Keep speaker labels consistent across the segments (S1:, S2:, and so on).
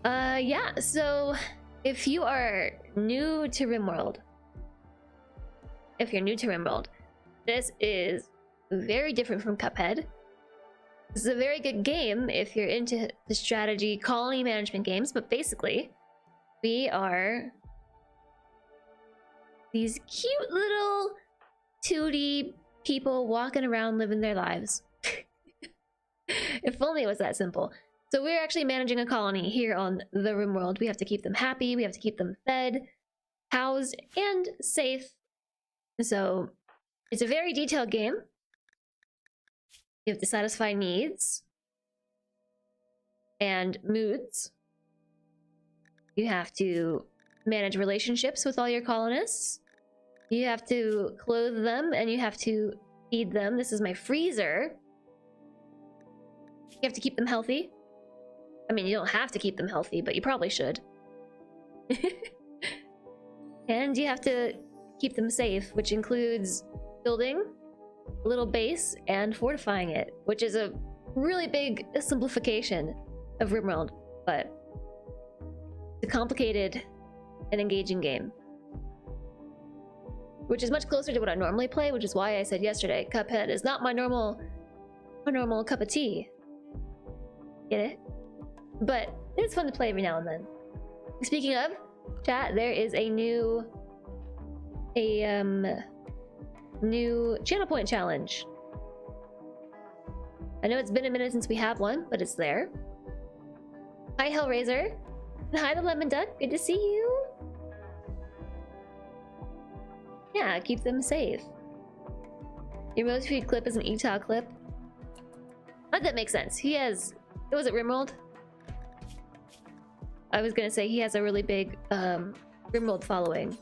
S1: Yeah, so if you are new to RimWorld, this is very different from Cuphead. This is a very good game if you're into the strategy colony management games, but basically, we are these cute little 2D people walking around living their lives. If only it was that simple. So we're actually managing a colony here on the RimWorld. We have to keep them happy, we have to keep them fed, housed, and safe. So it's a very detailed game. You have to satisfy needs and moods. You have to manage relationships with all your colonists. You have to clothe them and you have to feed them. This is my freezer. You have to keep them healthy. I mean, you don't have to keep them healthy, but you probably should. And you have to keep them safe, which includes building a little base and fortifying it, which is a really big simplification of RimWorld, but it's a complicated and engaging game, which is much closer to what I normally play, which is why I said yesterday Cuphead is not my normal cup of tea. Get it? But it's fun to play every now and then. Speaking of chat, there is a new channel point challenge. I know it's been a minute since we have one, but it's there. Hi Hellraiser. Hi the Lemon Duck. Good to see you. Yeah, keep them safe. Your most viewed clip is an ETAL clip. That makes sense. He has... Was it RimWorld? I was gonna say he has a really big RimWorld following.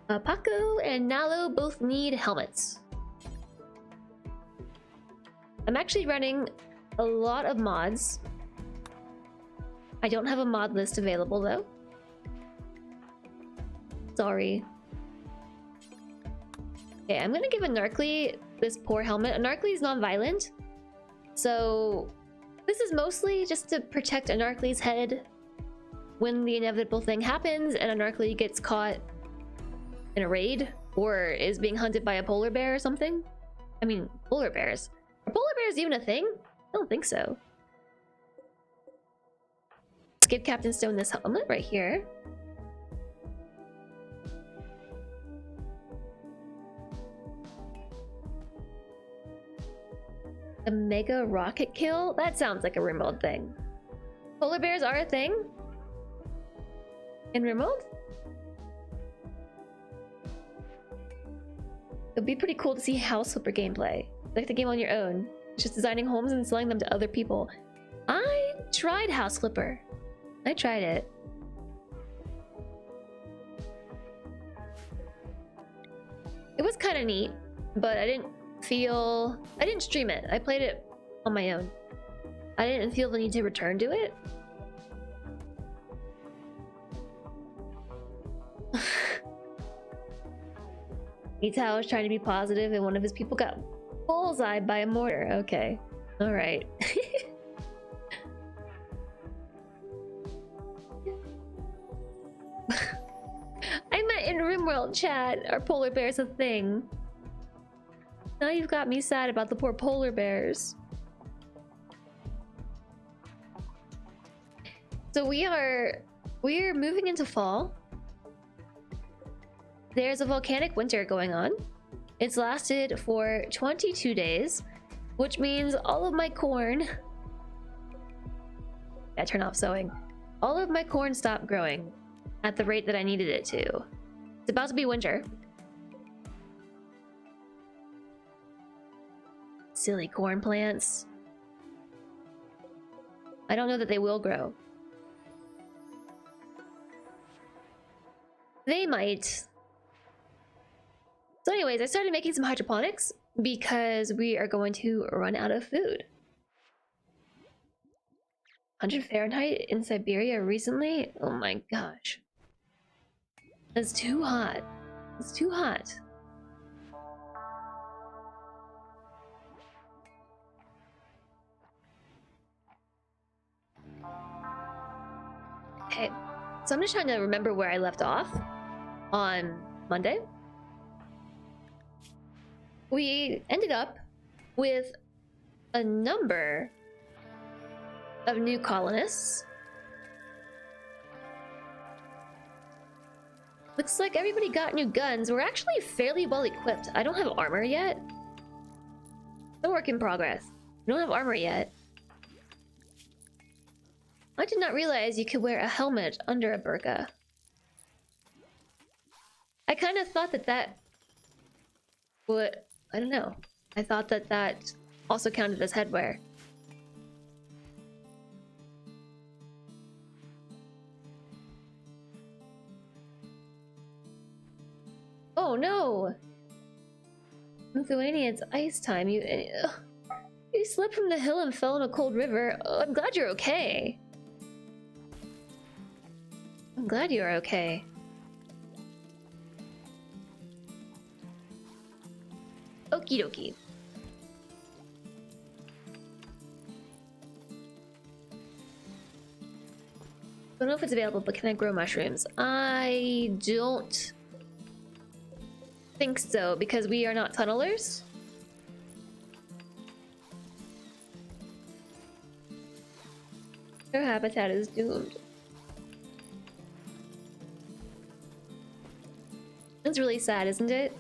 S1: Paco and Nalo both need helmets. I'm actually running a lot of mods. I don't have a mod list available though. Sorry. Okay, I'm gonna give a Narcly this poor helmet. A Narcly is non-violent, so this is mostly just to protect a Narcly's head when the inevitable thing happens and a Narcly gets caught in a raid or is being hunted by a polar bear or something. I mean, polar bears. Are polar bears even a thing? I don't think so. Let's give Captain Stone this helmet right here. A mega rocket kill? That sounds like a RimWorld thing. Polar bears are a thing? In RimWorld? It'd be pretty cool to see House Flipper gameplay. Like the game on your own. Just designing homes and selling them to other people. I tried House Flipper. I tried it. It was kind of neat, but I didn't stream it. I played it on my own. I didn't feel the need to return to it. Itao was trying to be positive and one of his people got bullseyed by a mortar. Okay. Alright. I meant in RimWorld chat. Are polar bears a thing? Now you've got me sad about the poor polar bears. So we're moving into fall. There's a volcanic winter going on. It's lasted for 22 days, which means all of my corn... I turn off sowing. All of my corn stopped growing at the rate that I needed it to. It's about to be winter. Silly corn plants. I don't know that they will grow. They might. So anyways, I started making some hydroponics because we are going to run out of food. 100 Fahrenheit in Siberia recently? Oh my gosh. It's too hot. It's too hot. So I'm just trying to remember where I left off on Monday. We ended up with a number of new colonists. Looks like everybody got new guns. We're actually fairly well equipped. I don't have armor yet. Still work in progress. I don't have armor yet. I did not realize you could wear a helmet under a burqa. I kind of thought that would... I don't know. I thought that also counted as headwear. Oh no! Lithuania, it's ice time. You slipped from the hill and fell in a cold river. Oh, I'm glad you're okay. I'm glad you're okay. Okie dokie. Don't know if it's available, but can I grow mushrooms? I don't think so, because we are not tunnelers. Their habitat is doomed. That's really sad, isn't it?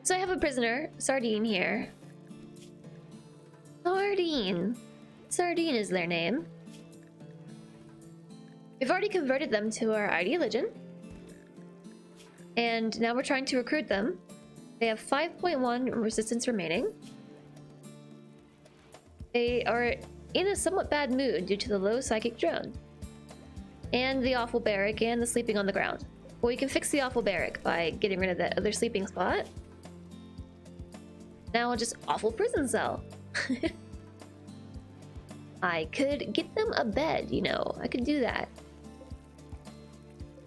S1: So I have a prisoner, Sardine, here. Sardine. Sardine is their name. We've already converted them to our Ideoligion. And now we're trying to recruit them. They have 5.1 resistance remaining. They are in a somewhat bad mood due to the low psychic drone. And the awful barrack and the sleeping on the ground. Well, you can fix the awful barrack by getting rid of that other sleeping spot. Now just awful prison cell. I could get them a bed, you know. I could do that.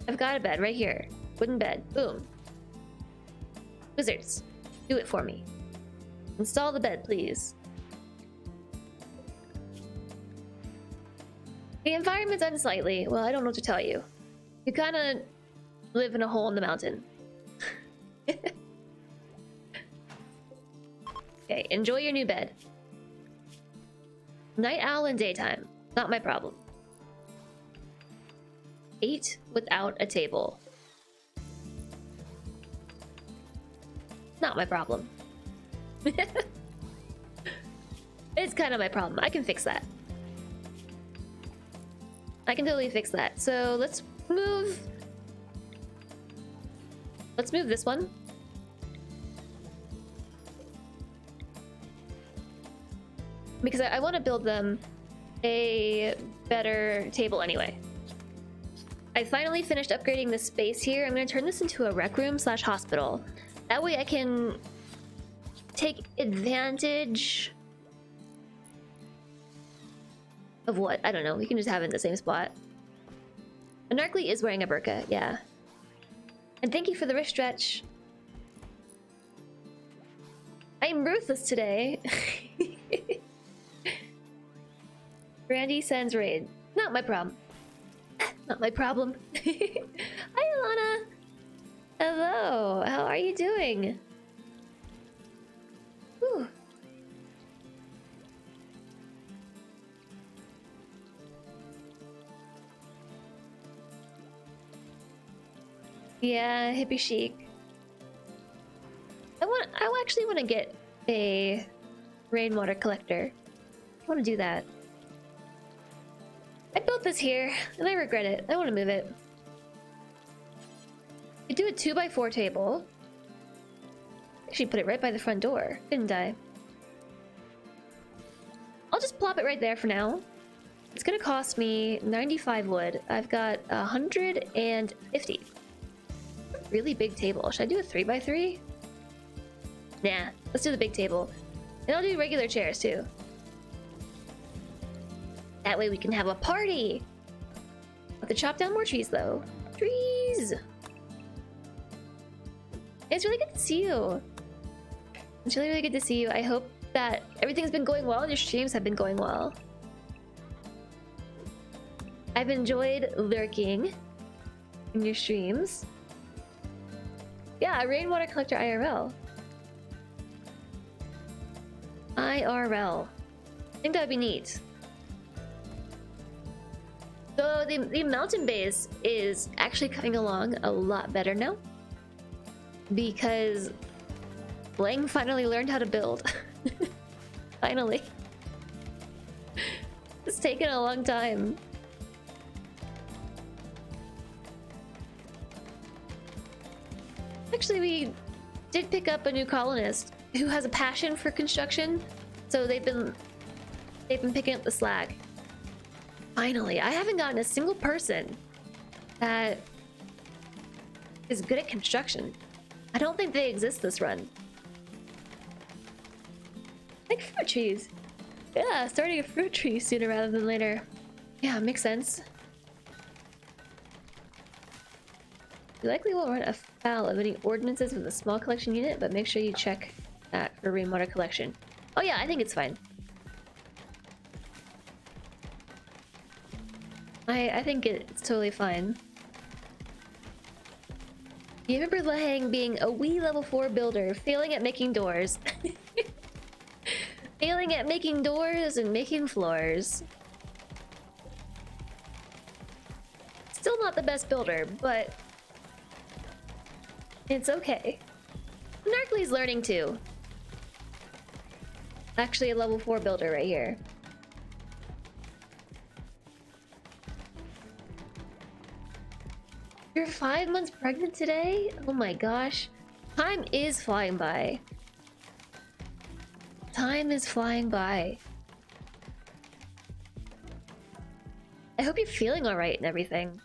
S1: I've got a bed right here. Wooden bed. Boom. Wizards, do it for me. Install the bed, please. The environment's unsightly. Well, I don't know what to tell you. You kind of live in a hole in the mountain. Okay, enjoy your new bed. Night owl in daytime. Not my problem. Eat without a table. Not my problem. It's kind of my problem. I can fix that. I can totally fix that. So let's move this one. Because I want to build them a better table anyway. I finally finished upgrading the space here. I'm going to turn this into a rec room / hospital. That way I can take advantage of what? I don't know. We can just have it in the same spot. Anarchly is wearing a burqa, yeah. And thank you for the wrist stretch. I am ruthless today. Randy sends raid. Not my problem. Not my problem. Hi, Alana. Hello. How are you doing? Whew. Yeah, hippie chic. I actually want to get a rainwater collector. I want to do that. I built this here, and I regret it. I want to move it. I do a 2x4 table. Actually, put it right by the front door, didn't I? I'll just plop it right there for now. It's gonna cost me 95 wood. I've got 150. Really big table. Should I do a 3x3? Nah, let's do the big table. And I'll do regular chairs too. That way we can have a party! Have to chop down more trees though. Trees! It's really good to see you. It's really, really good to see you. I hope that everything's been going well and your streams have been going well. I've enjoyed lurking in your streams. Yeah, a rainwater collector IRL. IRL. I think that would be neat. So the mountain base is actually coming along a lot better now. Because Lang finally learned how to build. Finally. It's taken a long time. Actually, we did pick up a new colonist who has a passion for construction, so they've been picking up the slack. Finally, I haven't gotten a single person that is good at construction. I don't think they exist this run. Like fruit trees. Yeah, starting a fruit tree sooner rather than later. Yeah, makes sense. You likely won't run afoul of any ordinances with a small collection unit, but make sure you check that for rainwater collection. Oh yeah, I think it's fine. I think it's totally fine. You remember Lahang being a wee level 4 builder, failing at making doors. Failing at making doors and making floors. Still not the best builder, but it's okay. Narkly's learning too. Actually a level 4 builder right here. You're 5 months pregnant today? Oh my gosh. Time is flying by. Time is flying by. I hope you're feeling alright and everything.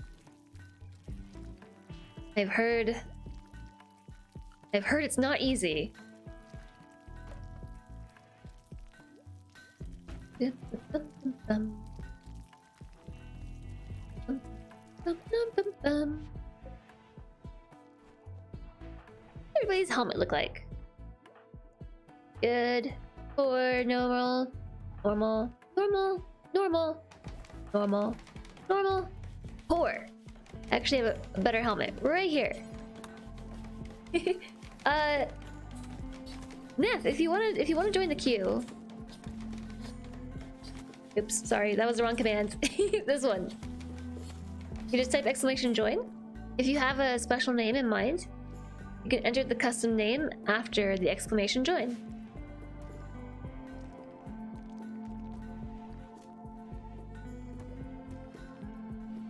S1: I've heard it's not easy. Everybody's helmet look like? Good. Or normal. Normal. Normal. Normal. Normal. Normal. Poor. I actually have a better helmet right here. Neth, if you wanna join the queue. Oops, sorry, that was the wrong command. This one. You just type exclamation join. If you have a special name in mind, you can enter the custom name after the exclamation join.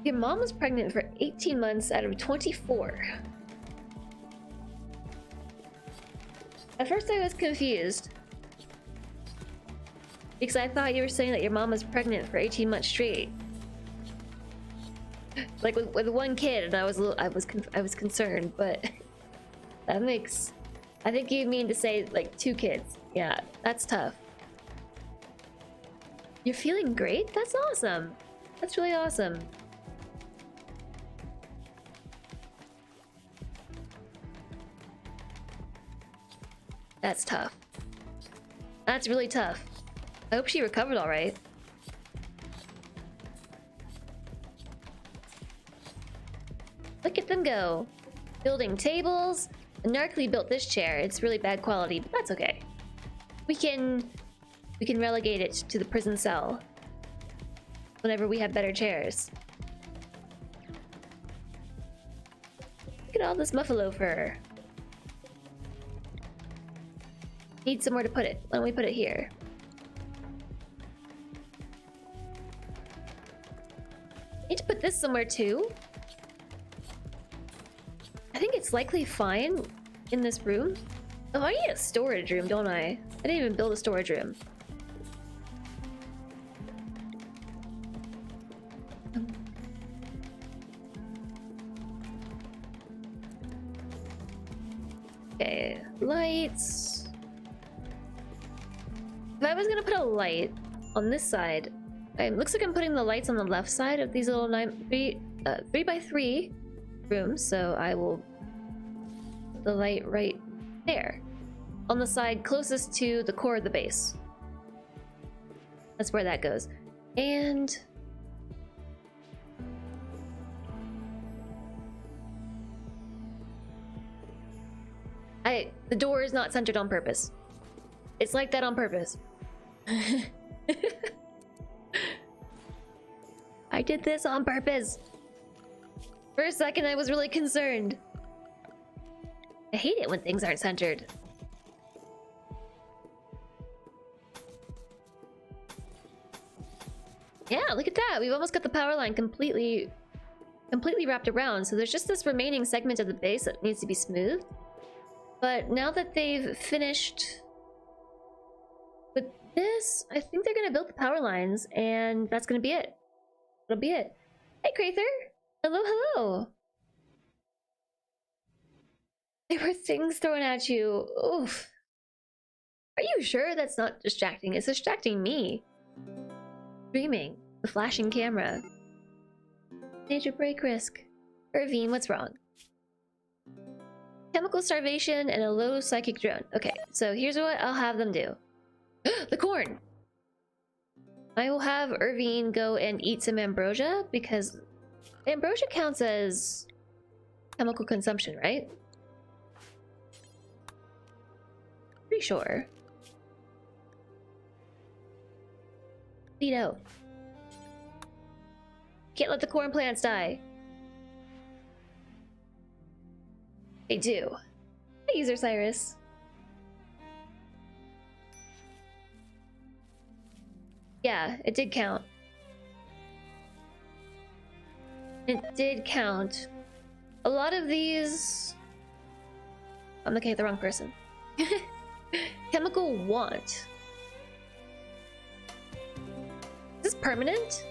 S1: Your mom was pregnant for 18 months out of 24. At first I was confused. Because I thought you were saying that your mom was pregnant for 18 months straight. Like with one kid, and I was concerned, but that makes... I think you mean to say like 2 kids. Yeah, that's tough. You're feeling great? That's awesome. That's really awesome. That's tough. That's really tough. I hope she recovered all right. Look at them go. Building tables. Narkly built this chair. It's really bad quality, but that's okay. We can relegate it to the prison cell whenever we have better chairs. Look at all this buffalo fur. Need somewhere to put it. Why don't we put it here? Need to put this somewhere too. I think it's likely fine in this room. Oh, I need a storage room, don't I? I didn't even build a storage room. Okay, lights. If I was gonna put a light on this side, it looks like I'm putting the lights on the left side of these little 3 by 3 rooms, so I will put the light right there. On the side closest to the core of the base. That's where that goes. And... the door is not centered on purpose. It's like that on purpose. I did this on purpose. For a second, I was really concerned. I hate it when things aren't centered. Yeah, look at that. We've almost got the power line completely wrapped around. So there's just this remaining segment of the base that needs to be smoothed. But now that they've finished with this, I think they're going to build the power lines, and that's going to be it. That'll be it. Hey, Crather! Hello, hello! There were things thrown at you. Oof. Are you sure that's not distracting? It's distracting me. Streaming. The flashing camera. Major break risk. Irvine, what's wrong? Chemical starvation and a low psychic drone. Okay, so here's what I'll have them do. The corn! I will have Irvine go and eat some ambrosia, because ambrosia counts as chemical consumption, right? Pretty sure. Veto. Can't let the corn plants die. They do. Hey, user Cyrus. Yeah, it did count. It did count. A lot of these... I'm looking at the wrong person. Chemical want. Is this permanent?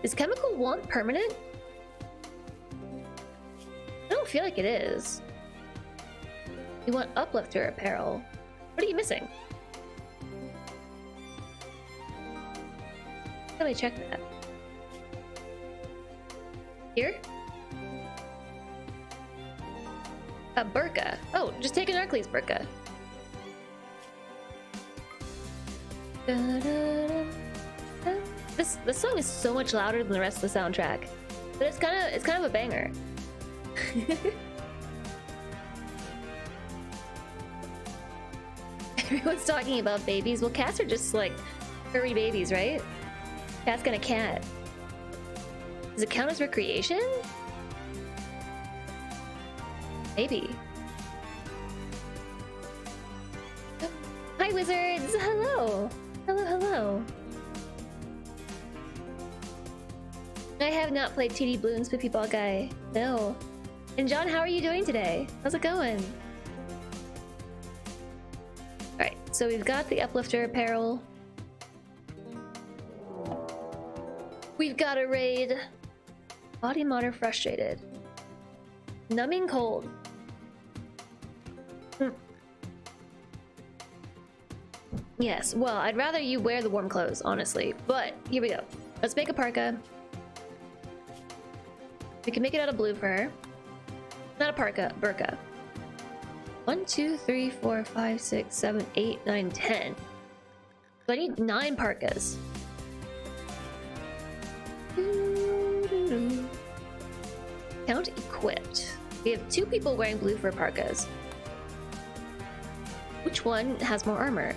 S1: Is chemical want permanent? I don't feel like it is. You want uplifter apparel. What are you missing? How do I check that? Here? A burqa. Oh, just take an Arcles burqa. This song is so much louder than the rest of the soundtrack, but it's kind of a banger. Everyone's talking about babies. Well, cats are just like furry babies, right? Cat's got a cat. Does it count as recreation? Maybe. Hi, wizards! Hello! Hello, hello. I have not played TD Bloons Poopy Ball Guy. No. And John, how are you doing today? How's it going? Alright, so we've got the uplifter apparel. We've got a raid. Body modder frustrated. Numbing cold. Yes, well, I'd rather you wear the warm clothes, honestly. But here we go. Let's make a parka. We can make it out of blue fur. Not a parka, burqa. 1, 2, 3, 4, 5, 6, 7, 8, 9, 10. So I need 9 parkas. Count equipped. We have 2 people wearing blue fur parkas. Which one has more armor?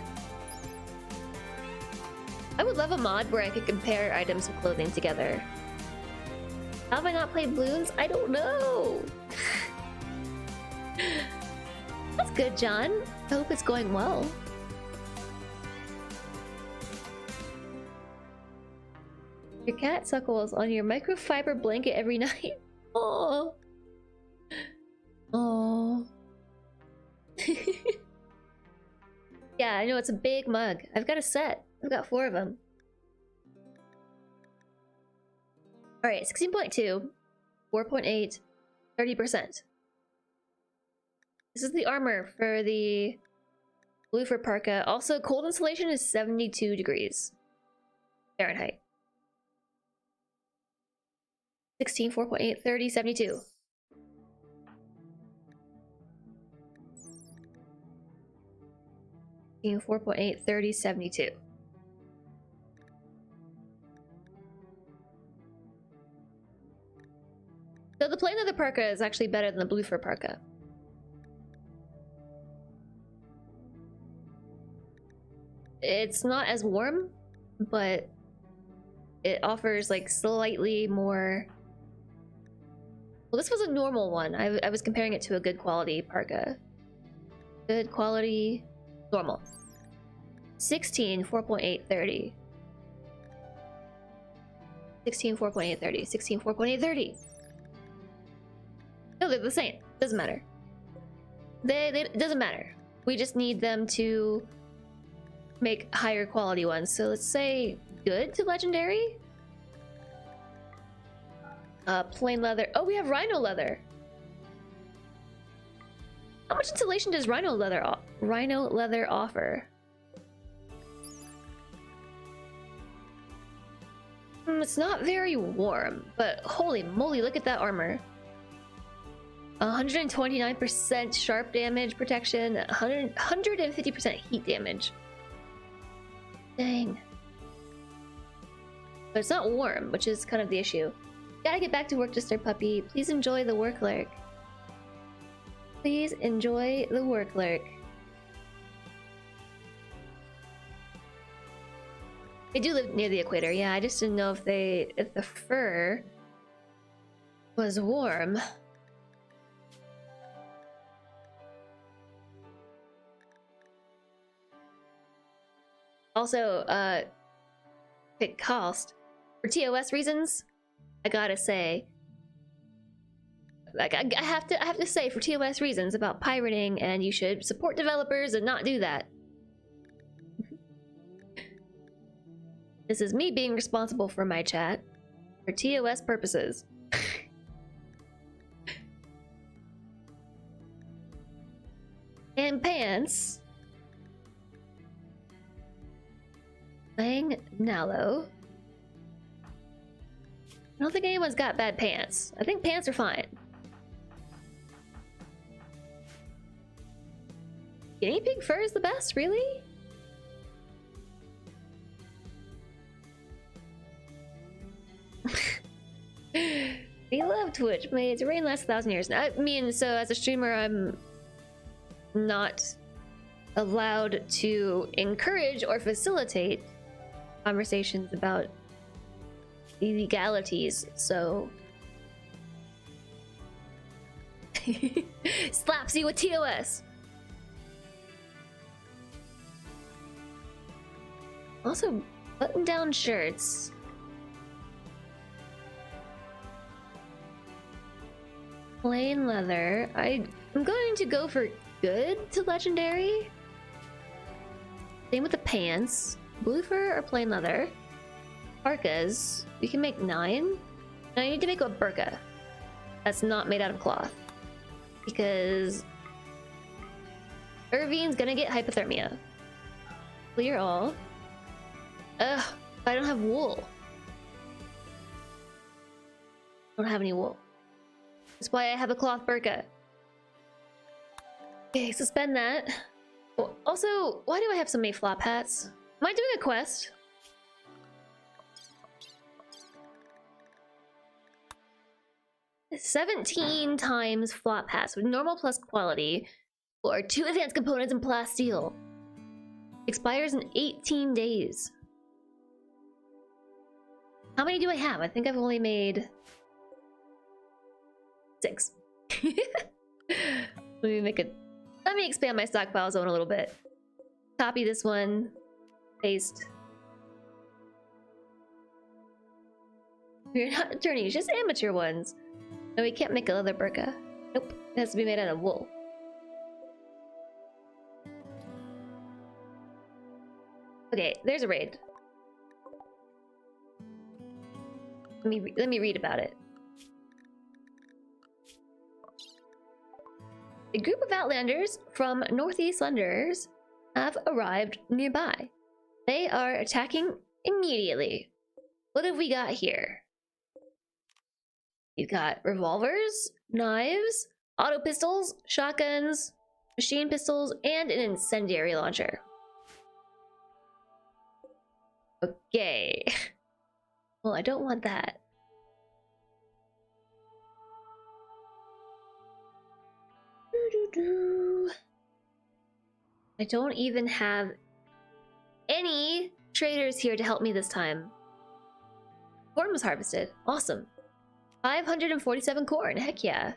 S1: I would love a mod where I could compare items of clothing together. Have I not played Bloons? I don't know. That's good, John. I hope it's going well. Your cat suckles on your microfiber blanket every night. Oh. Oh. Yeah, I know, it's a big mug. I've got a set. I've got 4 of them. Alright, 16.2, 4.8, 30%. This is the armor for the blue fur parka. Also, cold insulation is 72 degrees Fahrenheit. 16, 4.8, 30, 72. 4.8, 30, 72. So the plain leather parka is actually better than the blue fur parka. It's not as warm, but it offers like slightly more. Well, this was a normal one. I was comparing it to a good quality parka. Good quality, normal. 16, 4.8, 30. 16, 4.8, 30. 16, 4.8, 30. No, they're the same. Doesn't matter. It doesn't matter. We just need them to make higher quality ones. So let's say good to legendary. Plain leather. Oh, we have rhino leather. How much insulation does rhino leather offer? It's not very warm, but holy moly, look at that armor. 129% sharp damage protection, 150% heat damage. Dang. But it's not warm, which is kind of the issue. Gotta get back to work, Disturb Puppy. Please enjoy the work lurk. Please enjoy the work lurk. They do live near the equator, yeah. I just didn't know if the fur was warm. Also, quick cost. For TOS reasons, I gotta say, like I have to say for TOS reasons about pirating, and you should support developers and not do that. This is me being responsible for my chat for TOS purposes. And pants. Lang Nalo. I don't think anyone's got bad pants. I think pants are fine. Guinea pig fur is the best, really? We love Twitch. May its reign last 1,000 years. I mean, so as a streamer, I'm not allowed to encourage or facilitate conversations about illegalities, so slaps you with TOS. Also, button-down shirts. Plain leather. I'm going to go for good to legendary. Same with the pants. Blue fur or plain leather. Parkas. We can make 9. Now I need to make a burqa that's not made out of cloth, because Irvine's gonna get hypothermia. Clear all. Ugh, I don't have wool. I don't have any wool. That's why I have a cloth burqa. Okay, suspend that. Oh, also, why do I have so many flop hats? Am I doing a quest? $17 times flop hats with normal plus quality, or 2 advanced components in plasteel. Expires in 18 days. How many do I have? I think I've only made 6. Let me expand my stockpile zone a little bit. Copy this one. Paste. We're not attorneys, just amateur ones. No, we can't make a leather burqa. Nope, it has to be made out of wool. Okay, there's a raid. Let me read about it. A group of Outlanders from Northeast Londoners have arrived nearby. They are attacking immediately. What have we got here? You've got revolvers, knives, auto pistols, shotguns, machine pistols, and an incendiary launcher. Okay. Well, I don't want that. I don't even have any traders here to help me this time. Corn was harvested. Awesome. 547 corn. Heck yeah.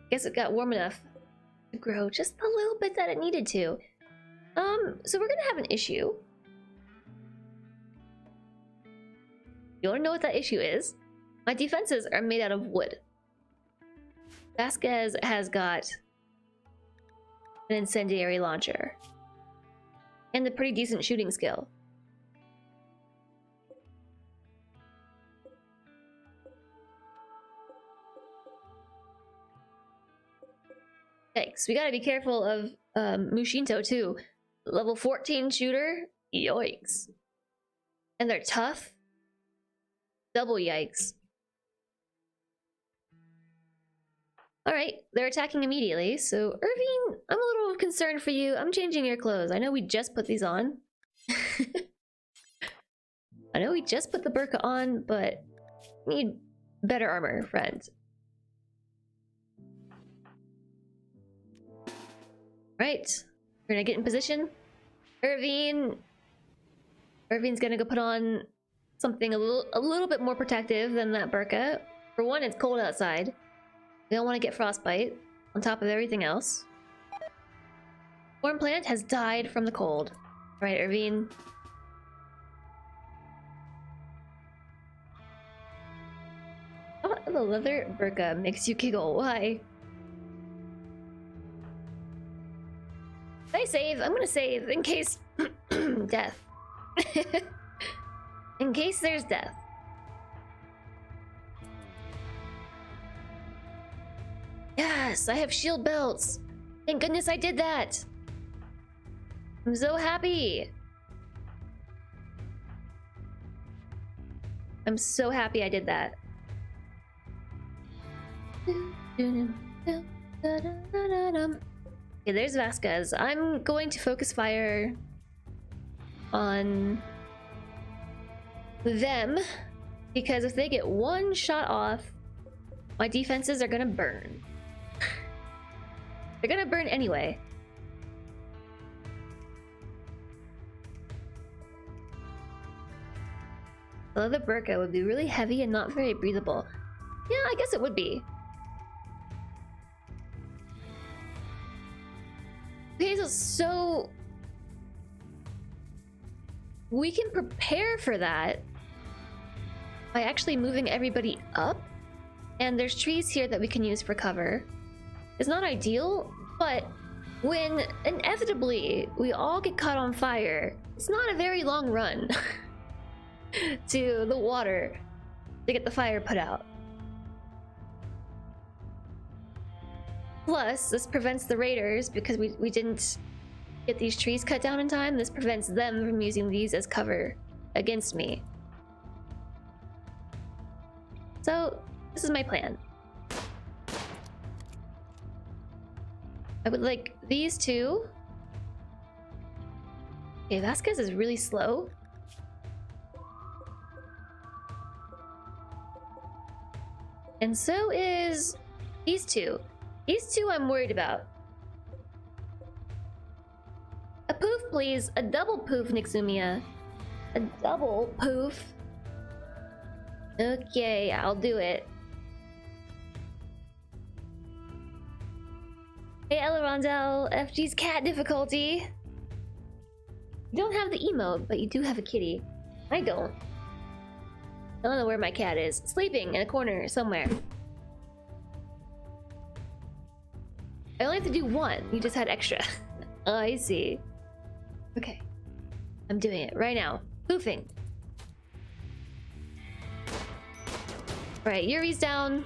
S1: Guess it got warm enough to grow just a little bit that it needed to. So we're gonna have an issue. You wanna know what that issue is? My defenses are made out of wood. Vasquez has got an incendiary launcher and a pretty decent shooting skill. Yikes, we gotta be careful of Mushinto too. Level 14 shooter? Yikes. And they're tough? Double yikes. Alright, they're attacking immediately, so Irvine, I'm a little concerned for you. I'm changing your clothes. I know we just put these on. I know we just put the burqa on, but need better armor, friend. Right, we're gonna get in position. Irvine's gonna go put on something a little bit more protective than that burqa. For one, it's cold outside. We don't want to get frostbite on top of everything else. Corn plant has died from the cold. All right, Irvine. Oh, the leather burqa makes you giggle. Why? Did I save? I'm gonna save in case death. In case there's death. Yes, I have shield belts. Thank goodness I did that. I'm so happy. I'm so happy I did that. Okay, there's Vasquez. I'm going to focus fire on them because if they get one shot off, my defenses are gonna burn. They're gonna burn anyway. The leather burqa would be really heavy and not very breathable. Yeah, I guess it would be. Okay, so we can prepare for that by actually moving everybody up. And there's trees here that we can use for cover. It's not ideal, but when inevitably we all get caught on fire, it's not a very long run to the water to get the fire put out. Plus, this prevents the raiders because we didn't get these trees cut down in time. This prevents them from using these as cover against me. So, this is my plan. I would like these two. Okay, Vasquez is really slow. And so is these two. These two I'm worried about. A poof, please. A double poof, Nixumia. A double poof. Okay, I'll do it. Hey, Elrondel, FG's cat difficulty. You don't have the emote, but you do have a kitty. I don't. I don't know where my cat is. Sleeping in a corner somewhere. I only have to do one. You just had extra. Oh, I see. Okay. I'm doing it right now. Poofing. Alright, Yuri's down.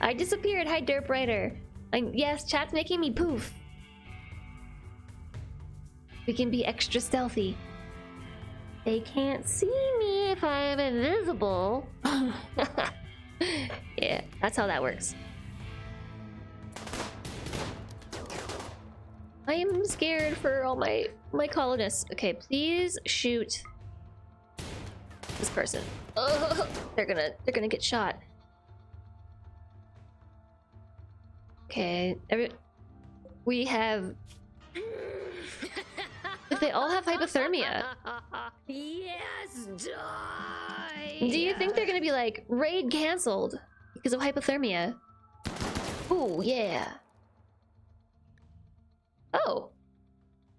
S1: I disappeared. Hi, Derp Rider. Yes, chat's making me poof. We can be extra stealthy. They can't see me if I'm invisible. Yeah, that's how that works. I am scared for all my colonists. Okay, please shoot this person. Oh, they're gonna get shot. Okay, we have. But they all have hypothermia.
S2: Yes, die!
S1: Do you think they're gonna be like, raid cancelled because of hypothermia? Ooh, yeah. Oh.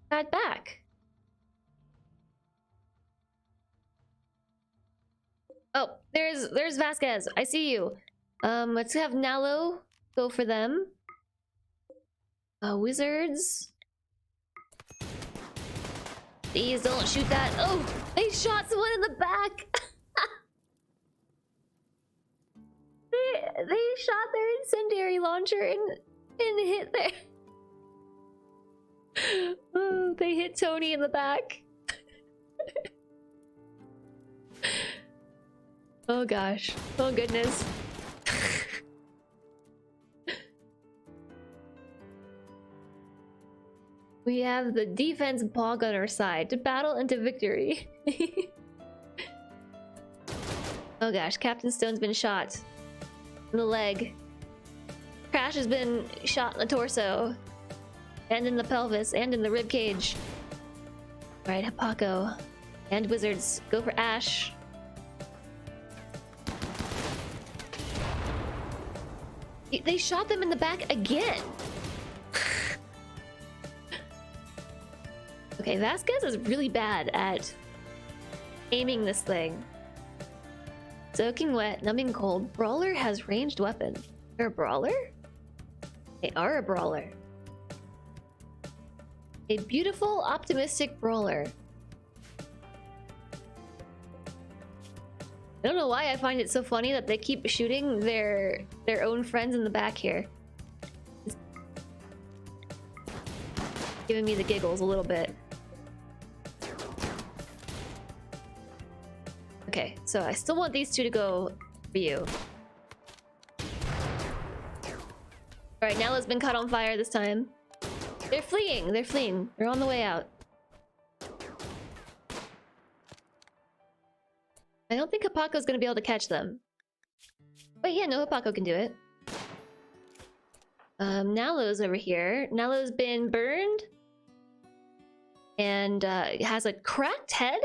S1: Bad back. Oh, there's Vasquez. I see you. Let's have Nalo go for them. Wizards. Please don't shoot that. Oh, they shot someone in the back. they shot their incendiary launcher and hit their. Oh, they hit Tony in the back. Oh gosh. Oh goodness. We have the defense bog on our side to battle into victory. Oh gosh, Captain Stone's been shot in the leg. Crash has been shot in the torso. And in the pelvis, and in the rib cage. Alright, Hapako. And Wizards, go for Ash. They shot them in the back again. Okay, Vasquez is really bad at aiming this thing. Soaking wet, numbing cold. Brawler has ranged weapon. They're a brawler? They are a brawler. A beautiful, optimistic brawler. I don't know why I find it so funny that they keep shooting their own friends in the back here. It's giving me the giggles a little bit. Okay, so I still want these two to go for you. Alright, Nala's been caught on fire this time. They're fleeing, they're fleeing. They're on the way out. I don't think Hapako's gonna be able to catch them. Wait, yeah, no, Hapako can do it. Nalo's over here. Nalo's been burned. And has a cracked head?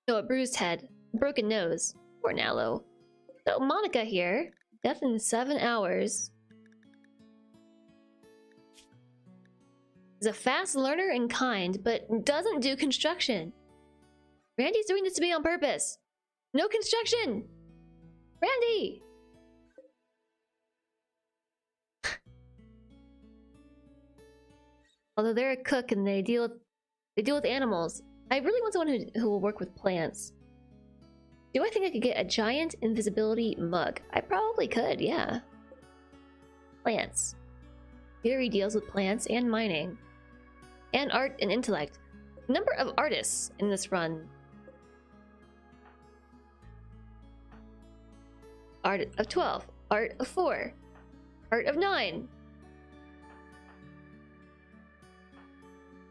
S1: No, a bruised head. Broken nose. Poor Nalo. So Monica here. Death in 7 hours. Is a fast learner and kind, but doesn't do construction. Randy's doing this to me on purpose. No construction! Randy! Although they're a cook and they deal with animals, I really want someone who will work with plants. Do I think I could get a giant invisibility mug? I probably could, yeah. Plants. Gary deals with plants and mining. And art and intellect. Number of artists in this run. Art of 12. Art of 4. Art of 9.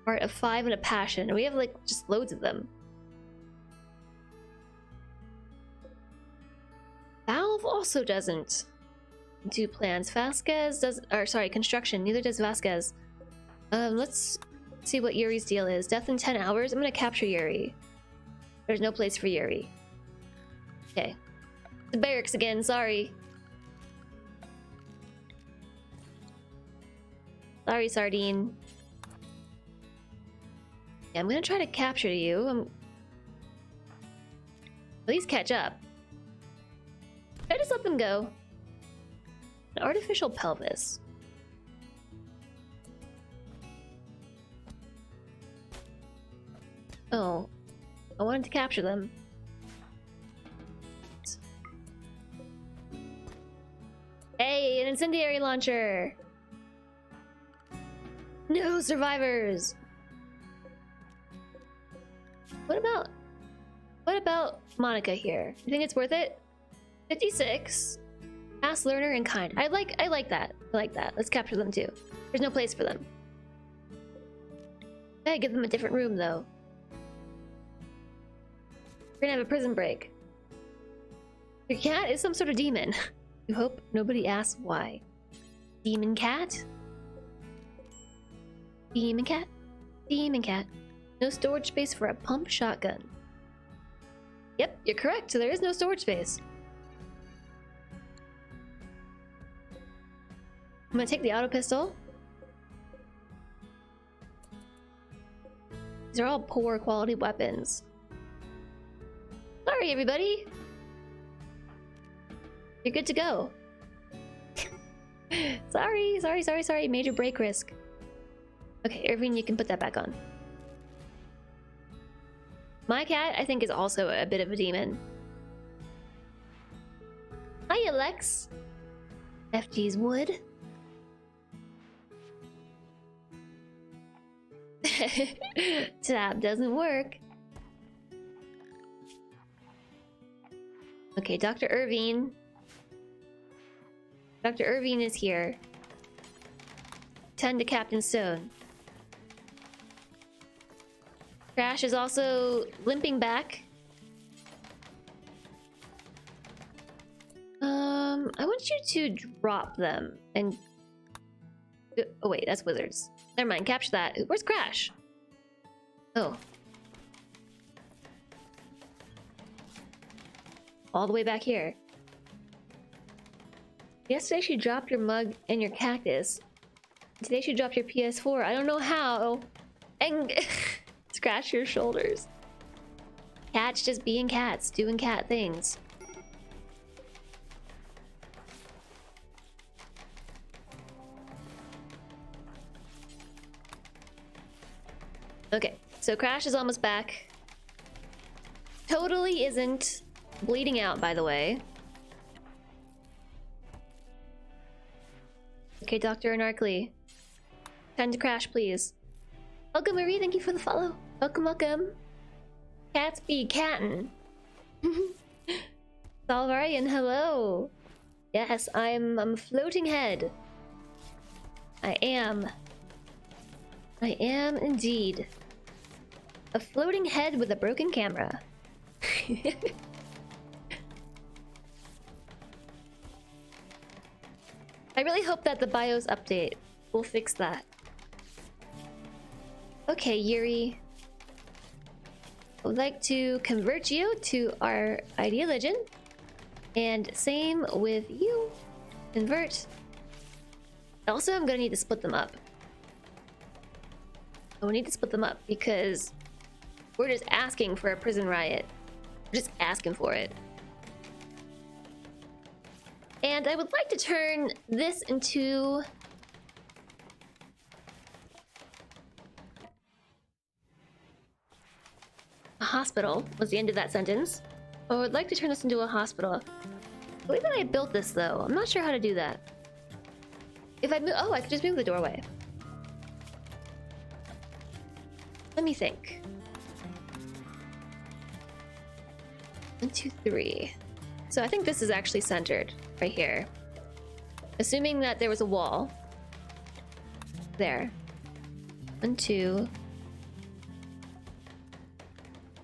S1: Art of 5 and a passion. And we have like just loads of them. Valve also doesn't do plans. Vasquez does, or sorry, construction. Neither does Vasquez. Let's see what Yuri's deal is. Death in 10 hours. I'm gonna capture Yuri. There's no place for Yuri. Okay. The barracks again, sorry. Sorry, Sardine. Yeah, I'm gonna try to capture you. Please catch up. I just let them go. An artificial pelvis. Oh, I wanted to capture them. Hey, an incendiary launcher! No survivors! What about Monica here? You think it's worth it? 56. Fast learner and kind. I like that. I like that. Let's capture them too. There's no place for them. I gotta give them a different room though. We're gonna have a prison break. Your cat is some sort of demon. You hope nobody asks why. Demon cat? Demon cat? Demon cat. No storage space for a pump shotgun. Yep, you're correct. There is no storage space. I'm gonna take the auto pistol. These are all poor quality weapons. Sorry, everybody. You're good to go. Sorry. Major break risk. Okay, Irving, you can put that back on. My cat, I think, is also a bit of a demon. Hiya, Lex. FG's wood. Tab doesn't work. Okay, Dr. Irving. Dr. Irving is here. Tend to Captain Stone. Crash is also limping back. I want you to drop them and... Oh wait, that's wizards. Never mind, capture that. Where's Crash? Oh. All the way back here. Yesterday she dropped your mug and your cactus. Today she dropped your PS4. I don't know how. And scratch your shoulders. Cats just being cats, doing cat things. Okay, so Crash is almost back. Totally isn't bleeding out, by the way. Okay, Dr. Anarkly. Time to Crash, please. Welcome, Marie. Thank you for the follow. Welcome. Cats be cattin'. Salvarian, hello. Yes, I'm a floating head. I am indeed. A floating head with a broken camera. I really hope that the BIOS update will fix that. Okay, Yuri. I would like to convert you to our Ideoligion. And same with you. Convert. Also, I'm gonna need to split them up. We need to split them up because we're just asking for a prison riot. We're just asking for it. And I would like to turn this into... a hospital was the end of that sentence. I would like to turn this into a hospital. The way that I built this, though, I'm not sure how to do that. If I move... oh, I could just move the doorway. Let me think. 1, 2, 3. So I think this is actually centered right here. Assuming that there was a wall. There. 1, 2.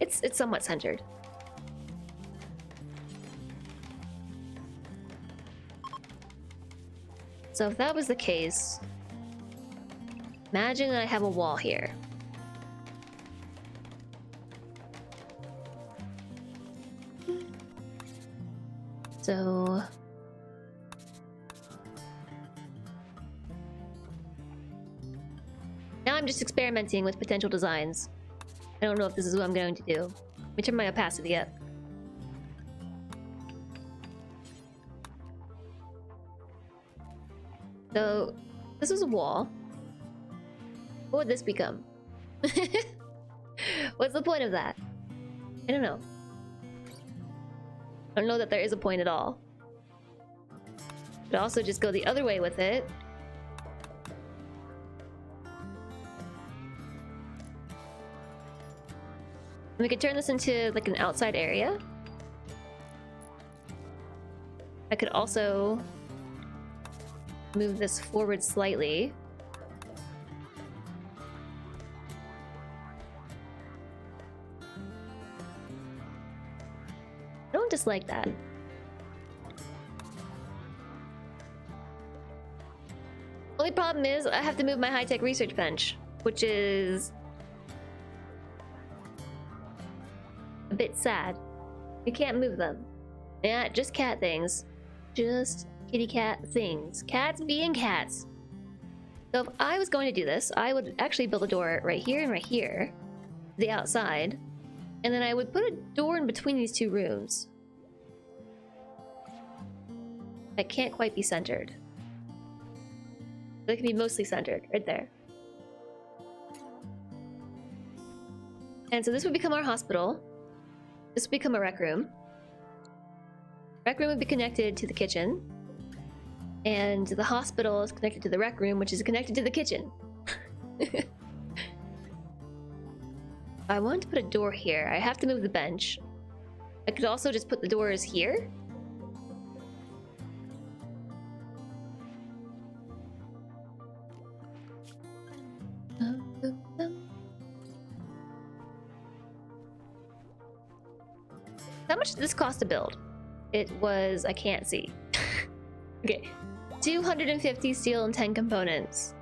S1: It's somewhat centered. So if that was the case, imagine I have a wall here. So now I'm just experimenting with potential designs. I don't know if this is what I'm going to do. Let me turn my opacity up. So this is a wall. What would this become? What's the point of that? I don't know. I don't know that there is a point at all. But also just go the other way with it. We could turn this into like an outside area. I could also move this forward slightly. I don't dislike that. Only problem is I have to move my high-tech research bench, which is a bit sad. We can't move them. Yeah, just cat things. Just kitty cat things. Cats being cats. So if I was going to do this, I would actually build a door right here and right here. The outside. And then I would put a door in between these two rooms. That can't quite be centered. That can be mostly centered, right there. And so this would become our hospital. This would become a rec room. Rec room would be connected to the kitchen. And the hospital is connected to the rec room, which is connected to the kitchen. I want to put a door here. I have to move the bench. I could also just put the doors here. How much did this cost to build? It was... I can't see. Okay. 250 steel and 10 components.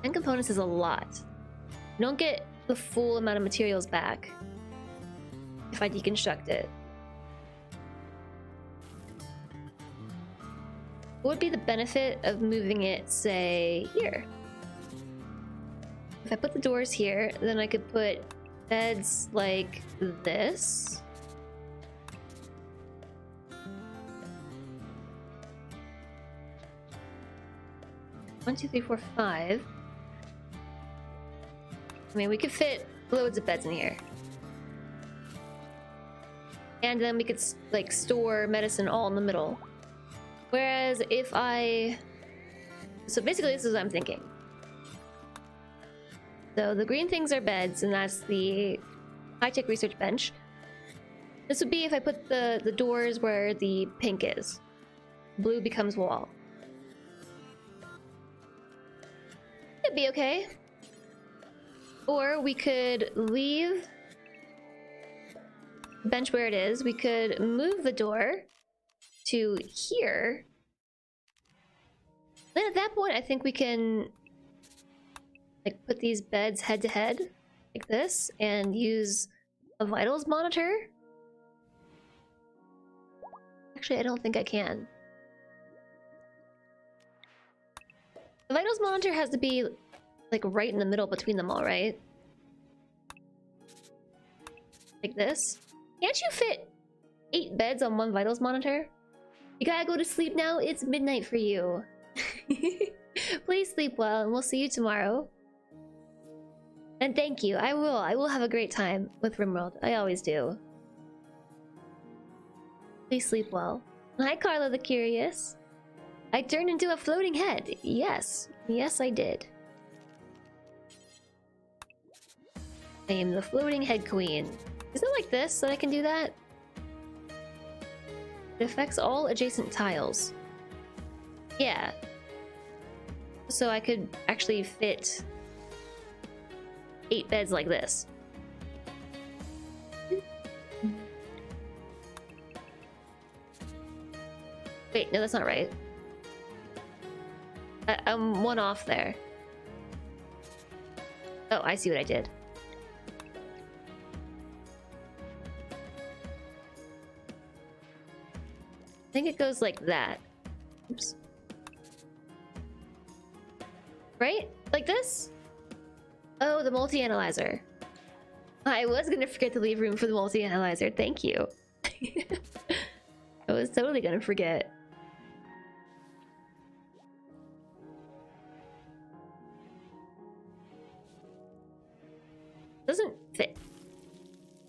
S1: 10 components is a lot. You don't get the full amount of materials back if I deconstruct it. What would be the benefit of moving it, say, here? If I put the doors here, then I could put beds like this. One, two, three, four, five. I mean, we could fit loads of beds in here. And then we could, like, store medicine all in the middle. Whereas if I... So basically this is what I'm thinking. So the green things are beds, and that's the high-tech research bench. This would be if I put the doors where the pink is. Blue becomes wall. It'd be okay. Or we could leave the bench where it is. We could move the door to here. Then at that point, I think we can like put these beds head to head like this and use a vitals monitor. Actually, I don't think I can. The vitals monitor has to be like right in the middle between them all, right? Like this. Can't you fit 8 beds on one vitals monitor? You gotta go to sleep now. It's midnight for you. Please sleep well, and we'll see you tomorrow. And thank you. I will have a great time with RimWorld. I always do. Please sleep well. Hi, Carla the Curious. I turned into a floating head. Yes. Yes, I did. I am the floating head queen. Isn't it like this that I can do that? It affects all adjacent tiles. Yeah. So I could actually fit 8 beds like this. Wait, no, that's not right. I'm one off there. Oh, I see what I did. I think it goes like that. Oops. Right? Like this? Oh, the multi-analyzer. I was gonna forget to leave room for the multi-analyzer. Thank you. I was totally gonna forget. Doesn't fit.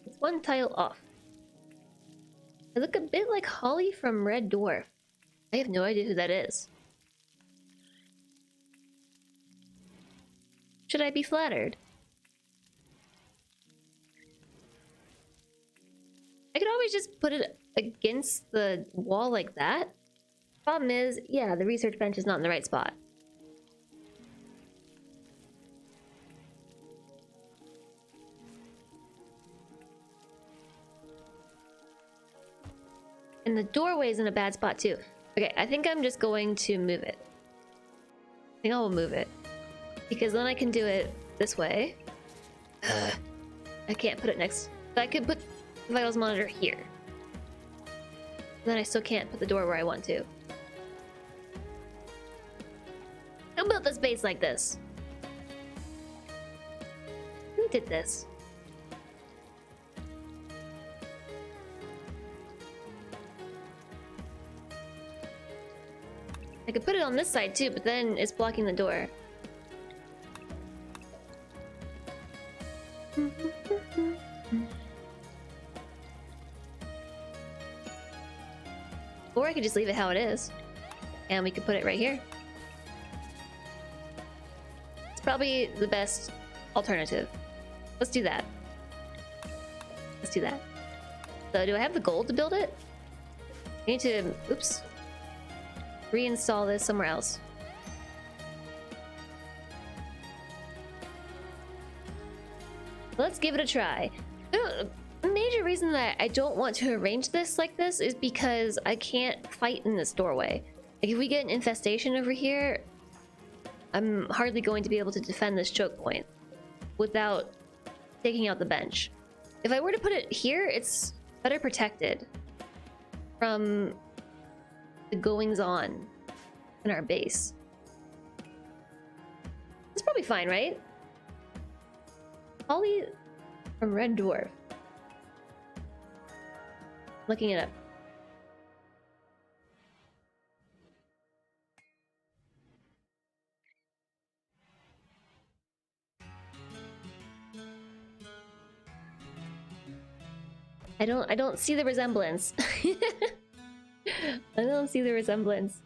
S1: It's one tile off. I look a bit like Holly from Red Dwarf. I have no idea who that is. Should I be flattered? I could always just put it against the wall like that. Problem is, yeah, the research bench is not in the right spot. And the doorway's in a bad spot too. Okay, I think I'm just going to move it. I think I will move it. Because then I can do it this way. I can't put it next. I could put the vitals monitor here. Then I still can't put the door where I want to. Who built this base like this? Who did this? I could put it on this side too, but then it's blocking the door. Or I could just leave it how it is. And we could put it right here. It's probably the best alternative. Let's do that. Let's do that. So do I have the gold to build it? I need to, oops. Reinstall this somewhere else. Let's give it a try. A major reason that I don't want to arrange this like this is because I can't fight in this doorway. Like if we get an infestation over here, I'm hardly going to be able to defend this choke point without taking out the bench. If I were to put it here, it's better protected from the goings on in our base. It's probably fine, right? Holly from Red Dwarf. Looking it up. I don't see the resemblance. I don't see the resemblance.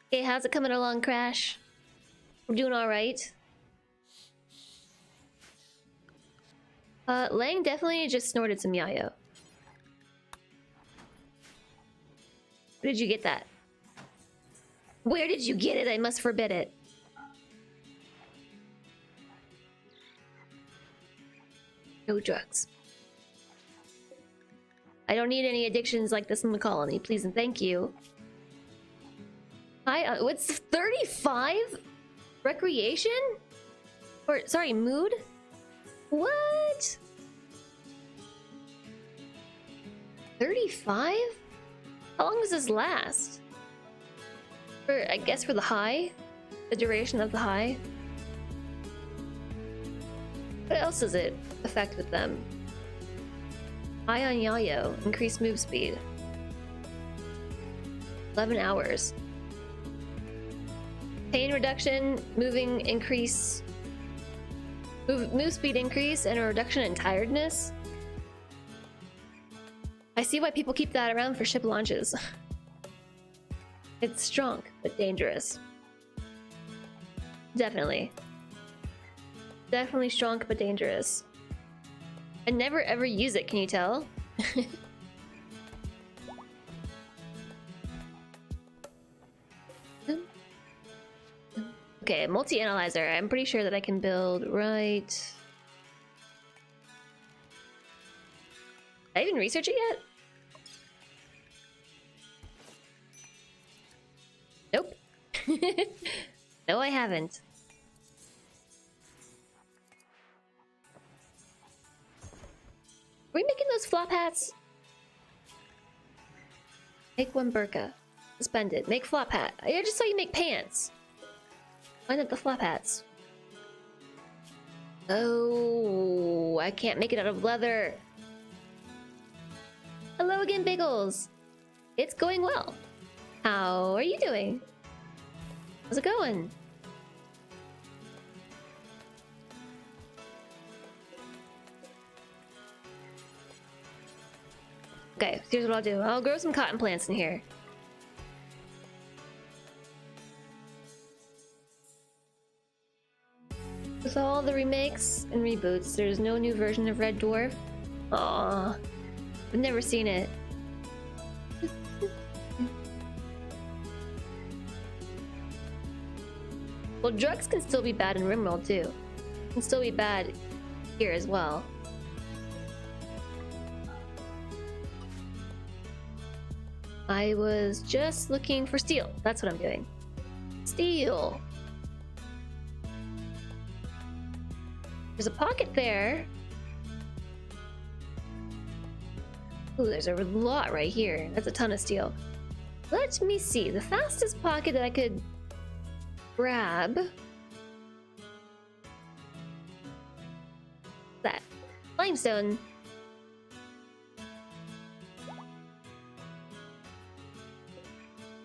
S1: Okay, how's it coming along, Crash? We're doing all right. Lang definitely just snorted some yayo. Where did you get that? Where did you get it? I must forbid it. No drugs. I don't need any addictions like this in the colony, please and thank you. Hi, what's 35? Recreation? Or, sorry, mood? What? 35? How long does this last? For, I guess for the high? The duration of the high? What else does it affect with them? High on Yayo, increased move speed. 11 hours. Pain reduction, moving increase. Move speed increase, and a reduction in tiredness. I see why people keep that around for ship launches. It's strong, but dangerous. Definitely. Definitely strong, but dangerous. I never ever use it, can you tell? Okay, multi-analyzer. I'm pretty sure that I can build right... Did I even research it yet? Nope. No, I haven't. Are we making those flop hats? Make one burqa. Suspended. Make flop hat. I just saw you make pants. Why not the flop hats? Oh, I can't make it out of leather. Hello again, Biggles. It's going well. How are you doing? How's it going? Okay, here's what I'll do. I'll grow some cotton plants in here. With all the remakes and reboots, there's no new version of Red Dwarf. Aww. I've never seen it. Well, drugs can still be bad in RimWorld too. Can still be bad here as well. I was just looking for steel. That's what I'm doing. Steel. There's a pocket there. Ooh, there's a lot right here. That's a ton of steel. Let me see. The fastest pocket that I could grab. That. Limestone.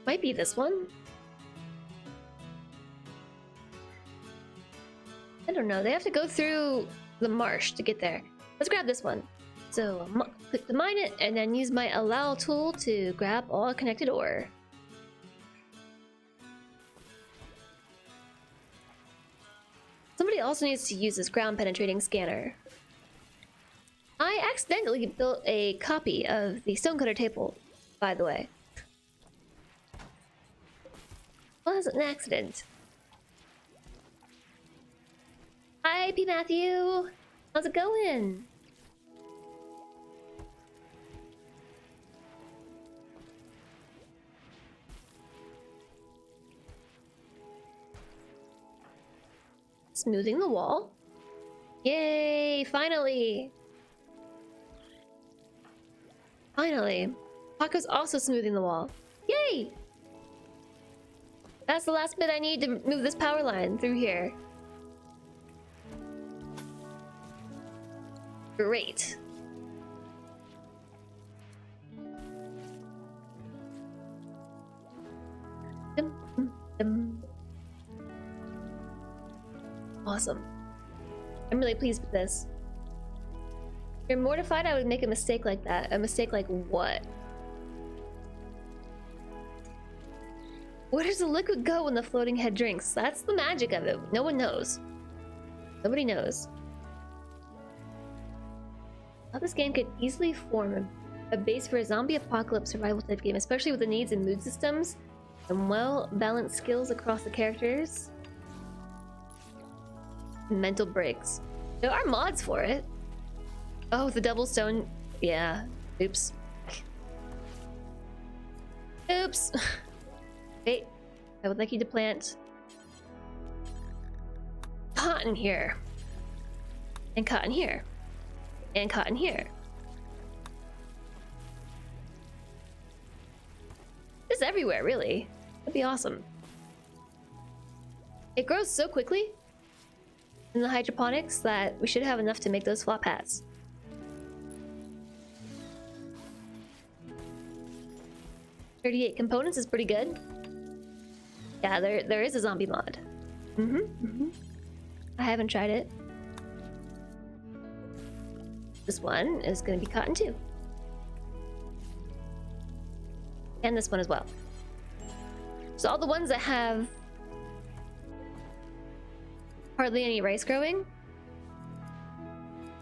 S1: Might be this one. I don't know. They have to go through the marsh to get there. Let's grab this one. So click to mine it and then use my allow tool to grab all connected ore. Somebody also needs to use this ground penetrating scanner. I accidentally built a copy of the stonecutter table, by the way. Was an accident. Hi, P. Matthew. How's it going? Smoothing the wall. Yay! Finally! Finally. Paco's also smoothing the wall. Yay! That's the last bit I need to move this power line through here. Great. Awesome. I'm really pleased with this. You're mortified I would make a mistake like that. A mistake like what? Where does the liquid go when the floating head drinks? That's the magic of it. No one knows. Nobody knows. How this game could easily form a base for a zombie apocalypse survival type game, especially with the needs and mood systems and well-balanced skills across the characters. Mental breaks. There are mods for it. Oh, the double stone. Yeah. Oops. Oops. Wait. I would like you to plant cotton here. And cotton here. And cotton here. It's everywhere, really. That'd be awesome. It grows so quickly in the hydroponics that we should have enough to make those flop hats. $38 components is pretty good. Yeah, there is a zombie mod. I haven't tried it. This one is going to be cotton too. And this one as well. So all the ones that have hardly any rice growing,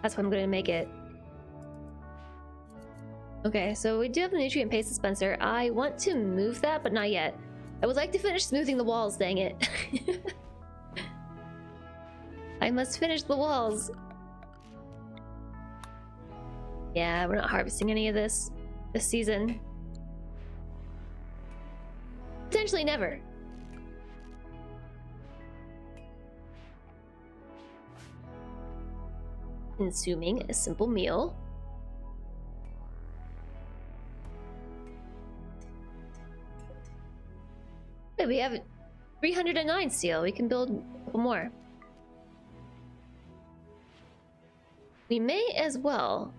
S1: that's what I'm going to make it. Okay, so we do have the nutrient paste dispenser. I want to move that, but not yet. I would like to finish smoothing the walls, dang it. I must finish the walls. Yeah, we're not harvesting any of this season. Potentially never. Consuming a simple meal. Wait, we have 309 steel. We can build a couple more. We may as well.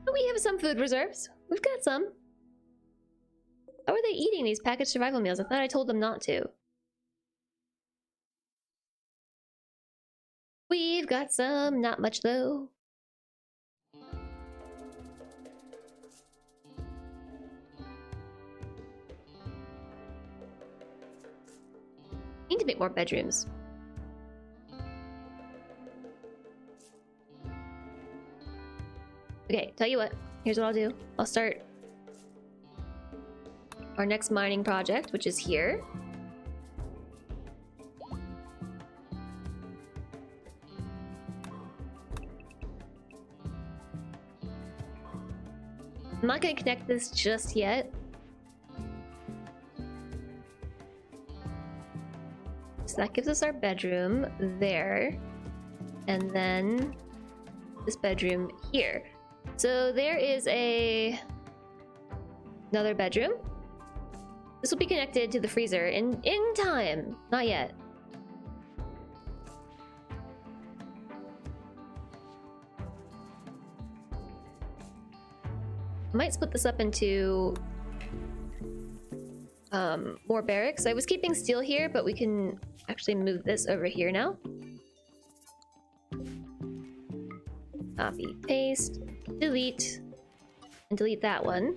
S1: Oh, we have some food reserves. We've got some. How are they eating these packaged survival meals? I thought I told them not to. We've got some, not much though. Need to make more bedrooms. Okay, tell you what. Here's what I'll do. I'll start our next mining project, which is here. I'm not going to connect this just yet. So that gives us our bedroom there. And then this bedroom here. So there is another bedroom. This will be connected to the freezer in time. Not yet. I might split this up into more barracks. I was keeping steel here, but we can actually move this over here now. Copy, paste, delete, and delete that one.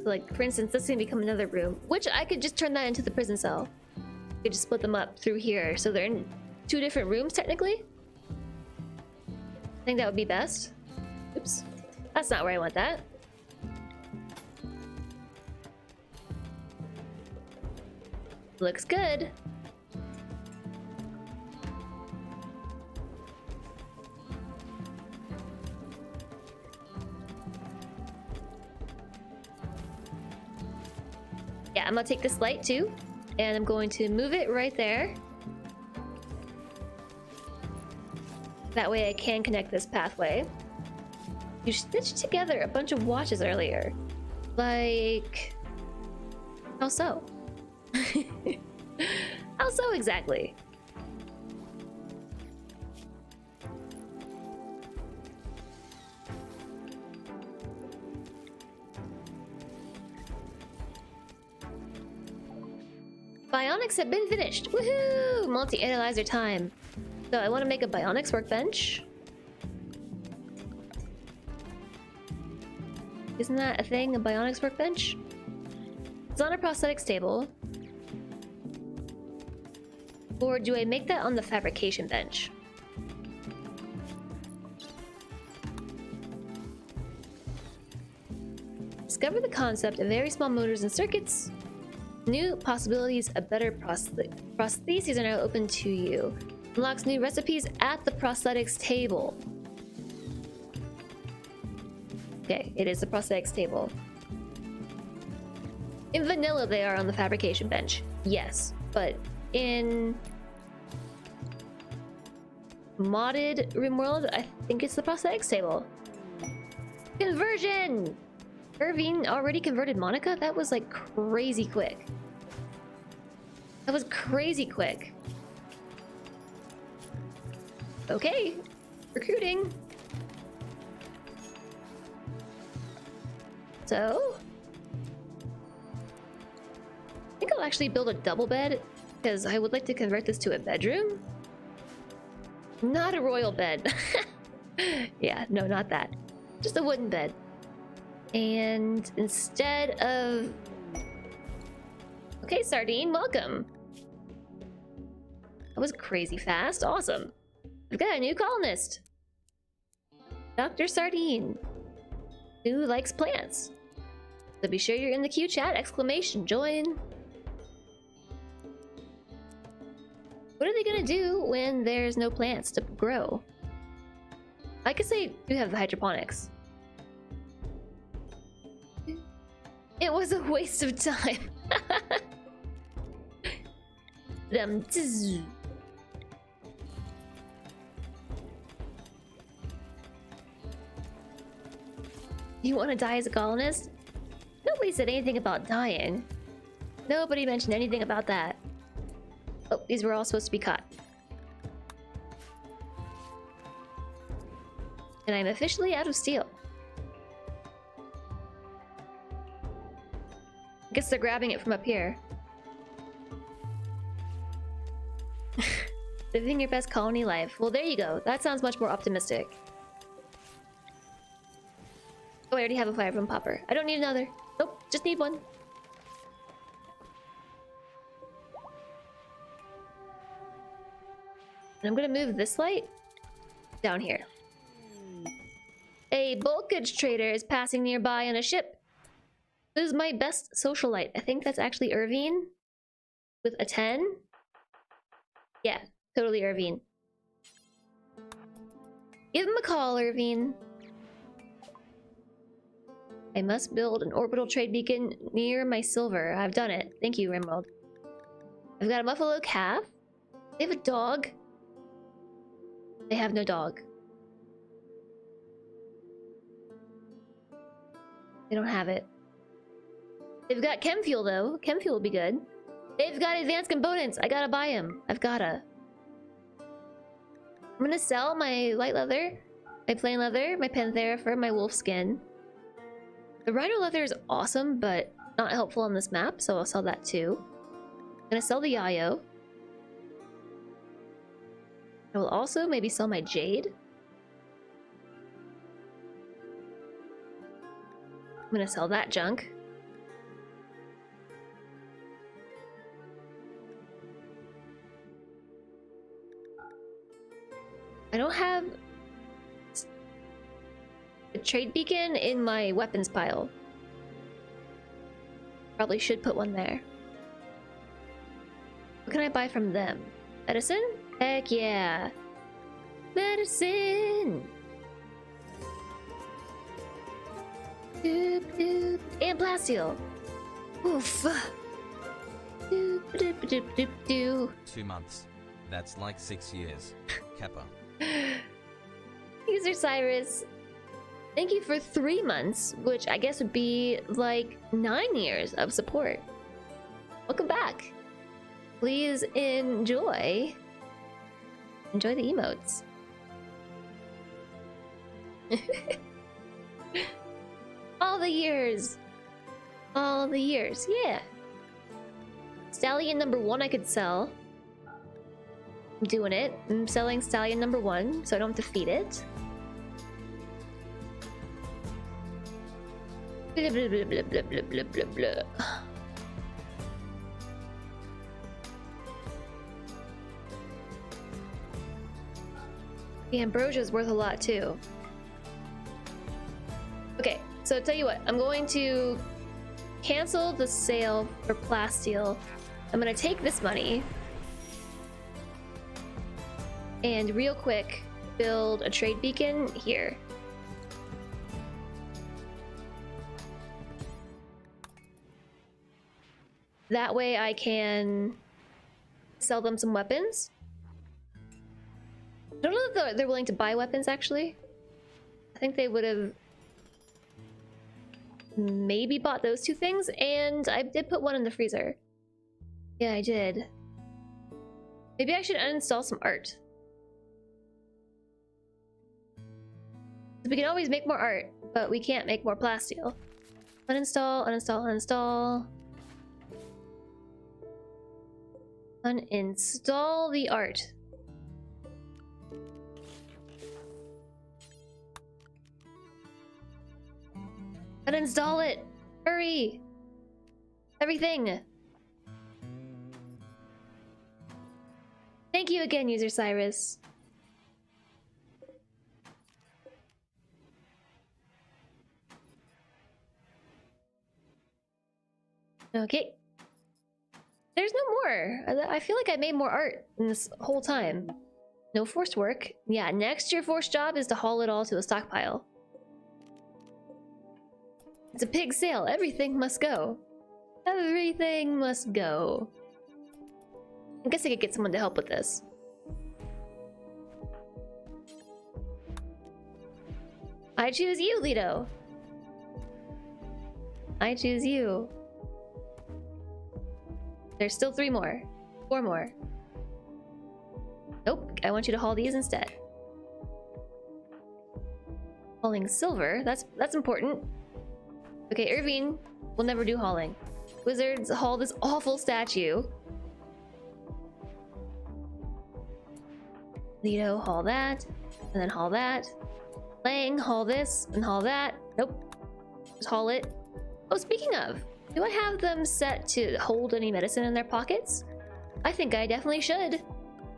S1: Like, for instance, this is gonna become another room, which I could just turn that into the prison cell. I could just split them up through here, so they're in 2 different rooms, technically. I think that would be best. Oops. That's not where I want that. Looks good. Yeah, I'm gonna take this light too, and I'm going to move it right there. That way I can connect this pathway. You stitched together a bunch of watches earlier. Like... how so? How so exactly? Bionics have been finished! Woohoo! Multi-analyzer time. So I want to make a Bionics Workbench. Isn't that a thing, a Bionics Workbench? It's on a prosthetics table. Or do I make that on the fabrication bench? Discover the concept of very small motors and circuits. New possibilities, a better prostheses are now open to you. Unlocks new recipes at the prosthetics table. Okay, it is the prosthetics table. In vanilla, they are on the fabrication bench. Yes, but in modded RimWorld, I think it's the prosthetics table. Conversion! Irvine already converted Monica? That was like crazy quick. That was crazy quick. Okay, recruiting. So, I think I'll actually build a double bed because I would like to convert this to a bedroom. Not a royal bed. Yeah, no, not that. Just a wooden bed. And instead of... Okay, Sardine, welcome. That was crazy fast. Awesome. We've got a new colonist. Dr. Sardine, who likes plants. So be sure you're in the Q chat, exclamation, join. What are they gonna do when there's no plants to grow? I guess they do have the hydroponics. It was a waste of time. You want to die as a colonist? Nobody said anything about dying. Nobody mentioned anything about that. Oh, these were all supposed to be caught. And I'm officially out of steel. I guess they're grabbing it from up here. Living your best colony life. Well, there you go. That sounds much more optimistic. Oh, I already have a fire from popper. I don't need another. Nope, just need one. And I'm gonna move this light down here. A bulkage trader is passing nearby on a ship. This is my best socialite. I think that's actually Irvine with a 10. Yeah, totally Irvine. Give him a call, Irvine. I must build an orbital trade beacon near my silver. I've done it. Thank you, RimWorld. I've got a buffalo calf. They have a dog. They have no dog. They don't have it. They've got chem fuel though. Chem fuel will be good. They've got advanced components. I gotta buy them. I've gotta. I'm gonna sell my light leather, my plain leather, my panthera fur, my wolf skin. The rhino leather is awesome, but not helpful on this map, so I'll sell that too. I'm gonna sell the yayo. I will also maybe sell my jade. I'm gonna sell that junk. I don't have a trade beacon in my weapons pile. Probably should put one there. What can I buy from them? Medicine? Heck yeah. Medicine! Doop, doop. And plasteel. Oof. Doop, doop, doop, doop, doop.
S3: 2 months. That's like 6 years. Kappa.
S1: User Cyrus, thank you for 3 months, which I guess would be like 9 years of support. Welcome back. Please enjoy the emotes. All the years. All the years, yeah. Stallion number 1 I could sell. I'm doing it. I'm selling stallion number 1, so I don't have to feed it. Blah, blah, blah, blah, blah, blah, blah, blah, blah. The ambrosia is worth a lot too. Okay, so tell you what, I'm going to cancel the sale for plasteel. I'm gonna take this money and real quick build a trade beacon here. That way I can sell them some weapons. I don't know if they're willing to buy weapons actually. I think they would have maybe bought those 2 things, and I did put one in the freezer. Yeah, I did. Maybe I should uninstall some art. We can always make more art, but we can't make more plasteel. Uninstall, uninstall, uninstall. Uninstall the art. Uninstall it! Hurry! Everything! Thank you again, User Cyrus. Okay. There's no more. I feel like I made more art in this whole time. No forced work. Yeah, next your forced job is to haul it all to a stockpile. It's a pig sale. Everything must go. Everything must go. I guess I could get someone to help with this. I choose you, Lido. I choose you. There's still 3 more. 4 more. Nope, I want you to haul these instead. Hauling silver, that's important. Okay, Irvine will never do hauling. Wizards haul this awful statue. Lido, haul that, and then haul that. Lang, haul this, and haul that. Nope. Just haul it. Oh, speaking of, do I have them set to hold any medicine in their pockets? I think I definitely should.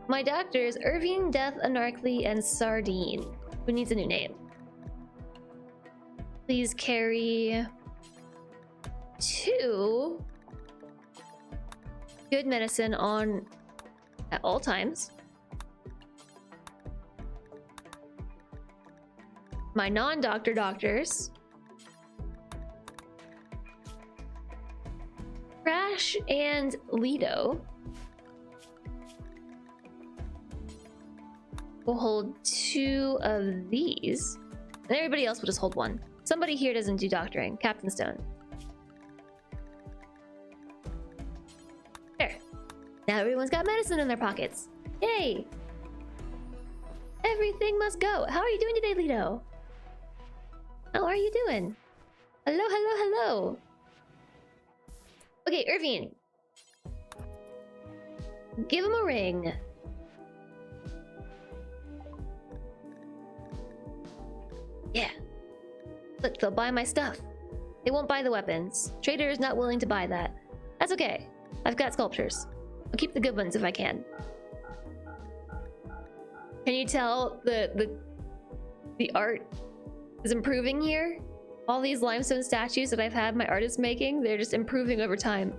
S1: My doctors, Irving, Death, Anarchly, and Sardine. Who needs a new name? Please carry 2 good medicine on at all times. My non-doctor doctors. Crash and Lido will hold 2 of these. And everybody else will just hold 1. Somebody here doesn't do doctoring. Captain Stone. There. Now everyone's got medicine in their pockets. Yay! Everything must go. How are you doing today, Lido? How are you doing? Hello, hello, hello. Okay, Irvine. Give him a ring. Yeah. Look, they'll buy my stuff. They won't buy the weapons. Trader is not willing to buy that. That's okay. I've got sculptures. I'll keep the good ones if I can. Can you tell the art is improving here? All these limestone statues that I've had my artist making, they're just improving over time.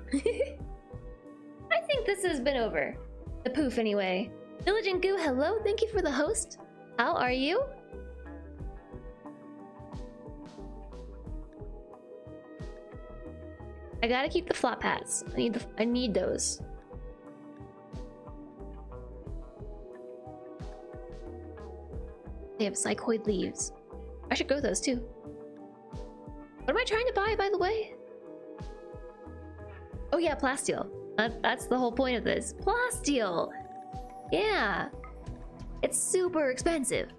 S1: I think this has been over. The poof anyway. Diligent Goo, hello, thank you for the host. How are you? I gotta keep the flop hats. I need those. They have psychoid leaves. I should grow those too. What am I trying to buy, by the way? Oh yeah, plasteel. That's the whole point of this. Plasteel! Yeah. It's super expensive.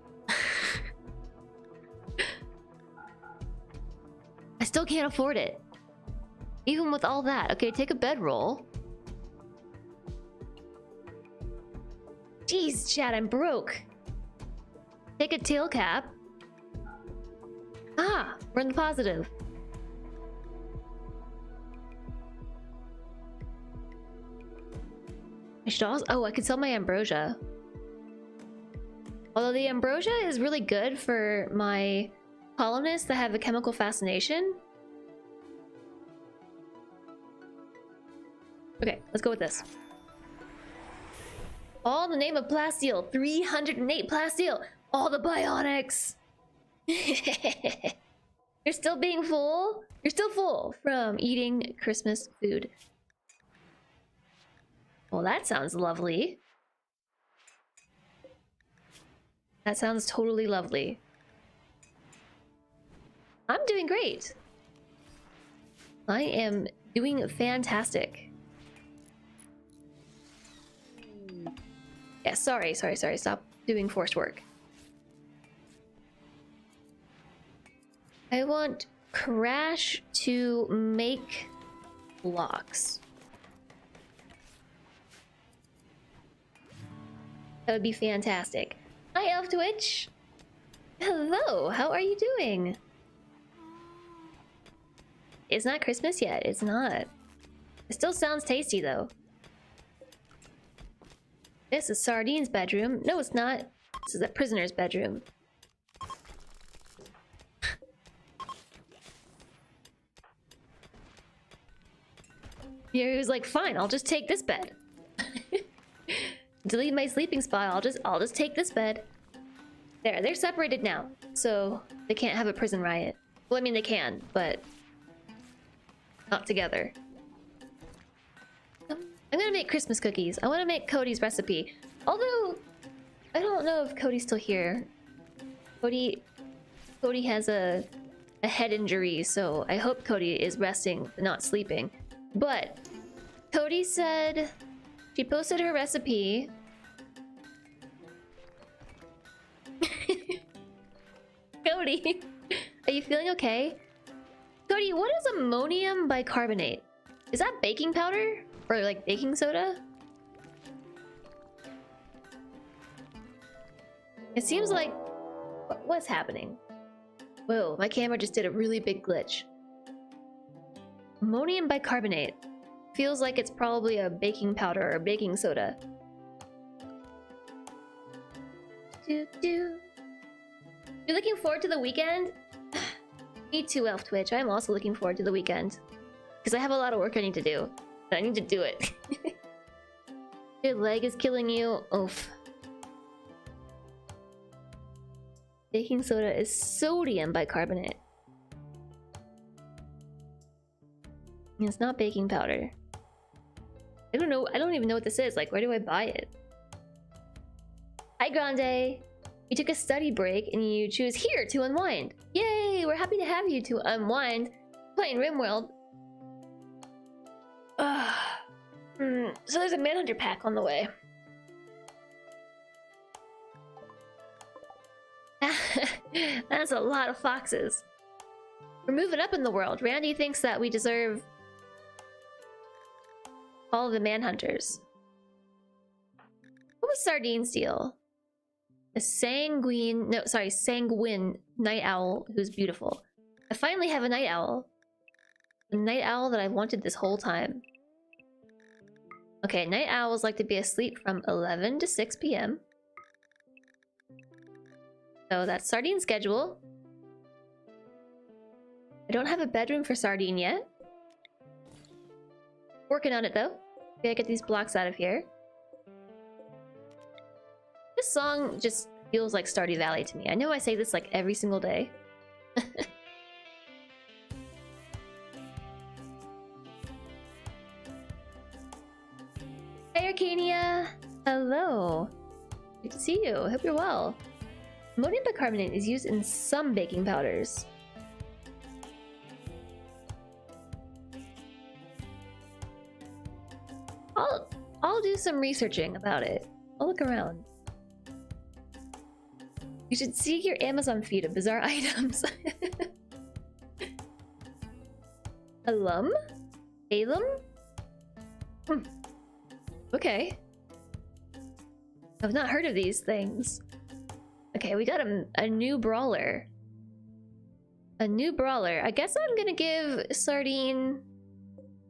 S1: I still can't afford it. Even with all that. Okay, take a bedroll. Jeez, Chad, I'm broke. Take a tail cap. Ah, we're in the positive. I should also... Oh, I could sell my ambrosia. Although the ambrosia is really good for my colonists that have a chemical fascination. Okay, let's go with this. All in the name of plasteel. 308 plasteel. All the bionics. You're still being full? You're still full from eating Christmas food. Well, that sounds lovely. That sounds totally lovely. I'm doing great. I am doing fantastic. Yeah, sorry. Stop doing forced work. I want Crash to make blocks. That would be fantastic. Hi, Elf Twitch. Hello, how are you doing? It's not Christmas yet. It's not. It still sounds tasty, though. This is Sardine's bedroom. No, it's not. This is a prisoner's bedroom. He was like, fine, I'll just take this bed. Delete my sleeping spot. I'll just take this bed. There, they're separated now, so they can't have a prison riot. Well, I mean they can, but not together. I'm gonna make Christmas cookies. I want to make Cody's recipe. Although I don't know if Cody's still here. Cody has a head injury, so I hope Cody is resting, not sleeping. But Cody said she posted her recipe. Cody, are you feeling okay? Cody, what is ammonium bicarbonate? Is that baking powder? Or like baking soda? It seems like... What's happening? Whoa, my camera just did a really big glitch. Ammonium bicarbonate. Feels like it's probably a baking powder or baking soda. You're looking forward to the weekend? Me too, Elf Twitch. I'm also looking forward to the weekend. Because I have a lot of work I need to do. And I need to do it. Your leg is killing you. Oof. Baking soda is sodium bicarbonate. It's not baking powder. I don't know. I don't even know what this is. Like, where do I buy it? Hi, Grande. You took a study break and you choose here to unwind. Yay! We're happy to have you to unwind. Playing RimWorld. So there's a Manhunter pack on the way. That's a lot of foxes. We're moving up in the world. Randy thinks that we deserve all of the Manhunters. What was Sardine Steel? A sanguine night owl who's beautiful. I finally have a night owl. A night owl that I've wanted this whole time. Okay, night owls like to be asleep from 11 to 6 p.m. So that's Sardine schedule. I don't have a bedroom for Sardine yet. Working on it though. Gotta get these blocks out of here. This song just feels like Stardew Valley to me. I know I say this like every single day. Hey Arcania! Hello! Good to see you. Hope you're well. Ammonium bicarbonate is used in some baking powders. I'll do some researching about it. I'll look around. You should see your Amazon feed of bizarre items. Alum? Alum? Okay. I've not heard of these things. Okay, we got a new brawler. A new brawler. I guess I'm gonna give Sardine...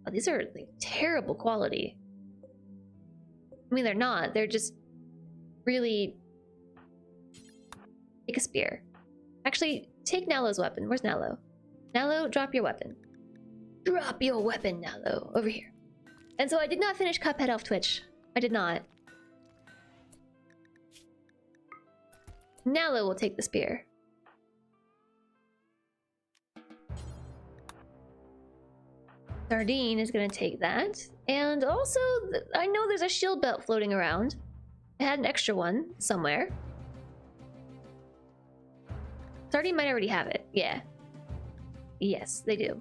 S1: Oh, these are like terrible quality. I mean, they're not. They're just really... Take a spear. Actually, take Nalo's weapon. Where's Nalo? Nalo, drop your weapon. Drop your weapon, Nalo. Over here. And so I did not finish Cuphead off Twitch. I did not. Nalo will take the spear. Sardine is gonna take that. And also, I know there's a shield belt floating around. I had an extra one somewhere. Sardine might already have it. Yeah. Yes, they do.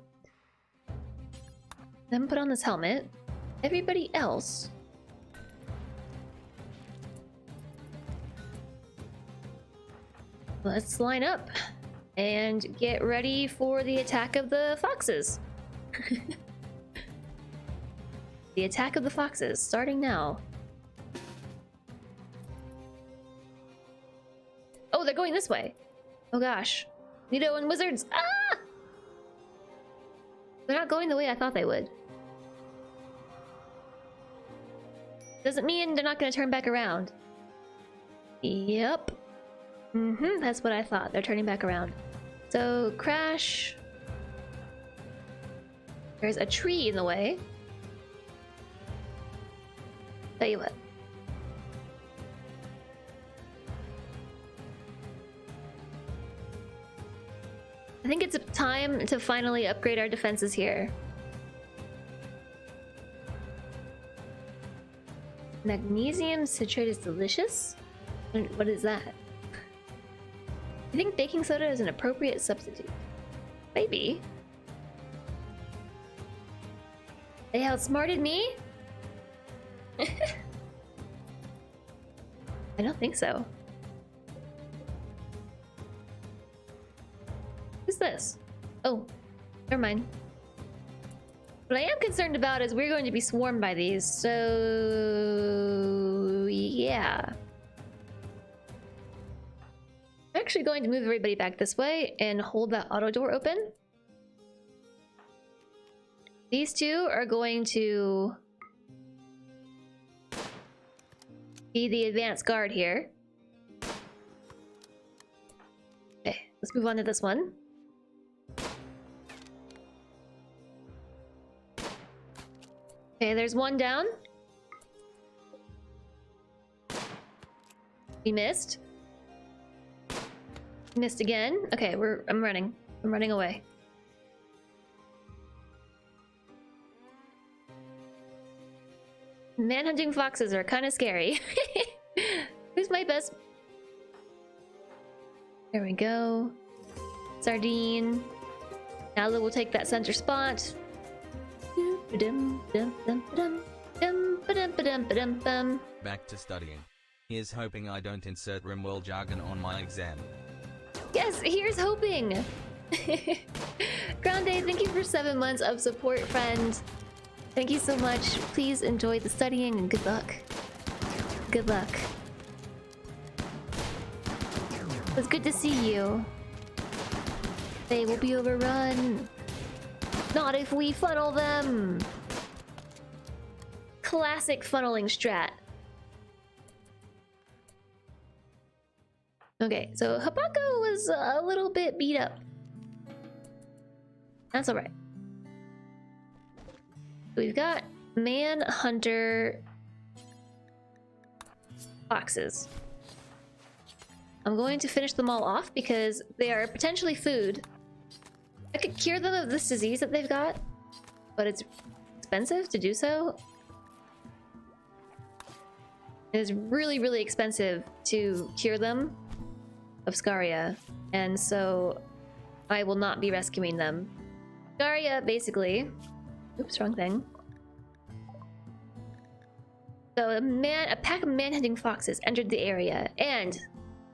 S1: Then put on this helmet. Everybody else... Let's line up and get ready for the attack of the foxes. The attack of the foxes, starting now. Oh, they're going this way. Oh gosh. Nido and wizards. Ah! They're not going the way I thought they would. Doesn't mean they're not going to turn back around. Yep. That's what I thought. They're turning back around. So, crash. There's a tree in the way. Tell you what. I think it's time to finally upgrade our defenses here. Magnesium citrate is delicious? What is that? I think baking soda is an appropriate substitute. Maybe. They outsmarted me? I don't think so. Who's this? Oh, never mind. What I am concerned about is we're going to be swarmed by these, so... yeah. I actually going to move everybody back this way and hold that auto door open. These two are going to be the advanced guard here. Okay, let's move on to this one. Okay, there's one down. We missed. Missed again. Okay, I'm running. I'm running away. Manhunting foxes are kind of scary. Who's my best? There we go. Sardine. Nala will take that center spot.
S3: Back to studying. Here's hoping I don't insert RimWorld jargon on my exam.
S1: Yes, here's hoping. Grande, thank you for 7 months of support, friend. Thank you so much. Please enjoy the studying and good luck. Good luck. It's good to see you. They will be overrun. Not if we funnel them. Classic funneling strat. Okay, so Hapako was a little bit beat up. That's alright. We've got Manhunter foxes. I'm going to finish them all off because they are potentially food. I could cure them of this disease that they've got, but it's expensive to do so. It is really, really expensive to cure them of Scaria, and so I will not be rescuing them. Scaria, basically... Oops, wrong thing. So a pack of manhunting foxes entered the area and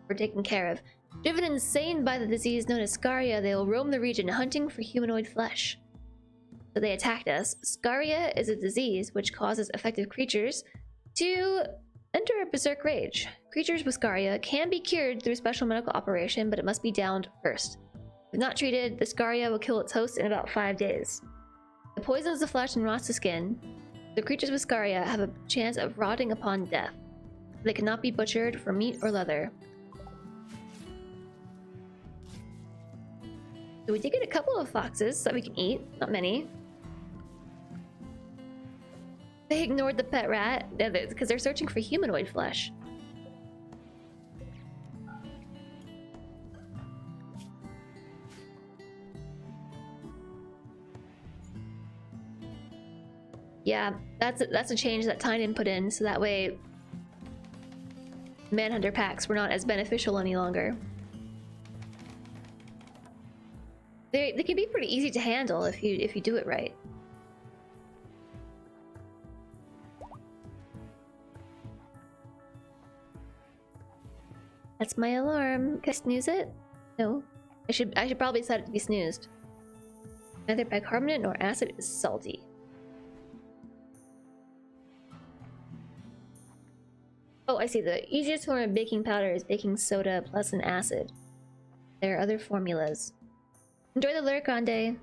S1: were taken care of. Driven insane by the disease known as Scaria, they will roam the region hunting for humanoid flesh. So they attacked us. Scaria is a disease which causes affected creatures to enter a berserk rage. Creatures with Scaria can be cured through special medical operation, but it must be downed first. If not treated, the Scaria will kill its host in about 5 days. It poisons the flesh and rots the skin. The creatures with Scaria have a chance of rotting upon death. They cannot be butchered for meat or leather. So we did get a couple of foxes that we can eat, not many. They ignored the pet rat because they're searching for humanoid flesh. Yeah, that's a change that Tynan put in, so that way Manhunter packs were not as beneficial any longer. They can be pretty easy to handle if you do it right. That's my alarm. Can I snooze it? No. I should probably set it to be snoozed. Neither bicarbonate nor acid is salty. Oh, I see. The easiest form of baking powder is baking soda plus an acid. There are other formulas. Enjoy the lurk, Grande.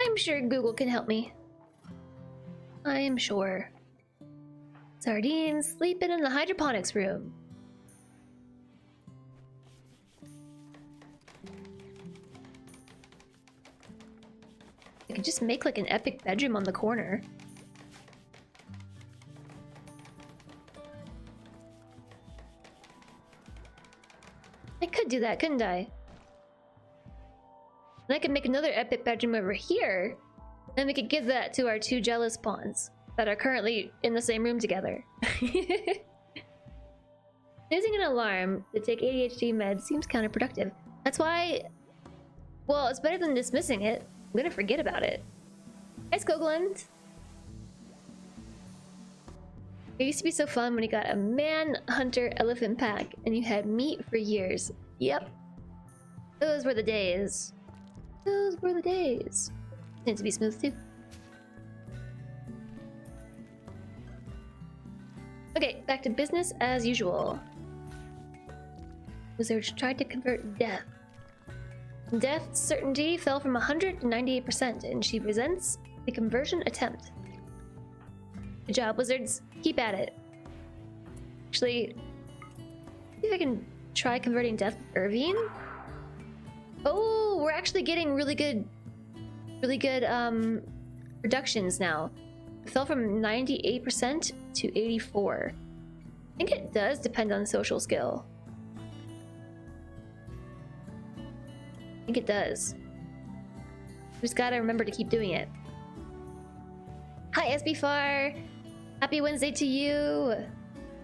S1: I'm sure Google can help me. I am sure. Sardines sleeping in the hydroponics room. I could just make like an epic bedroom on the corner. I could do that, couldn't I? And I could make another epic bedroom over here. Then we could give that to our 2 jealous pawns that are currently in the same room together. Using an alarm to take ADHD meds seems counterproductive. That's why... Well, it's better than dismissing it. I'm gonna forget about it. Hi, Skogland. It used to be so fun when you got a Manhunter elephant pack and you had meat for years. Yep. Those were the days. Those were the days. Need to be smooth too. Okay, back to business as usual. wizards tried to convert death. Death's certainty fell from 100 to 98%, and she resents the conversion attempt. Good job, wizards. Keep at it. Actually, see if I can try converting death with Irvine. Oh, we're actually getting really good reductions now. It fell from 98% to 84. I think it does depend on social skill. I think it does. Just gotta remember to keep doing it. Hi, SB4! Happy Wednesday to you!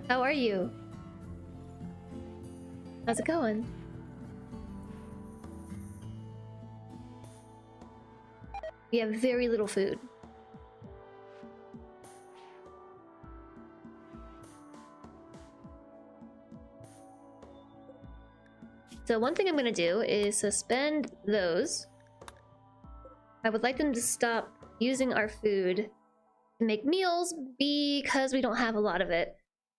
S1: How are you? How's it going? We have very little food. So one thing I'm gonna do is suspend those. I would like them to stop using our food to make meals because we don't have a lot of it.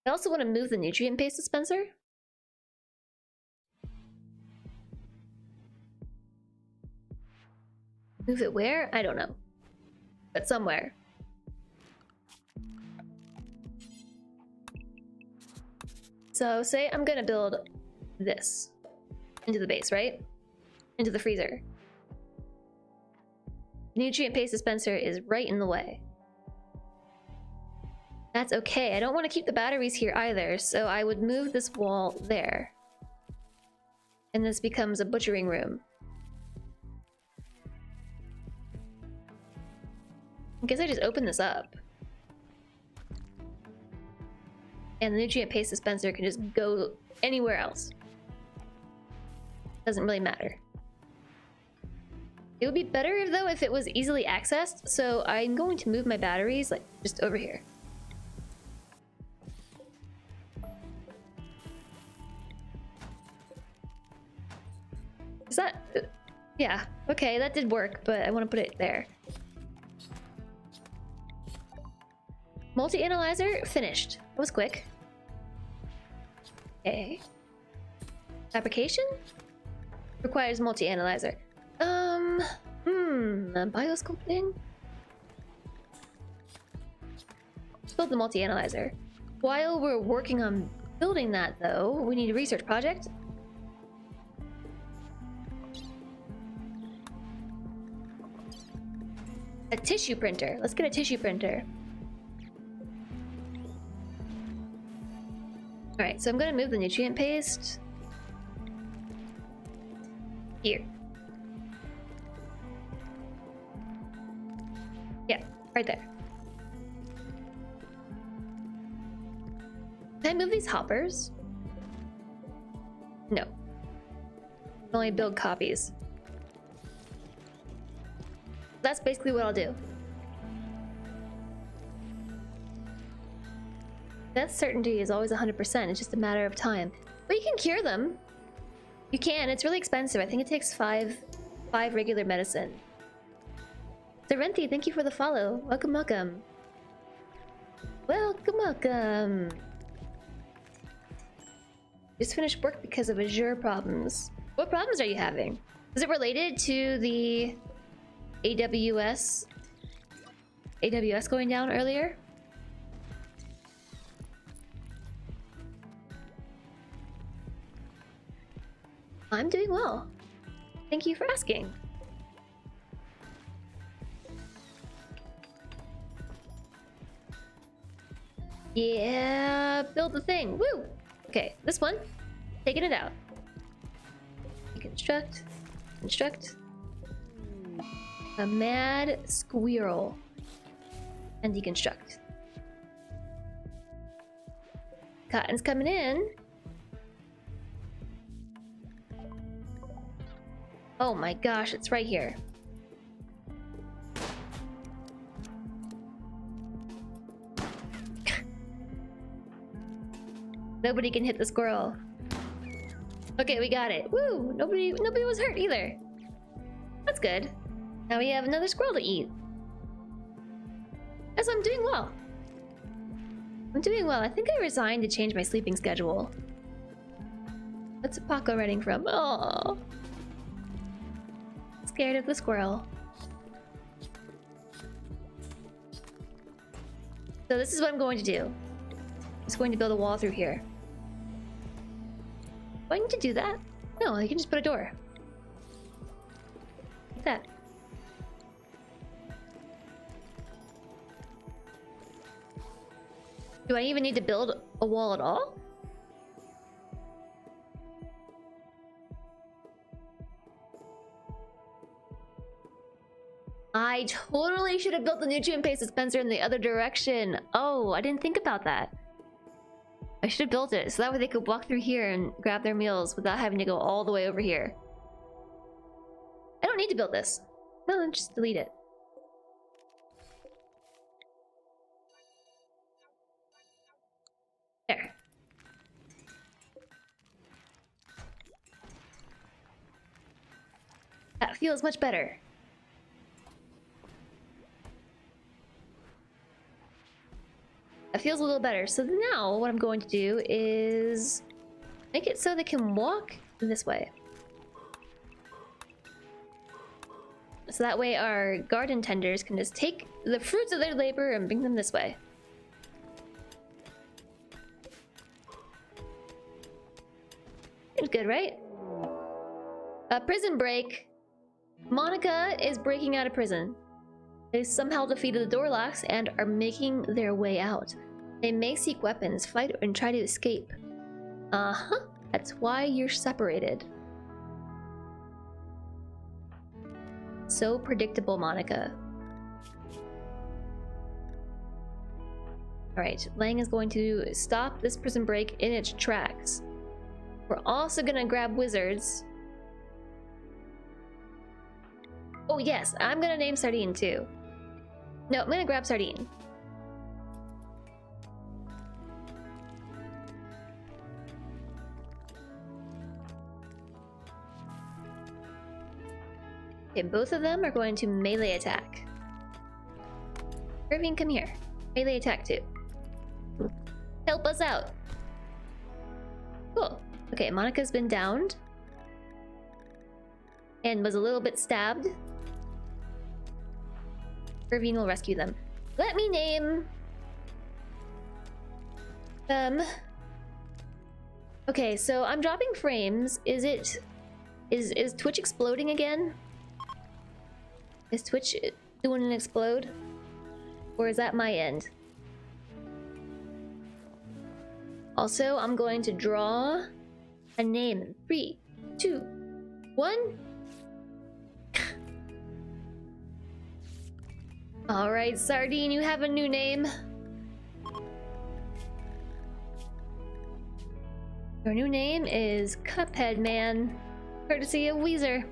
S1: I also want to move the nutrient paste dispenser. Move it where? I don't know. But somewhere. So say I'm gonna build this into the base, right? Into the freezer. Nutrient paste dispenser is right in the way. That's okay. I don't want to keep the batteries here either, so I would move this wall there. And this becomes a butchering room. I guess I just open this up. And the nutrient paste dispenser can just go anywhere else. Doesn't really matter. It would be better though if it was easily accessed, so I'm going to move my batteries like just over here. Is that... yeah, okay, that did work, but I want to put it there. Multi-analyzer finished. That was quick. Okay. Fabrication? Requires multi-analyzer. Biosculpting? Let's build the multi-analyzer. While we're working on building that though, we need a research project. A tissue printer. Let's get a tissue printer. Alright, so I'm gonna move the nutrient paste here. Yeah, right there. Can I move these hoppers? No. Only build copies. That's basically what I'll do. Death certainty is always 100%. It's just a matter of time. But you can cure them. You can. It's really expensive. I think it takes five regular medicine. Serenthi, thank you for the follow. Welcome, welcome. Welcome, welcome. Just finished work because of Azure problems. What problems are you having? Is it related to the AWS going down earlier? I'm doing well. Thank you for asking. Yeah, build the thing. Woo! Okay, this one. Taking it out. Construct. Construct. A mad squirrel. And deconstruct. Cotton's coming in. Oh my gosh, it's right here. Nobody can hit the squirrel. Okay, we got it. Woo! Nobody was hurt either. That's good. Now we have another squirrel to eat. Yes, I'm doing well. I'm doing well. I think I resigned to change my sleeping schedule. What's Paco running from? Oh, scared of the squirrel. So this is what I'm going to do. I'm just going to build a wall through here. Do I need to do that? No, I can just put a door. Like that. Do I even need to build a wall at all? I totally should have built the nutrient paste dispenser in the other direction. Oh, I didn't think about that. I should have built it so that way they could walk through here and grab their meals without having to go all the way over here. I don't need to build this. No, just delete it. There. That feels much better. That feels a little better. So now what I'm going to do is make it so they can walk this way. So that way our garden tenders can just take the fruits of their labor and bring them this way. It's good, right? A prison break. Monica is breaking out of prison. They somehow defeated the door locks and are making their way out. They may seek weapons, fight, and try to escape. Uh-huh. That's why you're separated. So predictable, Monica. Alright, Lang is going to stop this prison break in its tracks. We're also gonna grab wizards. Oh yes, I'm gonna name Sardine too. No, I'm gonna grab Sardine. Okay, both of them are going to melee attack. Irving, come here. Melee attack too. Help us out. Cool. Okay, Monica's been downed. And was a little bit stabbed. Irving will rescue them. Let me name... Okay, so I'm dropping frames. Is Twitch exploding again? Is Twitch doing an explode? Or is that my end? Also, I'm going to draw a name in 3, 2, 1. Alright, Sardine, you have a new name. Your new name is Cuphead Man, courtesy of Weezer.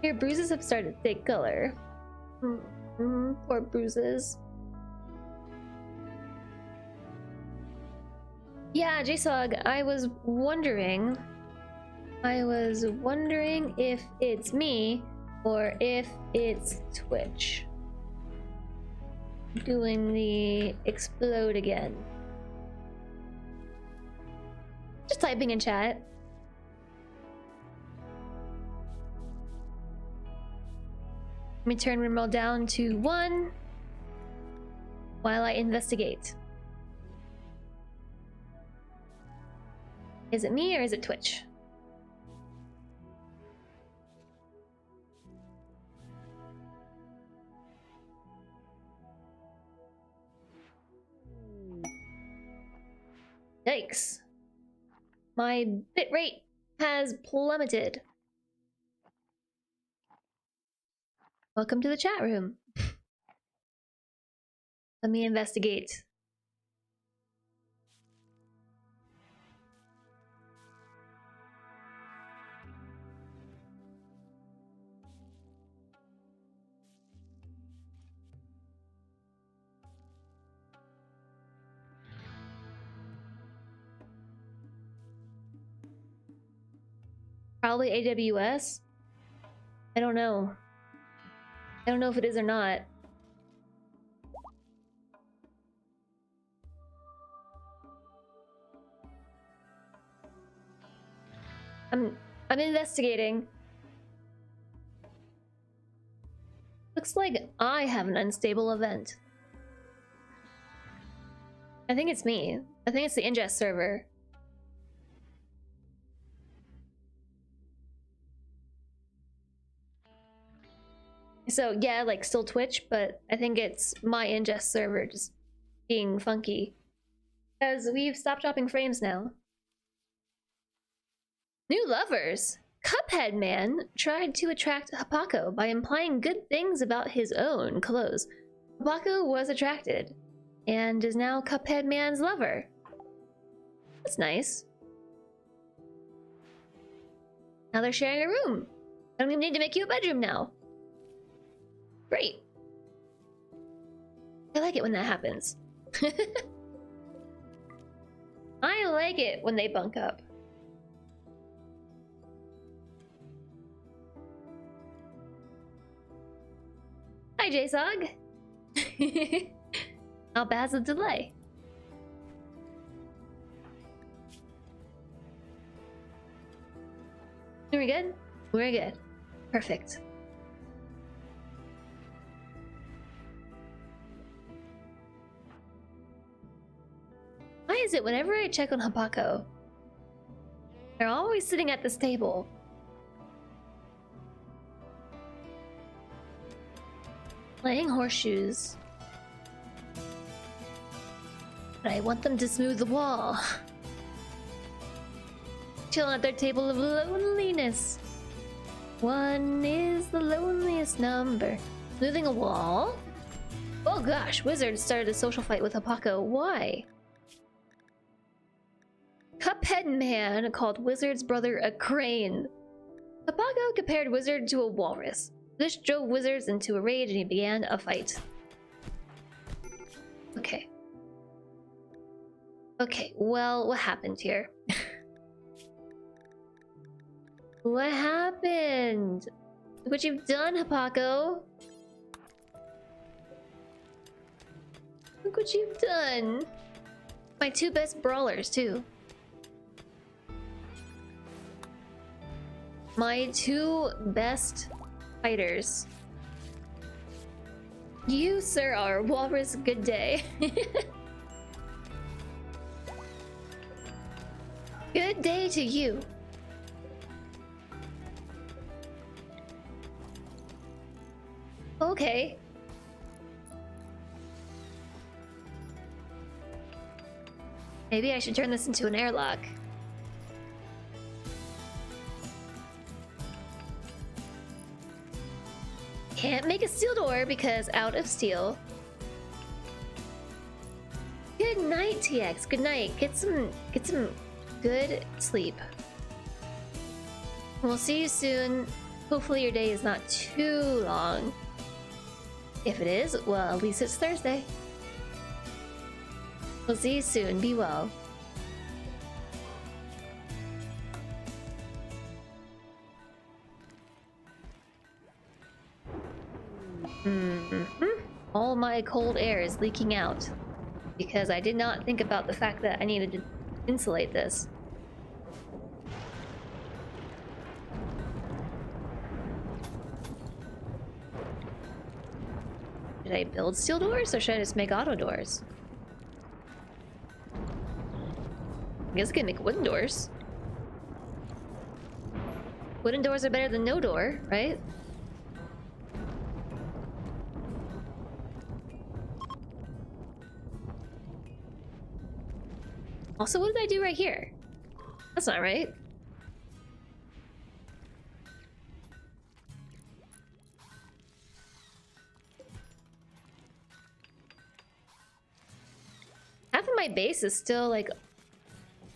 S1: Your bruises have started to take color. Poor bruises. Yeah, JSOG, I was wondering if it's me or if it's Twitch doing the explode again. Just typing in chat. Let me turn RimWorld down to 1 while I investigate. Is it me or is it Twitch? Yikes. My bitrate has plummeted. Welcome to the chat room. Let me investigate. Probably AWS? I don't know. I don't know if it is or not. I'm investigating. Looks like I have an unstable event. I think it's me. I think it's the ingest server. So yeah, like still Twitch, but I think it's my ingest server just being funky. Because we've stopped dropping frames now. New lovers! Cuphead Man tried to attract Hapako by implying good things about his own clothes. Hapako was attracted, and is now Cuphead Man's lover. That's nice. Now they're sharing a room. I don't even need to make you a bedroom now. Great. I like it when that happens. I like it when they bunk up. Hi, JSOG. How bad's the delay? Are we good? We're good. Perfect. Why is it whenever I check on Hapako, they're always sitting at this table? Playing horseshoes. But I want them to smooth the wall. Chilling at their table of loneliness. One is the loneliest number. Smoothing a wall? Oh gosh, Wizard started a social fight with Hapako. Why? Cuphead Man called Wizard's brother a crane. Hapako compared Wizard to a walrus. This drove Wizards into a rage and he began a fight. Okay. Okay, well, what happened here? What happened? Look what you've done, Hapako. Look what you've done. My two best brawlers, too. My two best fighters. You, sir, are walrus. Good day. Good day to you. Okay. Maybe I should turn this into an airlock. Can't make a steel door because out of steel. Good night, TX. Good night. Get some good sleep. We'll see you soon. Hopefully your day is not too long. If it is, well, at least it's Thursday. We'll see you soon. Be well. All my cold air is leaking out because I did not think about the fact that I needed to insulate this. Should I build steel doors or should I just make auto doors? I guess I can make wooden doors. Wooden doors are better than no door, right? Also, what did I do right here? That's not right. Half of my base is still like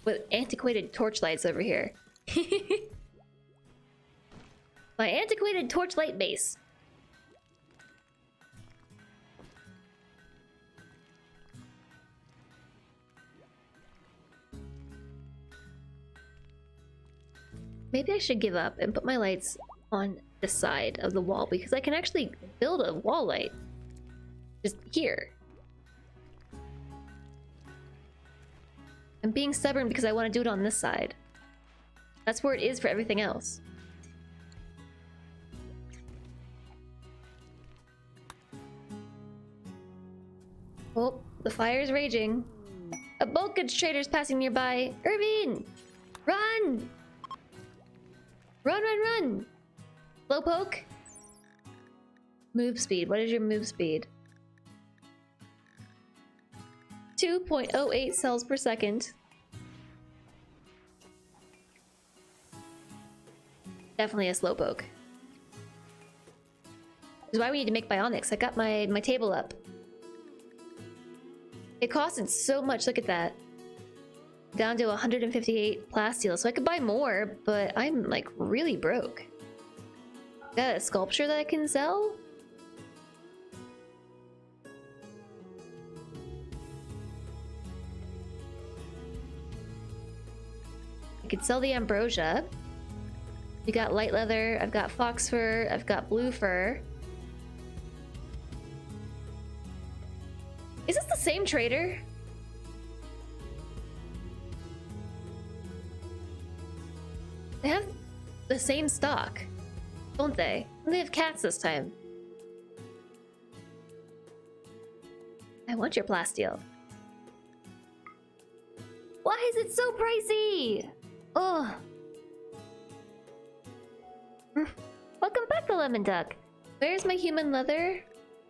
S1: with antiquated torchlights over here. My antiquated torchlight base. Maybe I should give up and put my lights on the side of the wall because I can actually build a wall light just here. I'm being stubborn because I want to do it on this side. That's where it is for everything else. Oh, the fire's raging. A bulk goods trader's passing nearby. Irvine! Run! Run, run, run! Slowpoke? Move speed. What is your move speed? 2.08 cells per second. Definitely a slowpoke. This is why we need to make bionics. I got my table up. It costed so much, look at that. Down to 158 plasteel, so I could buy more, but I'm like really broke. Got a sculpture that I can sell? I could sell the ambrosia. We got light leather, I've got fox fur, I've got blue fur. Is this the same trader? They have the same stock, don't they? And they have cats this time. I want your plasteel. Why is it so pricey? Oh. Welcome back to Lemon Duck. Where's my human leather?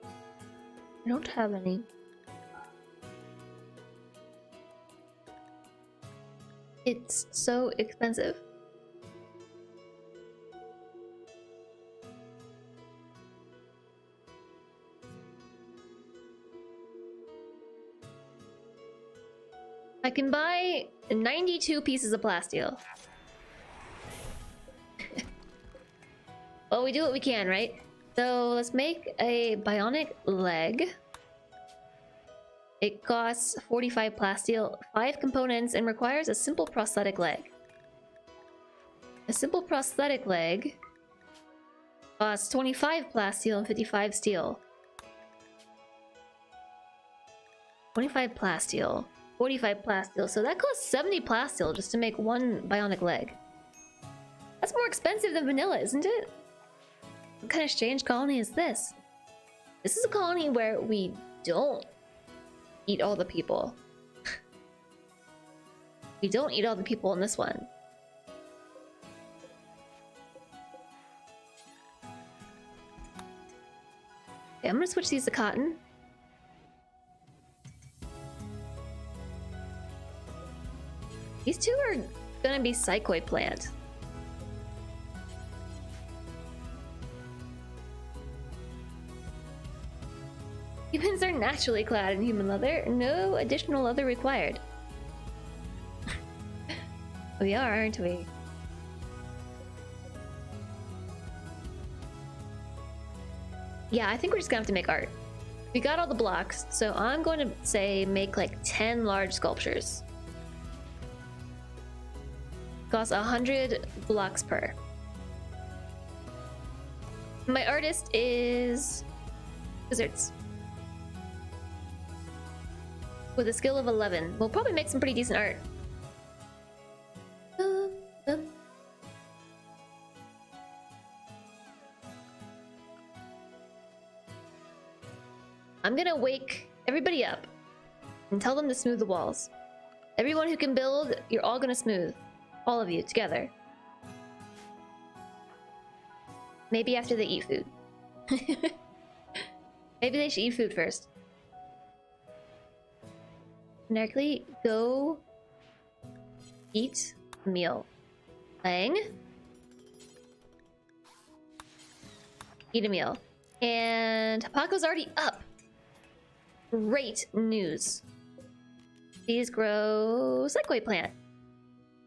S1: I don't have any. It's so expensive. I can buy 92 pieces of plasteel. Well, we do what we can, right? So let's make a bionic leg. It costs 45 plasteel, 5 components, and requires a simple prosthetic leg. A simple prosthetic leg costs 25 plasteel and 55 steel. 25 plasteel, 45 plasteel, so that costs 70 plasteel just to make one bionic leg. That's more expensive than vanilla, isn't it? What kind of strange colony is this? This is a colony where we don't eat all the people. We don't eat all the people in this one. Okay, I'm gonna switch these to cotton. These two are gonna be psychoid plant. Humans are naturally clad in human leather. No additional leather required. We are, aren't we? Yeah, I think we're just gonna have to make art. We got all the blocks, so I'm going to say make like 10 large sculptures. Costs 100 blocks per. My artist is Wizards. With a skill of 11. We'll probably make some pretty decent art. I'm gonna wake everybody up and tell them to smooth the walls. Everyone who can build, you're all gonna smooth. All of you together. Maybe after they eat food. Maybe they should eat food first. Generically, go eat a meal. Lang. Eat a meal. And Paco's already up. Great news. These grow psychoid plant.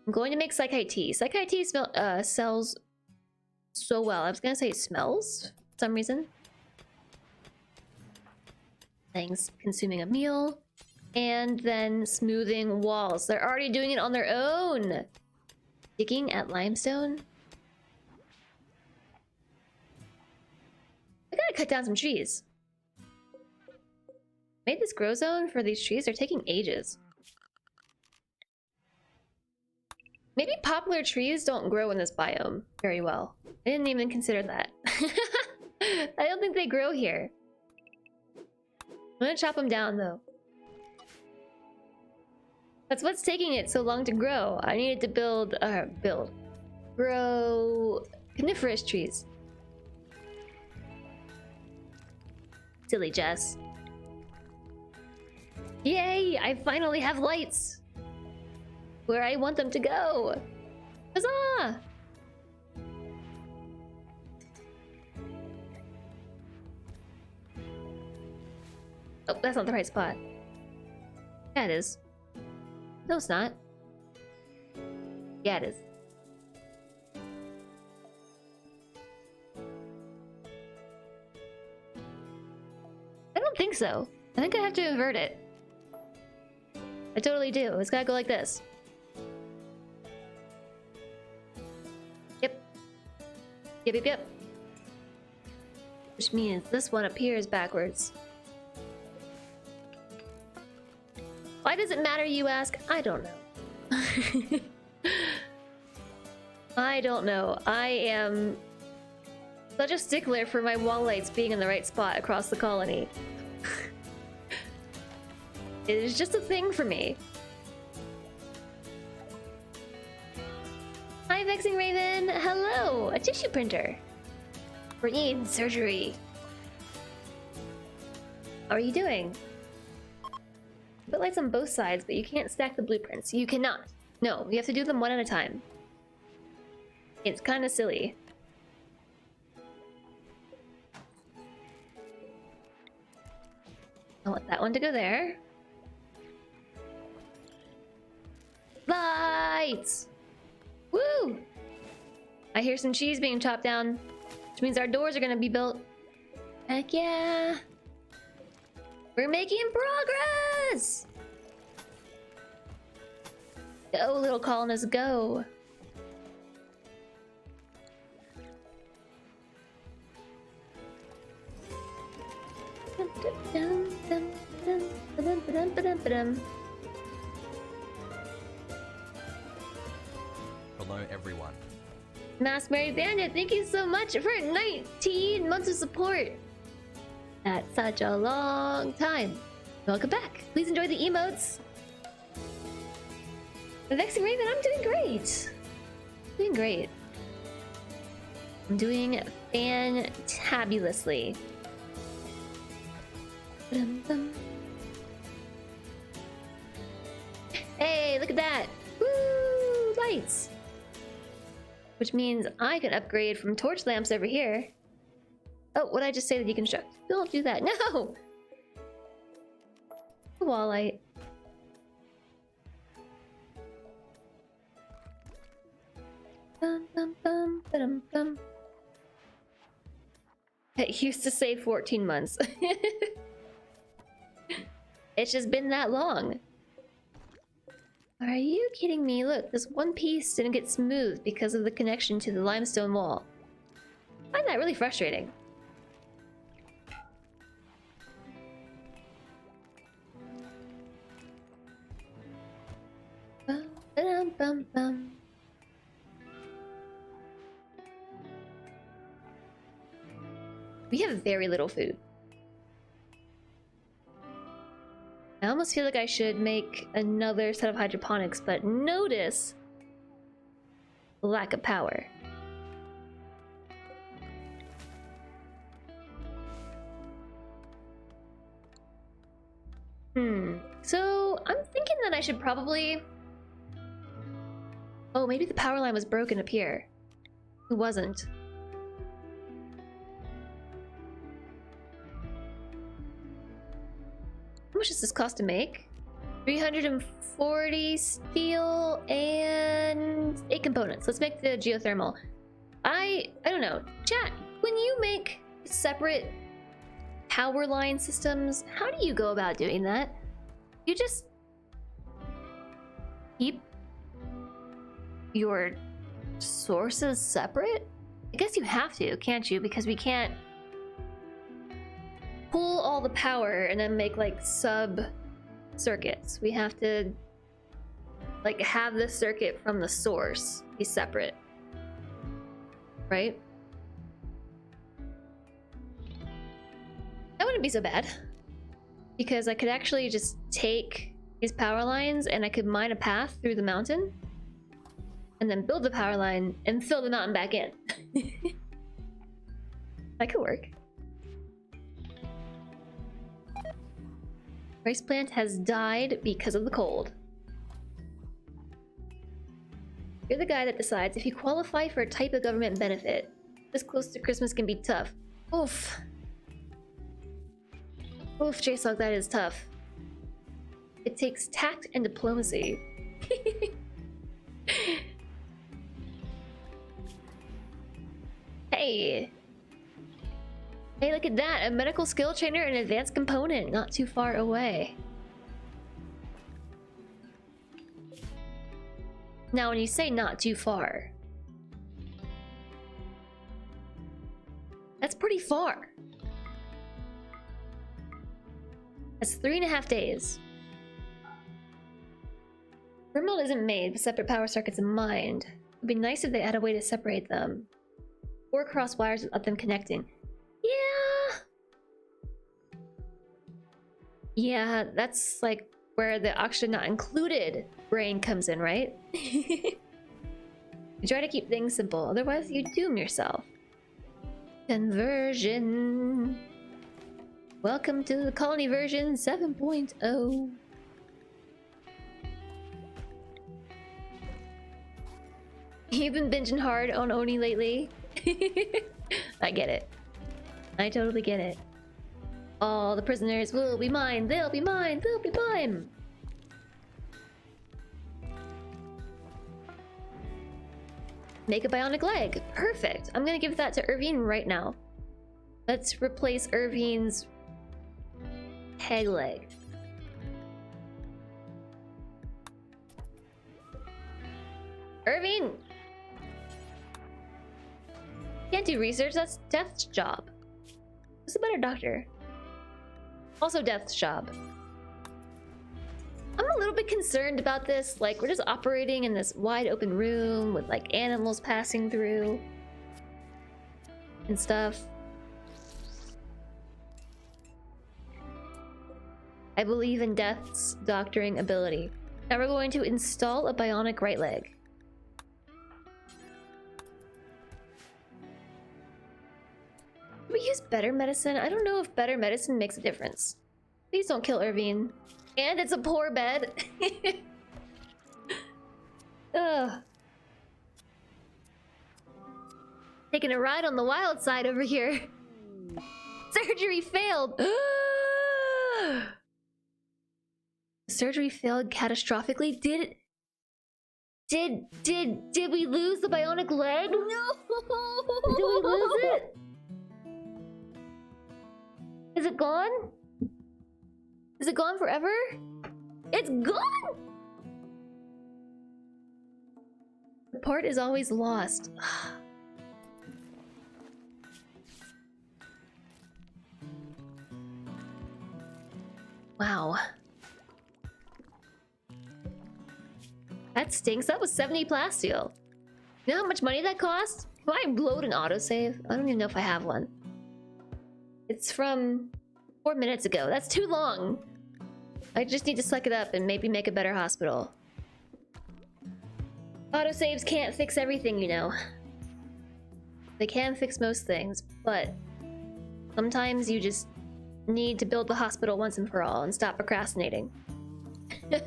S1: I'm going to make psychite tea. Psychite tea sells so well. I was gonna say it smells for some reason. Things consuming a meal. And then smoothing walls. They're already doing it on their own. Digging at limestone. I gotta cut down some trees. Made this grow zone for these trees. They're taking ages. Maybe poplar trees don't grow in this biome very well. I didn't even consider that. I don't think they grow here. I'm gonna chop them down though. That's what's taking it so long to grow. I needed to grow coniferous trees. Silly Jess. Yay! I finally have lights! Where I want them to go! Huzzah! Oh, that's not the right spot. Yeah, it is. No, it's not. Yeah, it is. I don't think so. I think I have to invert it. I totally do. It's gotta go like this. Yep. Yep. Which means this one appears backwards. Why does it matter, you ask? I don't know. I don't know. I am such a stickler for my wall lights being in the right spot across the colony. It is just a thing for me. Hi, Vexing Raven. Hello, a tissue printer. Brain surgery. How are you doing? Put lights on both sides, but you can't stack the blueprints. You cannot. No, you have to do them one at a time. It's kind of silly. I want that one to go there. Lights! Woo! I hear some cheese being chopped down, which means our doors are gonna be built. Heck yeah! We're making progress! Go, little colonists, go!
S3: Hello everyone.
S1: Masked Mary Bandit, thank you so much for 19 months of support. That's such a long time. Welcome back. Please enjoy the emotes. The Vexing Raven, I'm doing great. Doing great. I'm doing fantabulously. Hey, look at that. Woo! Lights. Which means I can upgrade from torch lamps over here. Oh, what did I just say that you construct? Don't do that. No! Wall light. Bum, bum, bum, ba-dum, bum. It used to say 14 months. It's just been that long. Are you kidding me? Look, this one piece didn't get smooth because of the connection to the limestone wall. I find that really frustrating. Bum, ba-dum, bum, bum. We have very little food. I almost feel like I should make another set of hydroponics, but notice the lack of power. So I'm thinking that I should probably... Oh, maybe the power line was broken up here. It wasn't. How much does this cost to make? 340 steel and 8 components. Let's make the geothermal. I don't know. Chat, when you make separate power line systems, how do you go about doing that? You just keep your sources separate? I guess you have to, can't you? Because we can't pull all the power and then make like sub circuits. We have to like have the circuit from the source be separate, right? That wouldn't be so bad, because I could actually just take these power lines and I could mine a path through the mountain and then build the power line and fill the mountain back in. That could work. Rice plant has died because of the cold. You're the guy that decides if you qualify for a type of government benefit. This close to Christmas can be tough. Oof. Oof, J-Sog, that is tough. It takes tact and diplomacy. Hey! Hey, look at that! A medical skill trainer and advanced component not too far away. Now, when you say not too far, that's pretty far. That's 3.5 days. RimWorld isn't made with separate power circuits in mind. It'd be nice if they had a way to separate them. Or cross wires without them connecting. Yeah! Yeah, that's like where the oxygen not included brain comes in, right? You try to keep things simple, otherwise you doom yourself. Conversion. Welcome to the colony version 7.0. You've been binging hard on Oni lately. I get it. I totally get it. All the prisoners will be mine. They'll be mine. They'll be mine. Make a bionic leg. Perfect. I'm gonna give that to Irvine right now. Let's replace Irvine's peg leg. Irvine! Can't do research, that's Death's job. Who's a better doctor? Also Death's job. I'm a little bit concerned about this. Like, we're just operating in this wide open room with like animals passing through and stuff. I believe in Death's doctoring ability. Now we're going to install a bionic right leg. We use better medicine? I don't know if better medicine makes a difference. Please don't kill Irvine. And it's a poor bed. Ugh. Taking a ride on the wild side over here. Surgery failed. Surgery failed catastrophically. Did we lose the bionic leg? No. Did we lose it? Is it gone? Is it gone forever? It's gone! The part is always lost. Wow. That stinks. That was 70 plasteel. You know how much money that cost? Can I load an autosave? I don't even know if I have one. It's from 4 minutes ago. That's too long. I just need to suck it up and maybe make a better hospital. Autosaves can't fix everything, you know. They can fix most things, but sometimes you just need to build the hospital once and for all and stop procrastinating. I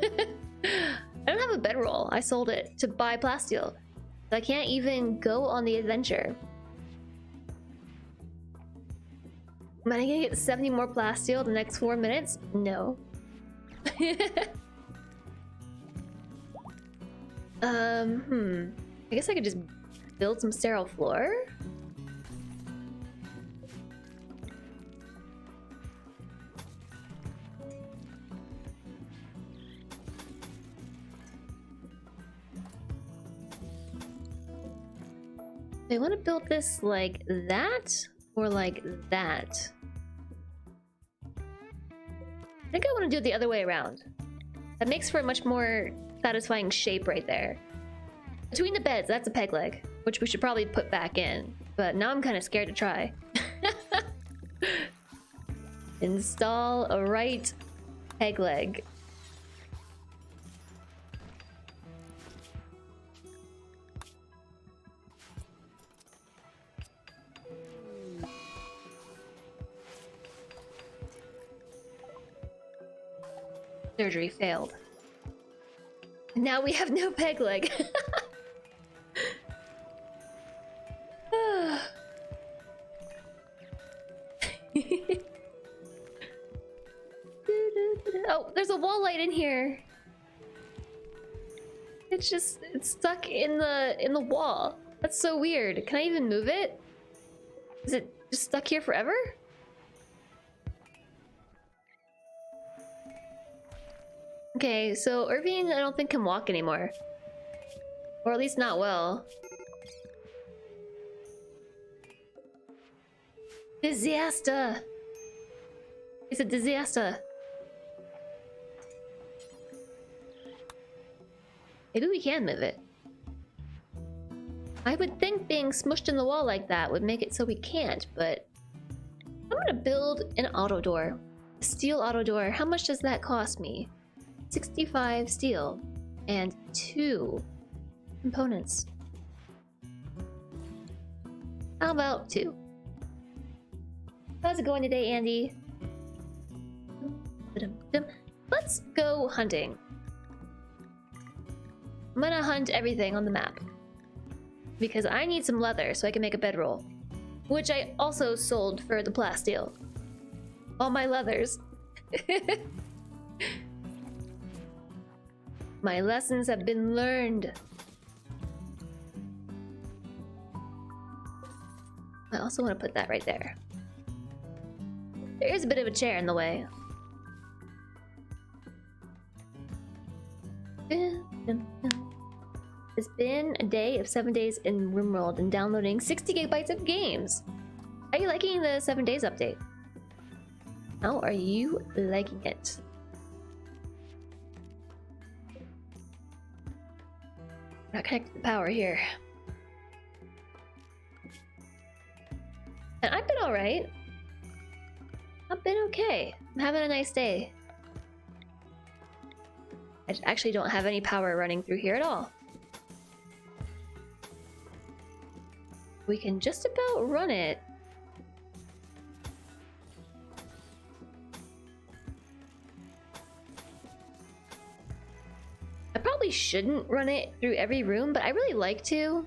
S1: don't have a bedroll. I sold it to buy plasteel. So I can't even go on the adventure. Am I gonna get 70 more plasteel the next 4 minutes? No. I guess I could just build some sterile floor. Do I want to build this like that or like that? I think I want to do it the other way around. That makes for a much more satisfying shape right there. Between the beds, that's a peg leg, which we should probably put back in. But now I'm kind of scared to try. Install a right peg leg. Surgery failed. Now we have no peg leg. Oh, there's a wall light in here. It's stuck in the wall. That's so weird. Can I even move it? Is it just stuck here forever? Okay, so Irving I don't think can walk anymore. Or at least not well. Disaster! It's a disaster. Maybe we can move it. I would think being smushed in the wall like that would make it so we can't, but... I'm gonna build an auto door. A steel auto door. How much does that cost me? 65 steel. And 2 components. How about 2? How's it going today, Andy? Let's go hunting. I'm gonna hunt everything on the map. Because I need some leather so I can make a bedroll. Which I also sold for the plasteel. All my leathers. My lessons have been learned. I also want to put that right there. There is a bit of a chair in the way. It's been a day of 7 days in RimWorld and downloading 60 gigabytes of games. Are you liking the 7 days update? How are you liking it? Not connected to the power here. And I've been alright. I've been okay. I'm having a nice day. I actually don't have any power running through here at all. We can just about run it. I probably shouldn't run it through every room, but I really like to.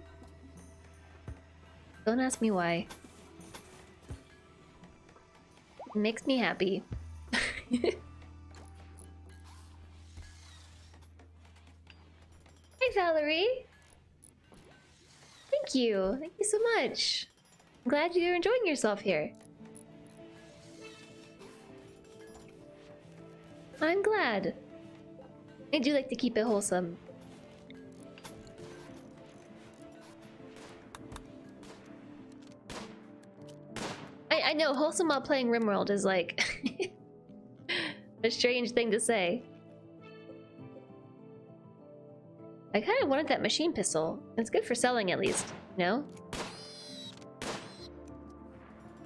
S1: Don't ask me why. It makes me happy. Hi, Valerie. Thank you. Thank you so much. I'm glad you're enjoying yourself here. I'm glad. I do like to keep it wholesome. I know, wholesome while playing RimWorld is like a strange thing to say. I kind of wanted that machine pistol. It's good for selling at least, you know?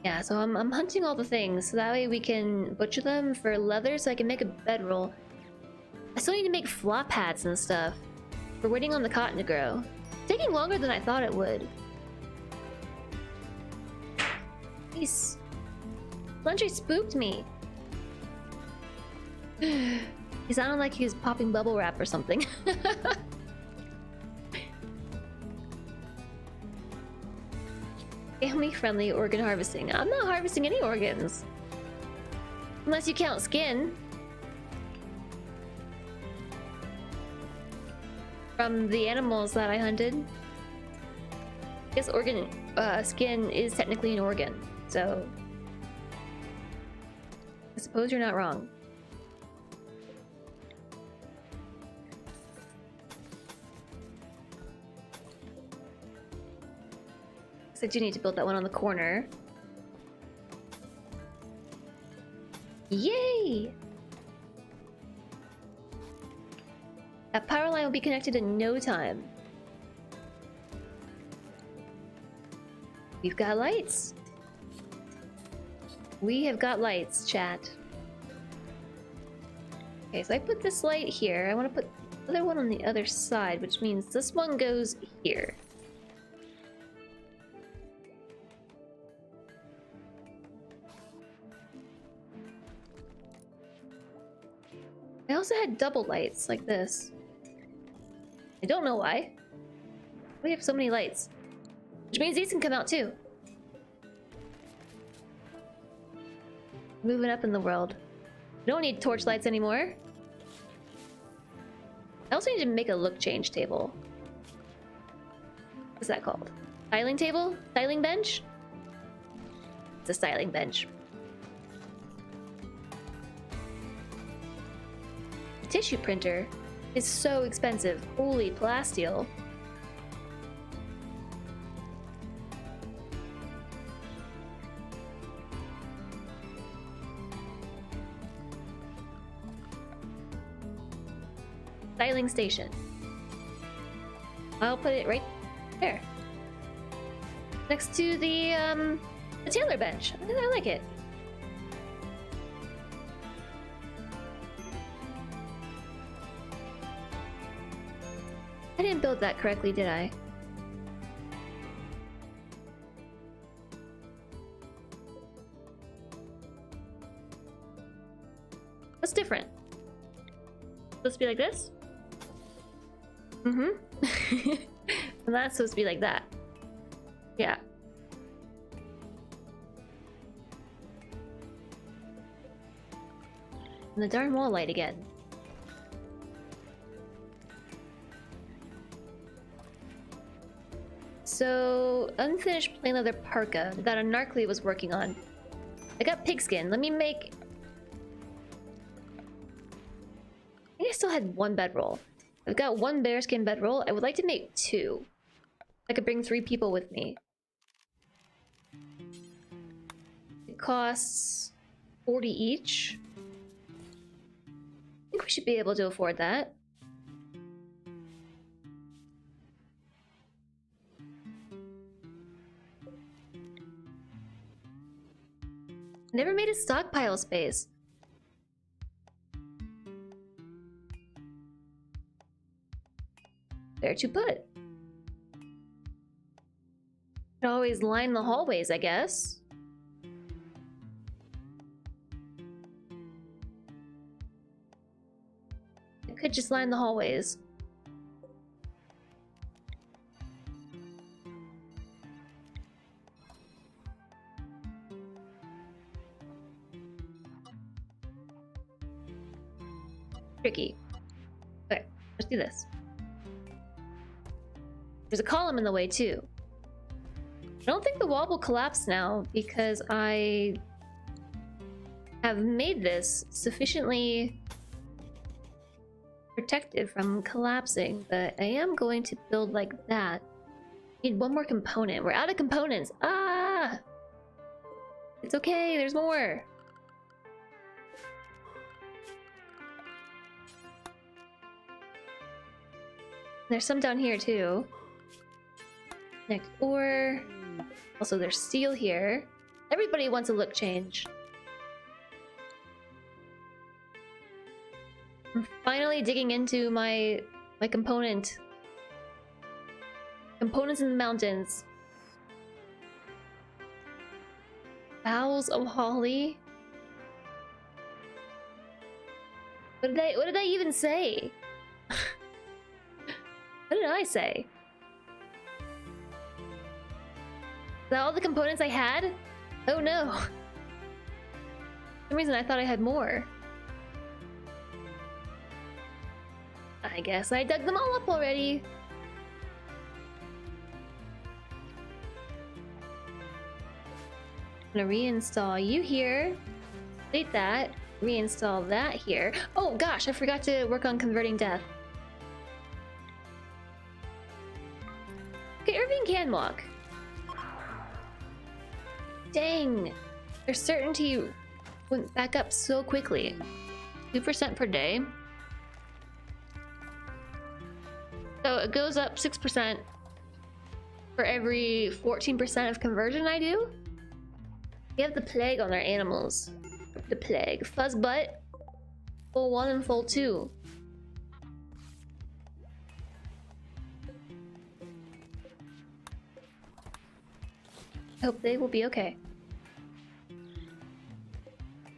S1: Yeah, so I'm hunting all the things, so that way we can butcher them for leather so I can make a bedroll. I still need to make flop hats and stuff. We're waiting on the cotton to grow. It's taking longer than I thought it would. Jeez. Lunchie spooked me. He sounded like he was popping bubble wrap or something. Family-friendly organ harvesting. I'm not harvesting any organs. Unless you count skin. From the animals that I hunted. I guess skin is technically an organ, so... I suppose you're not wrong. I do need to build that one on the corner. Yay! That power line will be connected in no time. We've got lights. We have got lights, chat. Okay, so I put this light here. I want to put the other one on the other side, which means this one goes here. I also had double lights like this. I don't know why. We have so many lights. Which means these can come out too. Moving up in the world. We don't need torch lights anymore. I also need to make a look change table. What's that called? Styling table? Styling bench? It's a styling bench. The tissue printer is so expensive. Holy plasteel. Styling station. I'll put it right there. Next to the tailor bench. I like it. I didn't build that correctly, did I? What's different? Supposed to be like this? Mm-hmm. And that's supposed to be like that. Yeah. And the darn wall light again. So, unfinished plain leather parka that a Narkly was working on. I got pigskin. Let me make... I think I still had one bedroll. I've got one bearskin bedroll. I would like to make 2. I could bring 3 people with me. It costs 40 each. I think we should be able to afford that. Never made a stockpile space. Where to put? Could always line the hallways, I guess. I could just line the hallways. Tricky. Okay, let's do this. There's a column in the way too. I don't think the wall will collapse now because I have made this sufficiently protected from collapsing, but I am going to build like that. Need one more component. We're out of components. Ah! It's okay, there's more. There's some down here too. Next door. Also, there's steel here. Everybody wants a look change. I'm finally digging into my components in the mountains. Boughs of holly. What did I even say? What did I say? Is that all the components I had? Oh no. For some reason I thought I had more. I guess I dug them all up already. I'm gonna reinstall you here. Delete that. Reinstall that here. Oh gosh, I forgot to work on converting death. Okay, Irving can walk. Dang. Their certainty went back up so quickly. 2% per day. So it goes up 6% for every 14% of conversion I do. We have the plague on our animals. The plague. Fuzz butt. Full 1 and full 2. I hope they will be okay.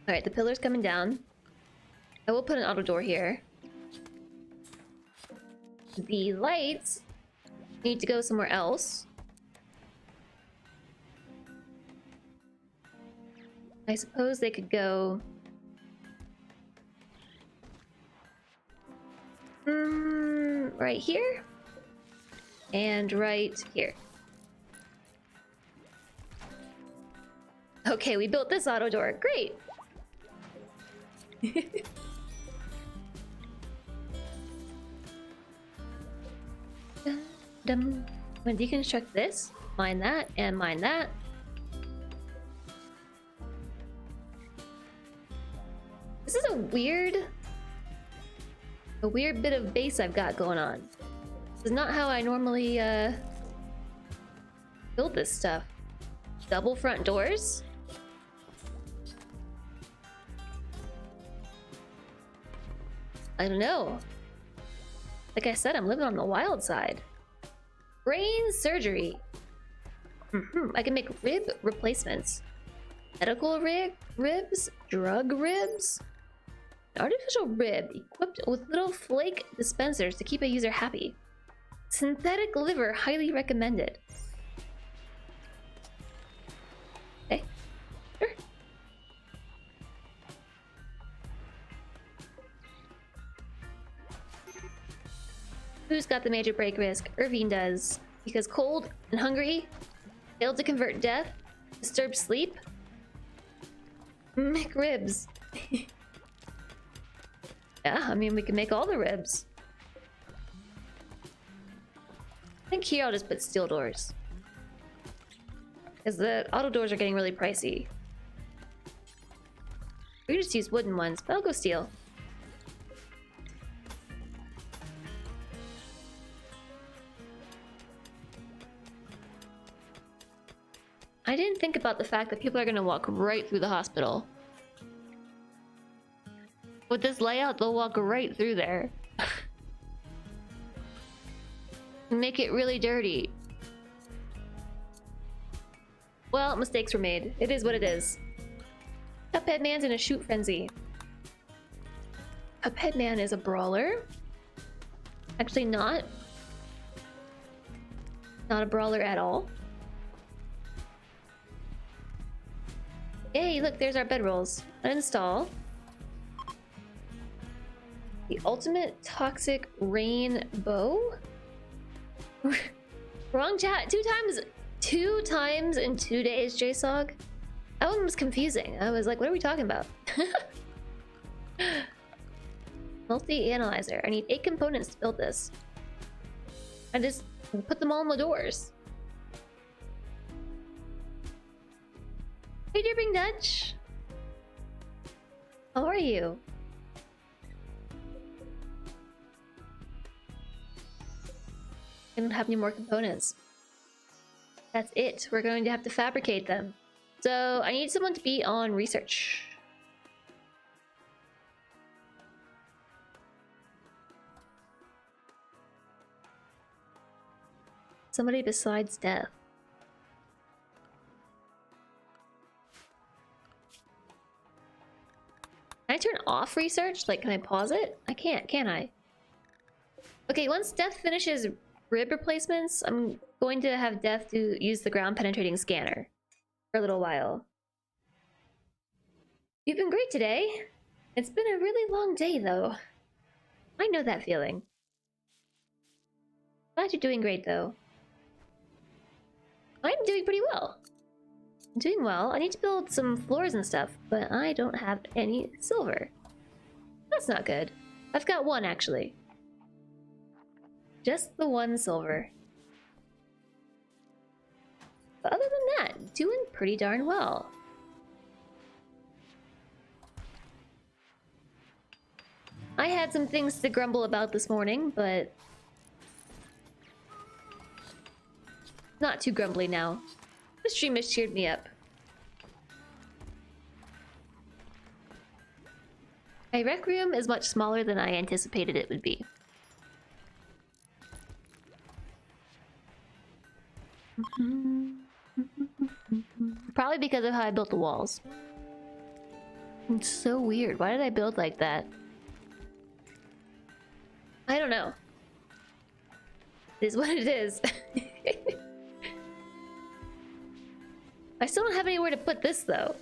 S1: Alright, the pillar's coming down. I will put an auto door here. The lights need to go somewhere else. I suppose they could go... right here. And right here. Okay, we built this auto door. Great! I'm gonna deconstruct this, mine that, and mine that. This is a weird bit of base I've got going on. This is not how I normally build this stuff. Double front doors. I don't know. Like I said, I'm living on the wild side. Brain surgery. I can make rib replacements. Medical ribs, drug ribs. An artificial rib equipped with little flake dispensers to keep a user happy. Synthetic liver highly recommended. Okay, sure. Who's got the major break risk? Irvine does. Because cold and hungry, failed to convert death, disturbed sleep. Make ribs. Yeah, I mean, we can make all the ribs. I think here I'll just put steel doors. Because the auto doors are getting really pricey. We can just use wooden ones, but I'll go steel. I didn't think about the fact that people are gonna walk right through the hospital. With this layout, they'll walk right through there. Make it really dirty. Well, mistakes were made. It is what it is. Cuphead Man's in a shoot frenzy. Cuphead Man is a brawler. Actually not. Not a brawler at all. Hey, look, there's our bedrolls. Uninstall. The ultimate toxic rainbow? Wrong chat. Two times in 2 days, JSOG? That one was confusing. I was like, what are we talking about? Multi-analyzer. I need 8 components to build this. I just put them all on the doors. Hey, Dripping Dutch. How are you? I don't have any more components. That's it. We're going to have to fabricate them. So I need someone to be on research. Somebody besides Death. Can I turn off research? Like, can I pause it? I can't, can I? Okay, once Death finishes rib replacements, I'm going to have Death use the ground penetrating scanner for a little while. You've been great today. It's been a really long day, though. I know that feeling. Glad you're doing great, though. I'm doing pretty well. I'm doing well. I need to build some floors and stuff, but I don't have any silver. That's not good. I've got one, actually. Just the one silver. But other than that, doing pretty darn well. I had some things to grumble about this morning, but not too grumbly now. The stream has cheered me up. My rec room is much smaller than I anticipated it would be. Probably because of how I built the walls. It's so weird. Why did I build like that? I don't know. It is what it is. I still don't have anywhere to put this though.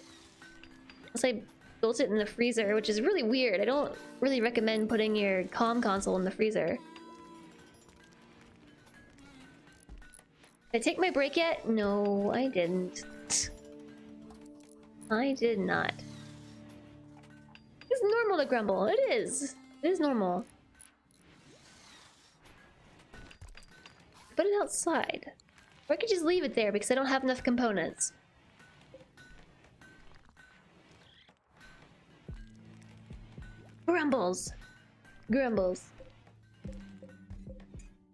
S1: Unless I built it in the freezer, which is really weird. I don't really recommend putting your comm console in the freezer. Did I take my break yet? No, I didn't. I did not. It's normal to grumble. It is. It is normal. Put it outside. Or I could just leave it there because I don't have enough components. Grumbles. Grumbles.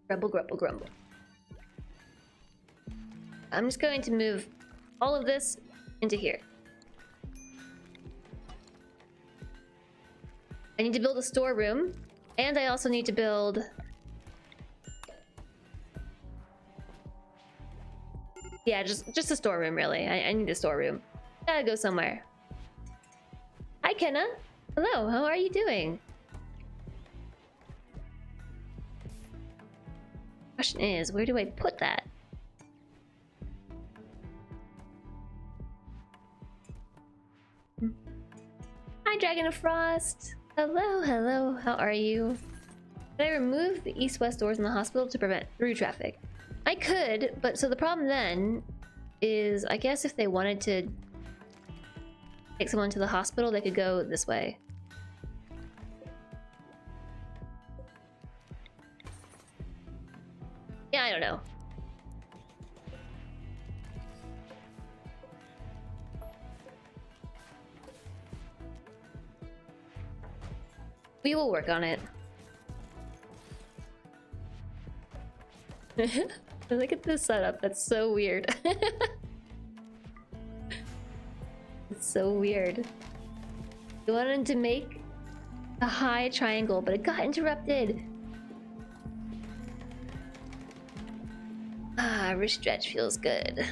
S1: Grumble, grumble, grumble. I'm just going to move all of this into here. I need to build a storeroom, and I also need to build... Yeah, just a storeroom, really. I need a storeroom. Gotta go somewhere. Hi, Kenna. Hello, how are you doing? Question is, where do I put that? Hi, Dragon of Frost. Hello, hello. How are you? Did I remove the east-west doors in the hospital to prevent through traffic? I could, but so the problem then is, I guess if they wanted to take someone to the hospital, they could go this way. Yeah, I don't know. We will work on it. Look at this setup. That's so weird. It's so weird. We wanted to make a high triangle, but it got interrupted. Ah, wrist stretch feels good.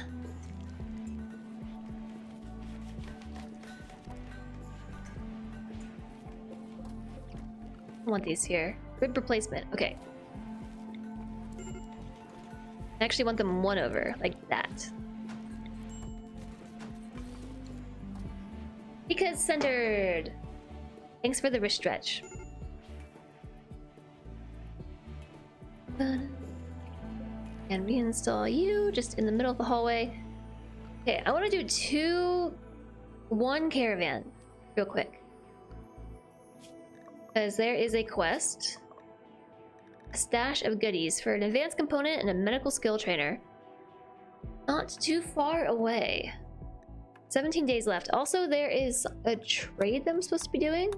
S1: I want these here. Rib replacement. Okay. I actually want them one over, like that. Because centered. Thanks for the wrist stretch. And reinstall you just in the middle of the hallway. Okay, I want to do one caravan real quick. Because there is a quest. A stash of goodies for an advanced component and a medical skill trainer. Not too far away. 17 days left. Also, there is a trade that I'm supposed to be doing.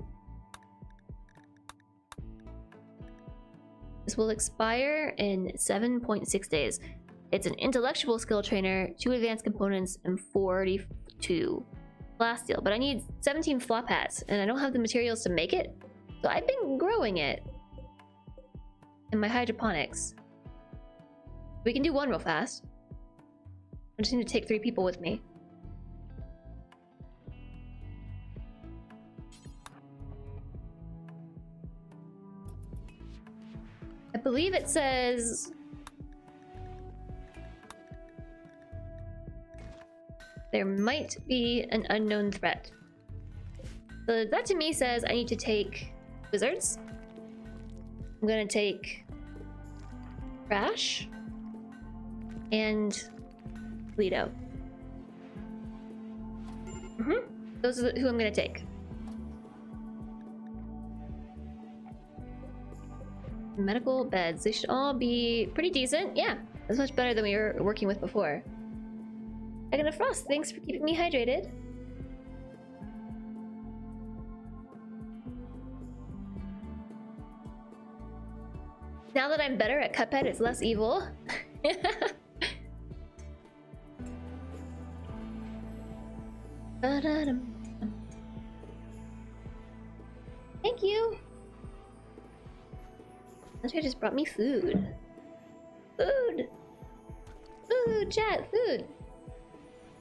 S1: This will expire in 7.6 days. It's an intellectual skill trainer, 2 advanced components, and 42 blast steel. But I need 17 flop hats, and I don't have the materials to make it. So I've been growing it in my hydroponics. We can do one real fast. I just need to take 3 people with me. I believe it says there might be an unknown threat. So that to me says I need to take wizards. I'm gonna take Crash and Lido. Those are who I'm gonna take. Medical beds. They should all be pretty decent. Yeah, that's much better than we were working with before. Dragon of Frost, thanks for keeping me hydrated. Now that I'm better at Cuphead, it's less evil. Ba-da-dum. Thank you. That guy just brought me food. Food. Food, chat, food.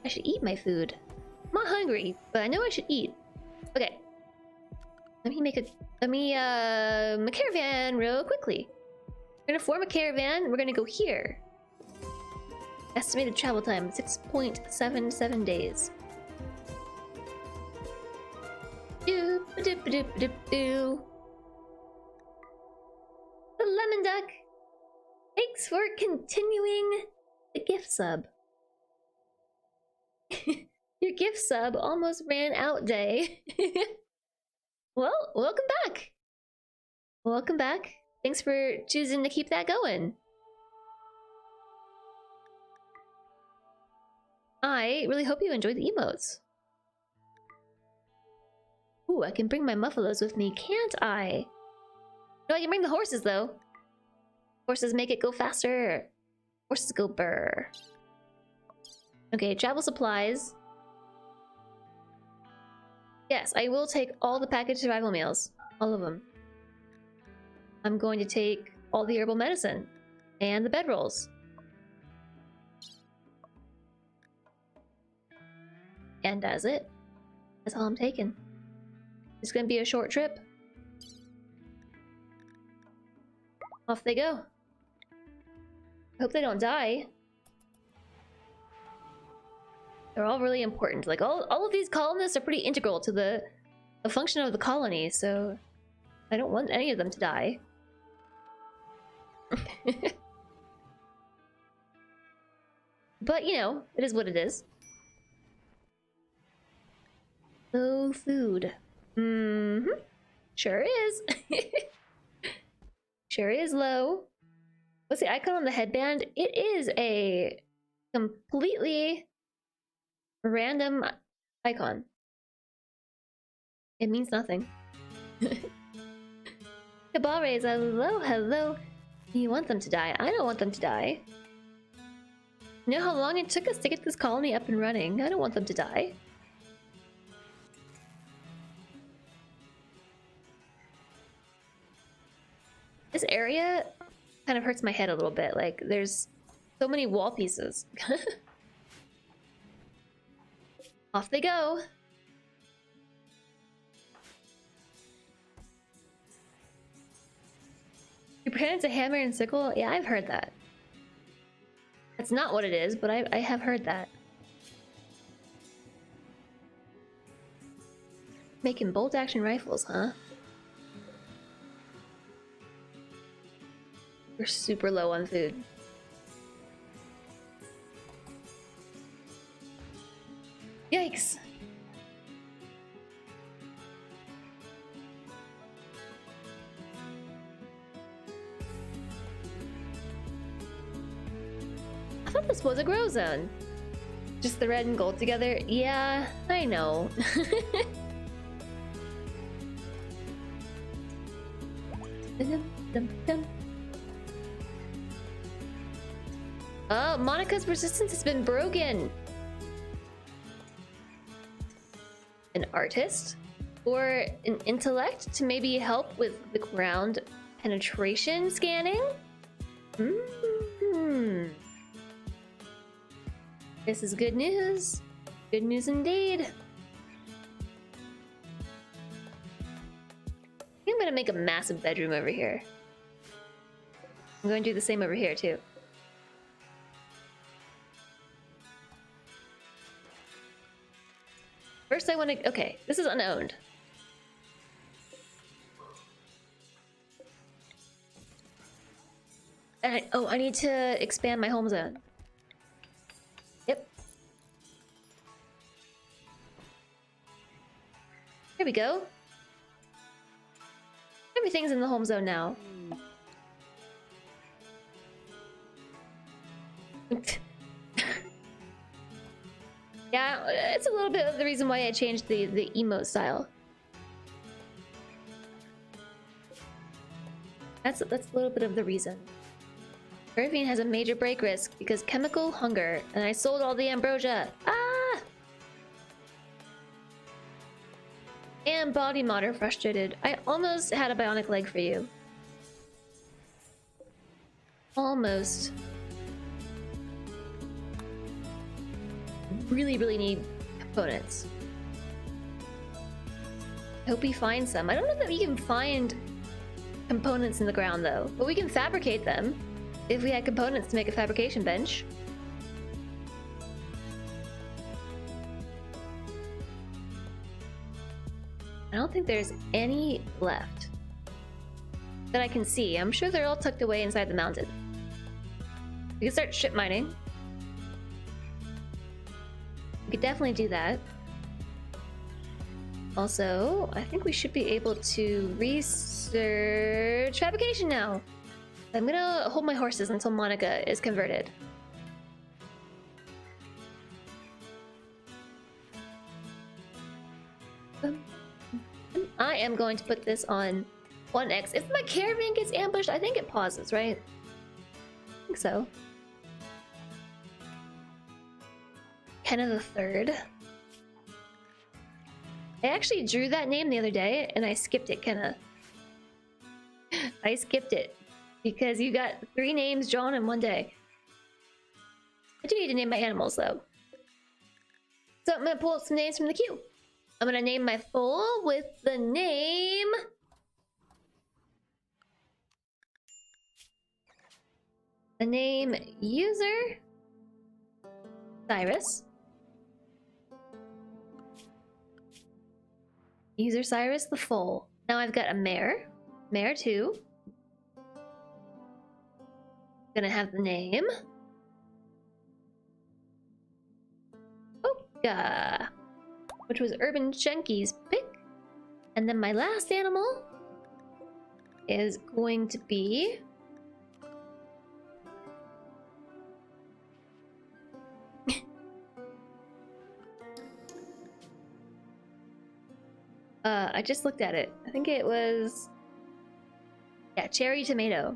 S1: I should eat my food. I'm not hungry, but I know I should eat. Okay. Let me make a caravan real quickly. We're gonna form a caravan. We're gonna go here. Estimated travel time 6.77 days. Doop doop doop doop doo. The lemon duck. Thanks for continuing the gift sub. Your gift sub almost ran out day. Well, welcome back. Welcome back. Thanks for choosing to keep that going. I really hope you enjoyed the emotes. Ooh, I can bring my muffalos with me, can't I? No, I can bring the horses, though. Horses make it go faster. Horses go burr. Okay, travel supplies. Yes, I will take all the packaged survival meals. All of them. I'm going to take all the herbal medicine. And the bedrolls. And that's it. That's all I'm taking. It's gonna be a short trip. Off they go. I hope they don't die. They're all really important. Like all of these colonists are pretty integral to the function of the colony, so I don't want any of them to die. But you know, it is what it is. Low food. Mm-hmm. Sure is. Sure is low. What's the icon on the headband? It is a completely random icon. It means nothing. Cabares, hello, hello. You want them to die? I don't want them to die. You know how long it took us to get this colony up and running? I don't want them to die. This area kind of hurts my head a little bit. Like, there's so many wall pieces. Off they go. You pretend it's a hammer and sickle? Yeah, I've heard that. That's not what it is, but I have heard that. Making bolt-action rifles, huh? We're super low on food. Yikes! I thought this was a grow zone. Just the red and gold together? Yeah, I know. Oh, Monica's resistance has been broken. An artist? Or an intellect to maybe help with the ground penetration scanning? This is good news. Good news indeed. I think I'm gonna make a massive bedroom over here. I'm going to do the same over here too. First I want to... Okay, this is unowned. And I need to expand my home zone. Yep. There we go. Everything's in the home zone now. Yeah, it's a little bit of the reason why I changed the emote style. That's a little bit of the reason. Caravan has a major break risk because chemical hunger, and I sold all the ambrosia. Ah! And body modder frustrated. I almost had a bionic leg for you. Almost. Really, really need components. I hope we find some. I don't know that we can find components in the ground though, but we can fabricate them if we had components to make a fabrication bench. I don't think there's any left that I can see. I'm sure they're all tucked away inside the mountain. We can start ship mining. We could definitely do that. Also, I think we should be able to research fabrication now. I'm gonna hold my horses until Monica is converted. I am going to put this on 1x. If my caravan gets ambushed, I think it pauses, right? I think so. Kenna the Third. I actually drew that name the other day and I skipped it, Kenna. I skipped it because you got 3 names drawn in one day. I do need to name my animals though. So I'm gonna pull up some names from the queue. I'm gonna name my foal with the name... The name User Cyrus. User Cyrus the foal. Now I've got a mare. Mare 2. Gonna have the name Oka, which was Urban Shenki's pick. And then my last animal is going to be... I just looked at it. I think it was... Yeah, Cherry Tomato.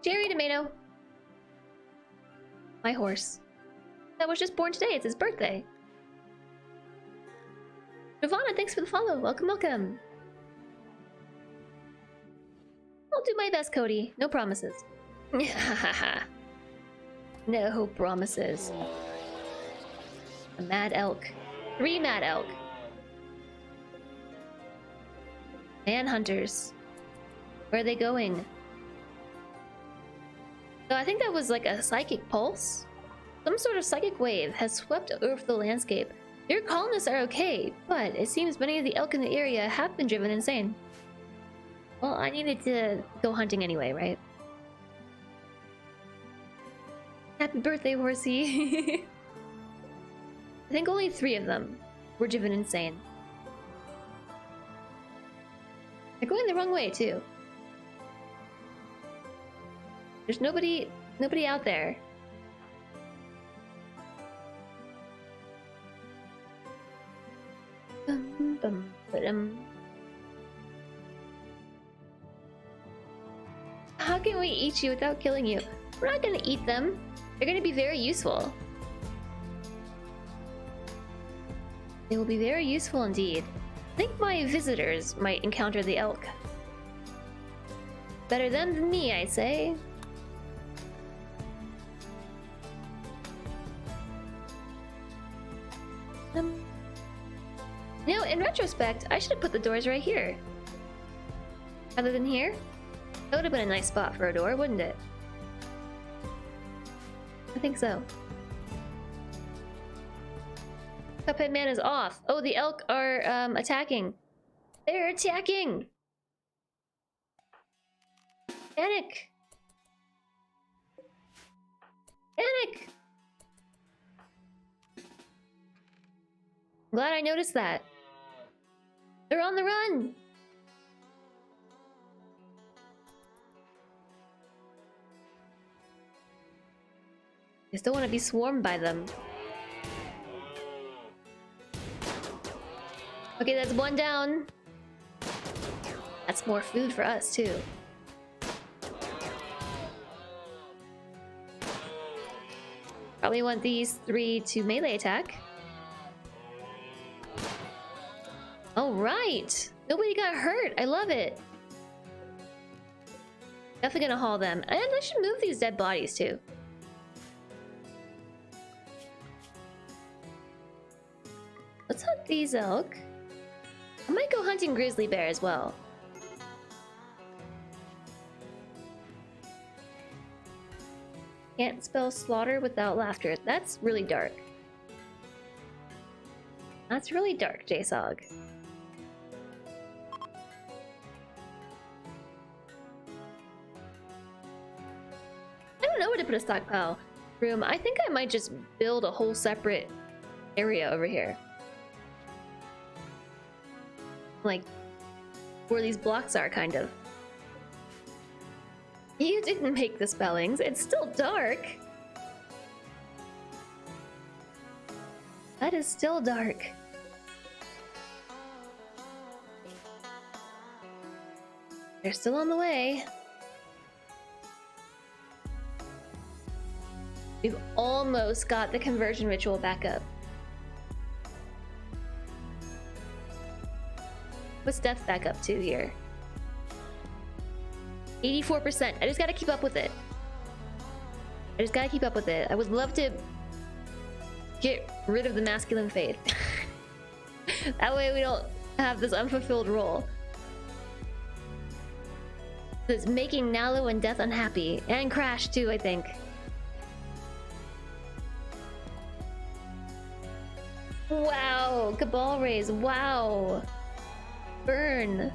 S1: Cherry Tomato. My horse. That was just born today. It's his birthday. Giovanna, thanks for the follow. Welcome, welcome. I'll do my best, Cody. No promises. No promises. A mad elk. 3 mad elk. Manhunters. Where are they going? So I think that was like a psychic pulse. Some sort of psychic wave has swept over the landscape. Your colonists are okay, but it seems many of the elk in the area have been driven insane. Well, I needed to go hunting anyway, right? Happy birthday, horsey. I think only 3 of them were driven insane. They're going the wrong way, too. There's nobody out there. How can we eat you without killing you? We're not gonna eat them. They're gonna be very useful. They will be very useful indeed. I think my visitors might encounter the elk. Better them than me, I say. You know, in retrospect, I should have put the doors right here. Rather than here. That would have been a nice spot for a door, wouldn't it? I think so. Cuphead Man is off. Oh, the elk are attacking. They're attacking! Panic! Panic! I'm glad I noticed that. They're on the run! I still want to be swarmed by them. Okay, that's 1 down. That's more food for us, too. Probably want these 3 to melee attack. right. Nobody got hurt. I love it. Definitely gonna haul them. And I should move these dead bodies too. Let's hunt these elk. I might go hunting grizzly bear as well. Can't spell slaughter without laughter. That's really dark. That's really dark, JSOG. I don't know where to put a stockpile room. I think I might just build a whole separate area over here. Like, where these blocks are, kind of. You didn't make the spellings. It's still dark. That is still dark. They're still on the way. We've almost got the conversion ritual back up. What's Death back up to here? 84%. I just gotta keep up with it. I would love to get rid of the masculine faith. That way we don't have this unfulfilled role. It's making Nalu and Death unhappy. And Crash too, I think. Wow, Cabal Rays, wow. Burn.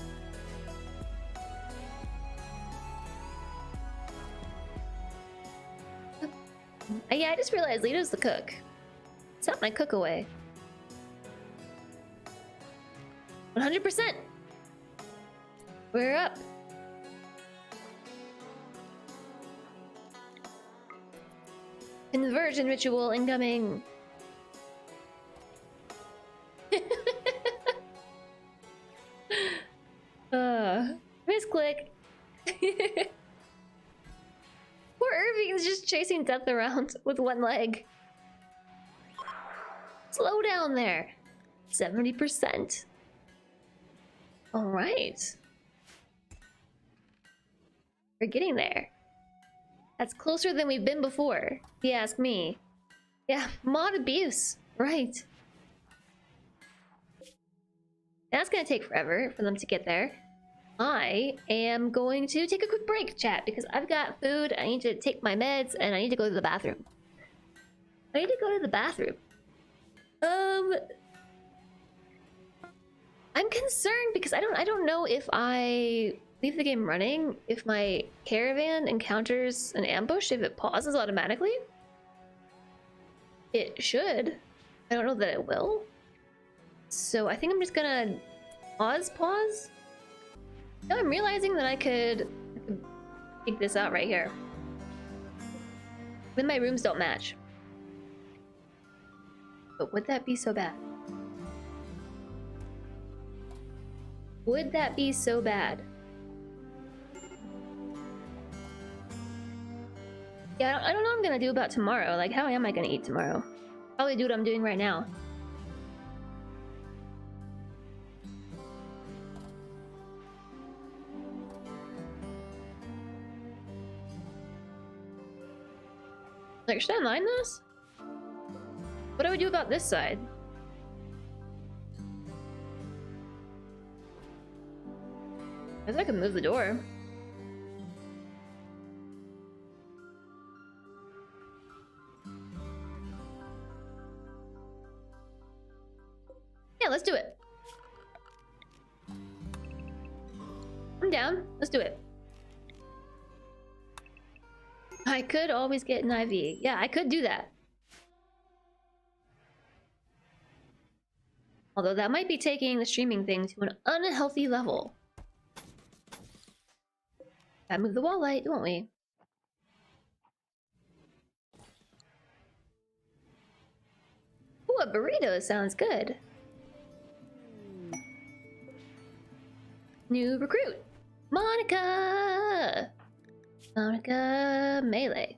S1: Yeah, I just realized Lito's the cook. Set my cook away. 100%. We're up. Conversion ritual incoming. Misclick. Poor Irving's just chasing Death around with one leg. Slow down there. 70%. All right. We're getting there. That's closer than we've been before, if you ask me. Yeah, mod abuse. Right. That's gonna take forever for them to get there. I am going to take a quick break, chat, because I've got food, I need to take my meds, and I need to go to the bathroom. I'm concerned because I don't know if I leave the game running, if my caravan encounters an ambush, if it pauses automatically. It should. I don't know that it will. So I think I'm just gonna pause. Now I'm realizing that I could take this out right here. Then my rooms don't match. But would that be so bad? Would that be so bad? Yeah, I don't know what I'm gonna do about tomorrow. Like, how am I gonna eat tomorrow? Probably do what I'm doing right now. Like, should I mine this? What do I do about this side? I think I can move the door. Yeah, let's do it. I'm down. Let's do it. I could always get an IV. Yeah, I could do that. Although that might be taking the streaming thing to an unhealthy level. Gotta move the wall light, don't we? Ooh, a burrito sounds good. New recruit, Monica! Monica Melee.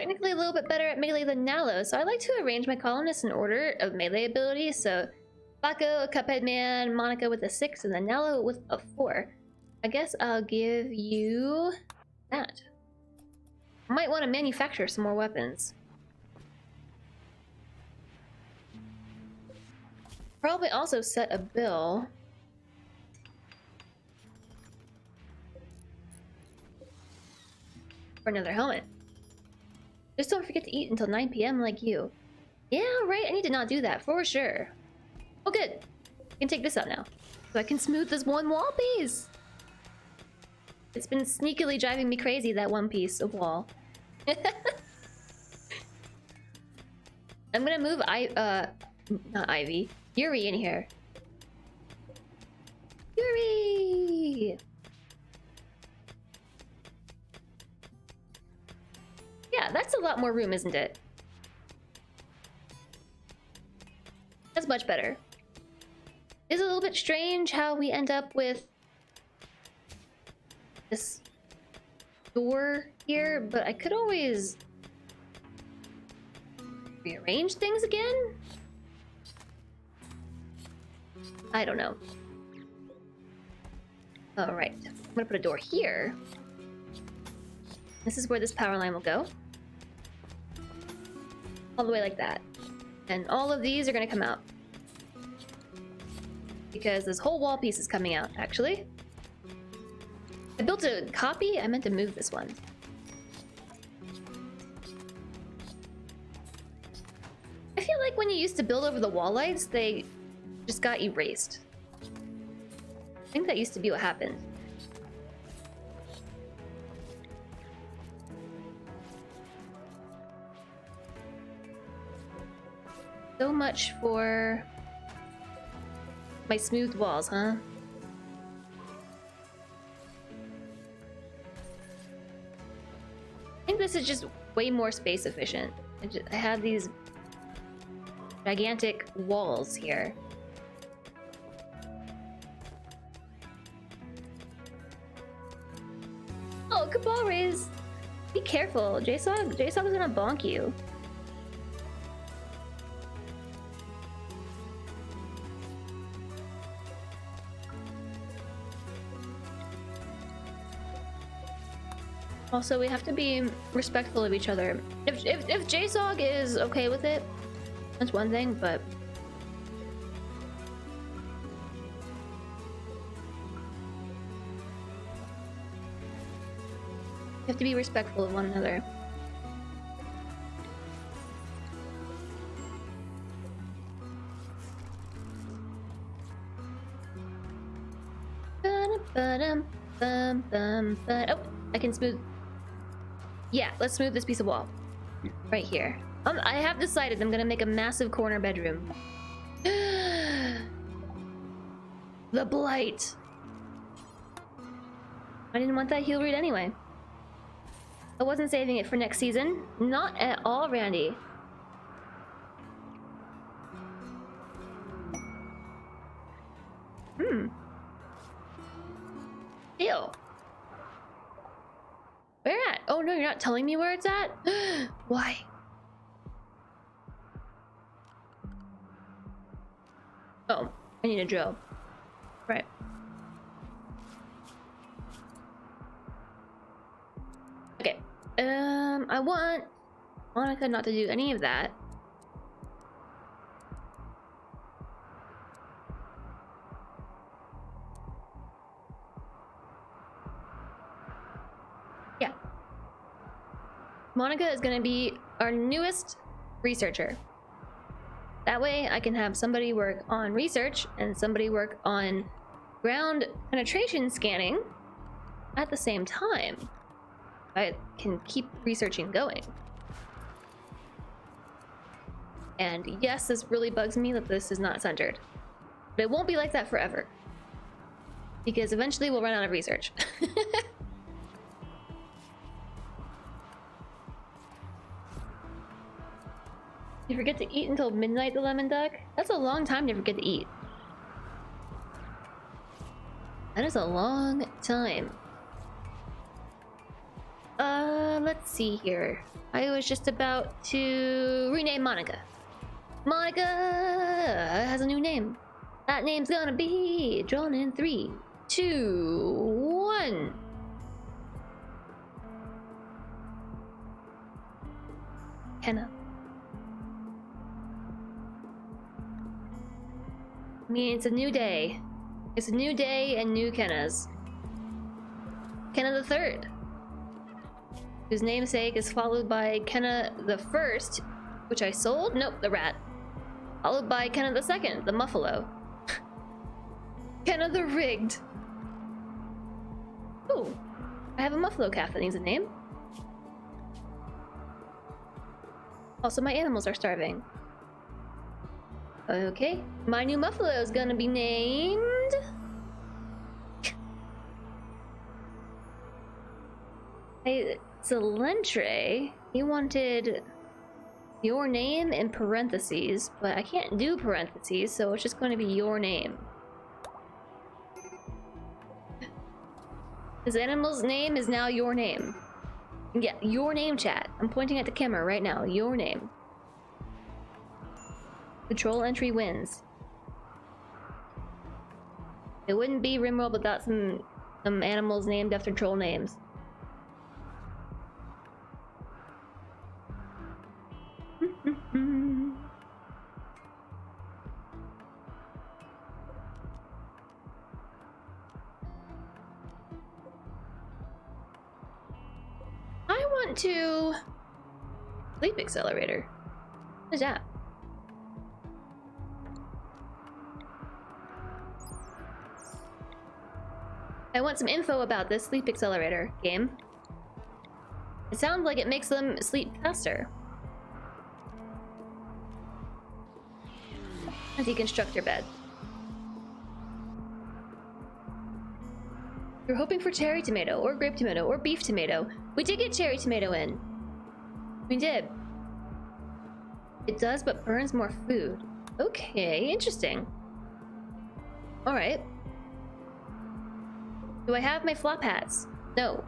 S1: technically a little bit better at melee than Nalo, so I like to arrange my colonists in order of melee abilities. So Flacco, Cuphead Man, Monica with a 6, and then Nalo with a 4. I guess I'll give you that. I might want to manufacture some more weapons. Probably also set a bill. For another helmet. Just don't forget to eat until 9 p.m. like you. Yeah, right, I need to not do that, for sure. Oh good, I can take this out now. So I can smooth this one wall piece. It's been sneakily driving me crazy, that one piece of wall. I'm gonna move not Ivy, Yuri in here. Yuri! Yeah, that's a lot more room, isn't it? That's much better. It's a little bit strange how we end up with this door here, but I could always rearrange things again? I don't know. Alright, I'm gonna put a door here. This is where this power line will go. All the way like that. And all of these are gonna come out. Because this whole wall piece is coming out, actually. I built a copy, I meant to move this one. I feel like when you used to build over the wall lights, they just got erased. I think that used to be what happened. So much for my smooth walls, huh? I think this is just way more space efficient. I have these gigantic walls here. Oh, Cabal Rays! Be careful, JSOG is gonna bonk you. Also, we have to be respectful of each other. If JSOG is okay with it, that's one thing, but you have to be respectful of one another. Oh, I can smooth. Yeah, let's smooth this piece of wall. Right here. I have decided I'm gonna make a massive corner bedroom. The blight. I didn't want that heal read anyway. I wasn't saving it for next season. Not at all, Randy. Ew. Where at? Oh no, you're not telling me where it's at? Why? Oh, I need a drill. Right. Okay. I want Monica not to do any of that. Yeah. Monica is gonna be our newest researcher. That way I can have somebody work on research and somebody work on ground penetration scanning at the same time. I can keep researching going. And yes, this really bugs me that this is not centered. But it won't be like that forever. Because eventually we'll run out of research. You forget to eat until midnight, the lemon duck? That's a long time to forget to eat. That is a long time. Let's see here. I was just about to rename Monica. Monica has a new name. That name's gonna be drawn in 3, 2, 1. Kenna. I mean, it's a new day. It's a new day and new Kennas. Kenna the Third, whose namesake is followed by Kenna the First, which I sold? Nope, the rat. Followed by Kenna the Second, the Muffalo. Kenna the Rigged. Oh, I have a Muffalo calf that needs a name. Also, my animals are starving. Okay, my new Muffalo is gonna be named... Hey, Celentre, he wanted your name in parentheses, but I can't do parentheses, so it's just going to be your name. His animal's name is now your name. Yeah, your name, chat. I'm pointing at the camera right now. Your name. The troll entry wins. It wouldn't be RimWorld without some animals named after troll names. I want to sleep accelerator. What is that? I want some info about this sleep accelerator game. It sounds like it makes them sleep faster. As you construct your bed. You're hoping for cherry tomato, or grape tomato, or beef tomato. We did get cherry tomato in. We did. It does, but burns more food. Okay, interesting. Alright. Do I have my flop hats? No.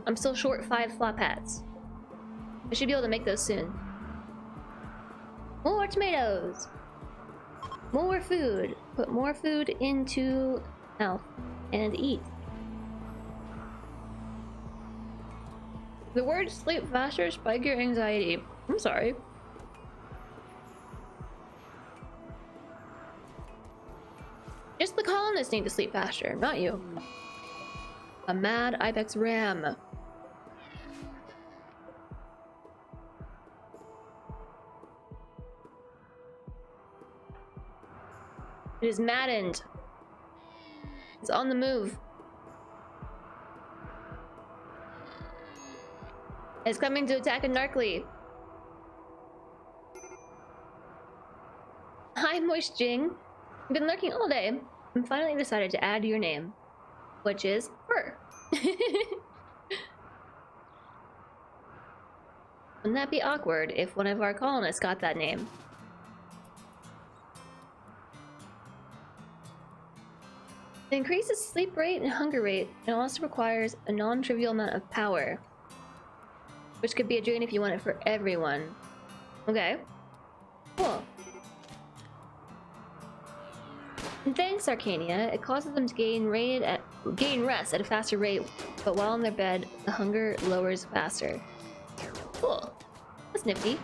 S1: I'm still short 5 flop hats. I should be able to make those soon. More tomatoes! More food. Put more food into mouth and eat. The word sleep faster spike your anxiety. I'm sorry. Just the colonists need to sleep faster, not you. A mad ibex ram. It is maddened. It's on the move. It's coming to attack Anarchly. Hi, Moist Jing. I've been lurking all day and finally decided to add your name, which is Fur. Wouldn't that be awkward if one of our colonists got that name? It increases sleep rate and hunger rate, and also requires a non-trivial amount of power, which could be a drain if you want it for everyone. Okay. Cool. And thanks, Arcania. It causes them to gain rest at a faster rate, but while in their bed, the hunger lowers faster. Cool. That's nifty.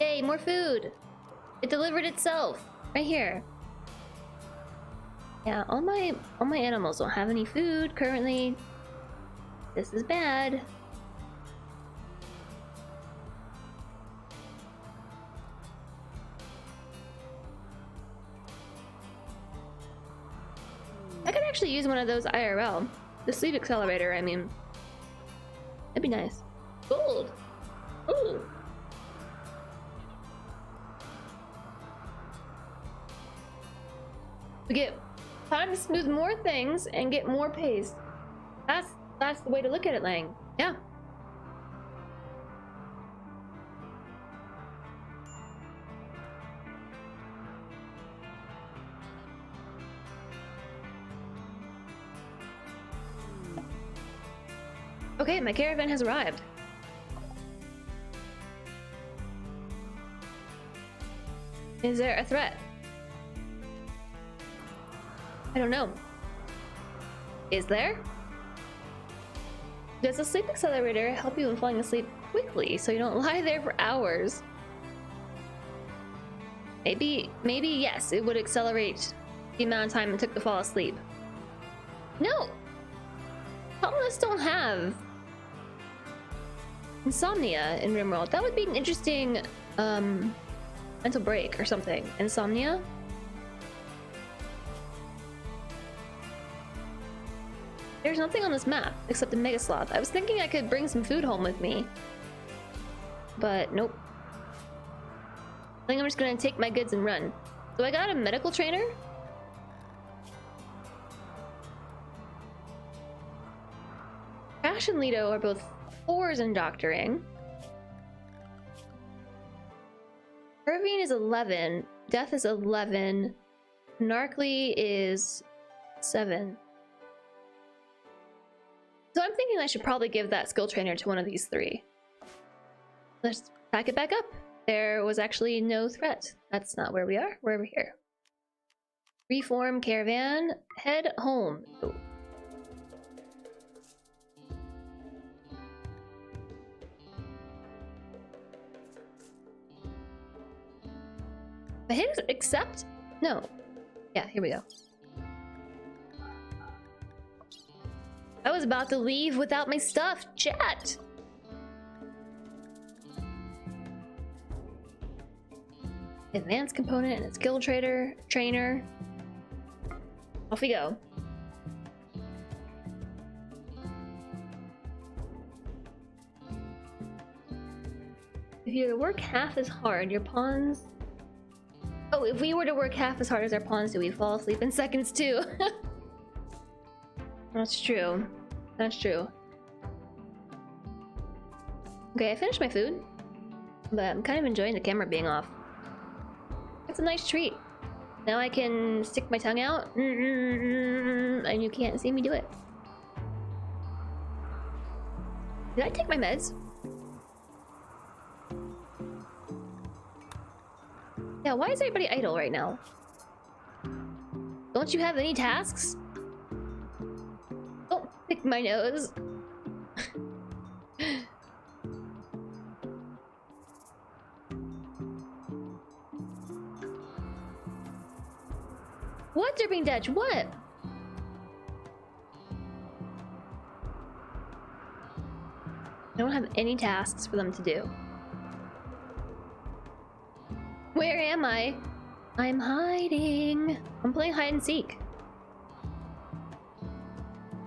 S1: Yay, more food! It delivered itself! Right here. Yeah, all my animals don't have any food currently. This is bad. I could actually use one of those IRL. The sleep accelerator, I mean. That'd be nice. Gold! Ooh! We get time to smooth more things and get more pace. That's the way to look at it, Lang. Yeah. Okay, my caravan has arrived. Is there a threat? I don't know. Is there? Does the sleep accelerator help you in falling asleep quickly so you don't lie there for hours? Maybe yes, it would accelerate the amount of time it took to fall asleep. No! Colonists don't have insomnia in RimWorld. That would be an interesting mental break or something. Insomnia? There's nothing on this map except a mega sloth. I was thinking I could bring some food home with me, but nope. I think I'm just gonna take my goods and run. So I got a medical trainer. Crash and Lido are both 4s in doctoring. Irvine is 11. Death is 11. Narkly is 7. So I'm thinking I should probably give that skill trainer to one of these 3. Let's pack it back up. There was actually no threat. That's not where we are. We're over here. Reform caravan. Head home. Oh. I hit accept? No. Yeah, here we go. I was about to leave without my stuff. Chat! Advanced component and a skill trainer. Off we go. If you were to work half as hard, your pawns... Oh, if we were to work half as hard as our pawns do, we fall asleep in seconds too. That's true. That's true. Okay, I finished my food, but I'm kind of enjoying the camera being off. It's a nice treat. Now I can stick my tongue out, and you can't see me do it. Did I take my meds? Yeah, why is everybody idle right now? Don't you have any tasks? Don't pick my nose. What, Dripping Dutch? What? I don't have any tasks for them to do. Where am I? I'm hiding. I'm playing hide and seek.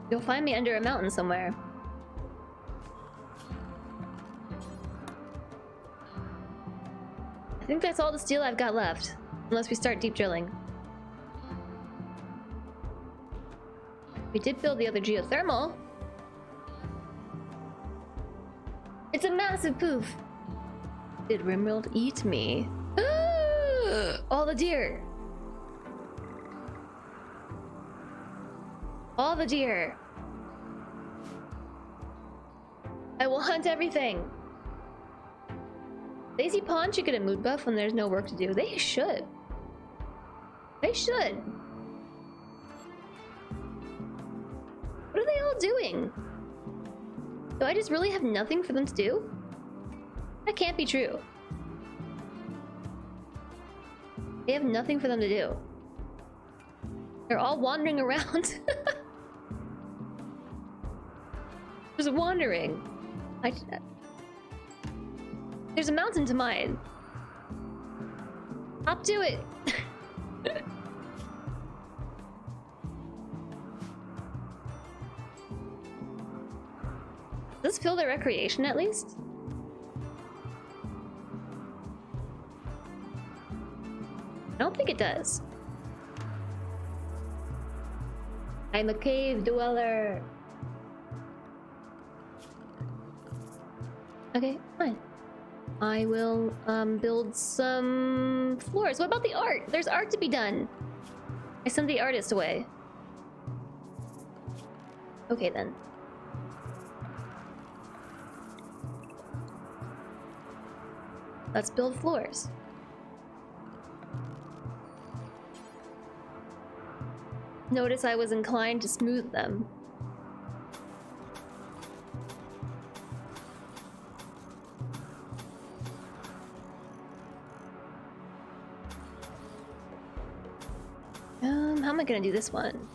S1: You'll find me under a mountain somewhere. I think that's all the steel I've got left, unless we start deep drilling. We did build the other geothermal. It's a massive poof. Did RimWorld eat me? All the deer. All the deer. I will hunt everything. Lazy Pawn should get a mood buff when there's no work to do. They should. They should. What are they all doing? Do I just really have nothing for them to do? That can't be true. They have nothing for them to do. They're all wandering around. Just wandering. There's a mountain to mine. Up to it. Does this fill their recreation at least? I don't think it does. I'm a cave dweller. Okay, fine. I will build some floors. What about the art? There's art to be done. I sent the artist away. Okay then. Let's build floors. Notice I was inclined to smooth them. How am I gonna do this one?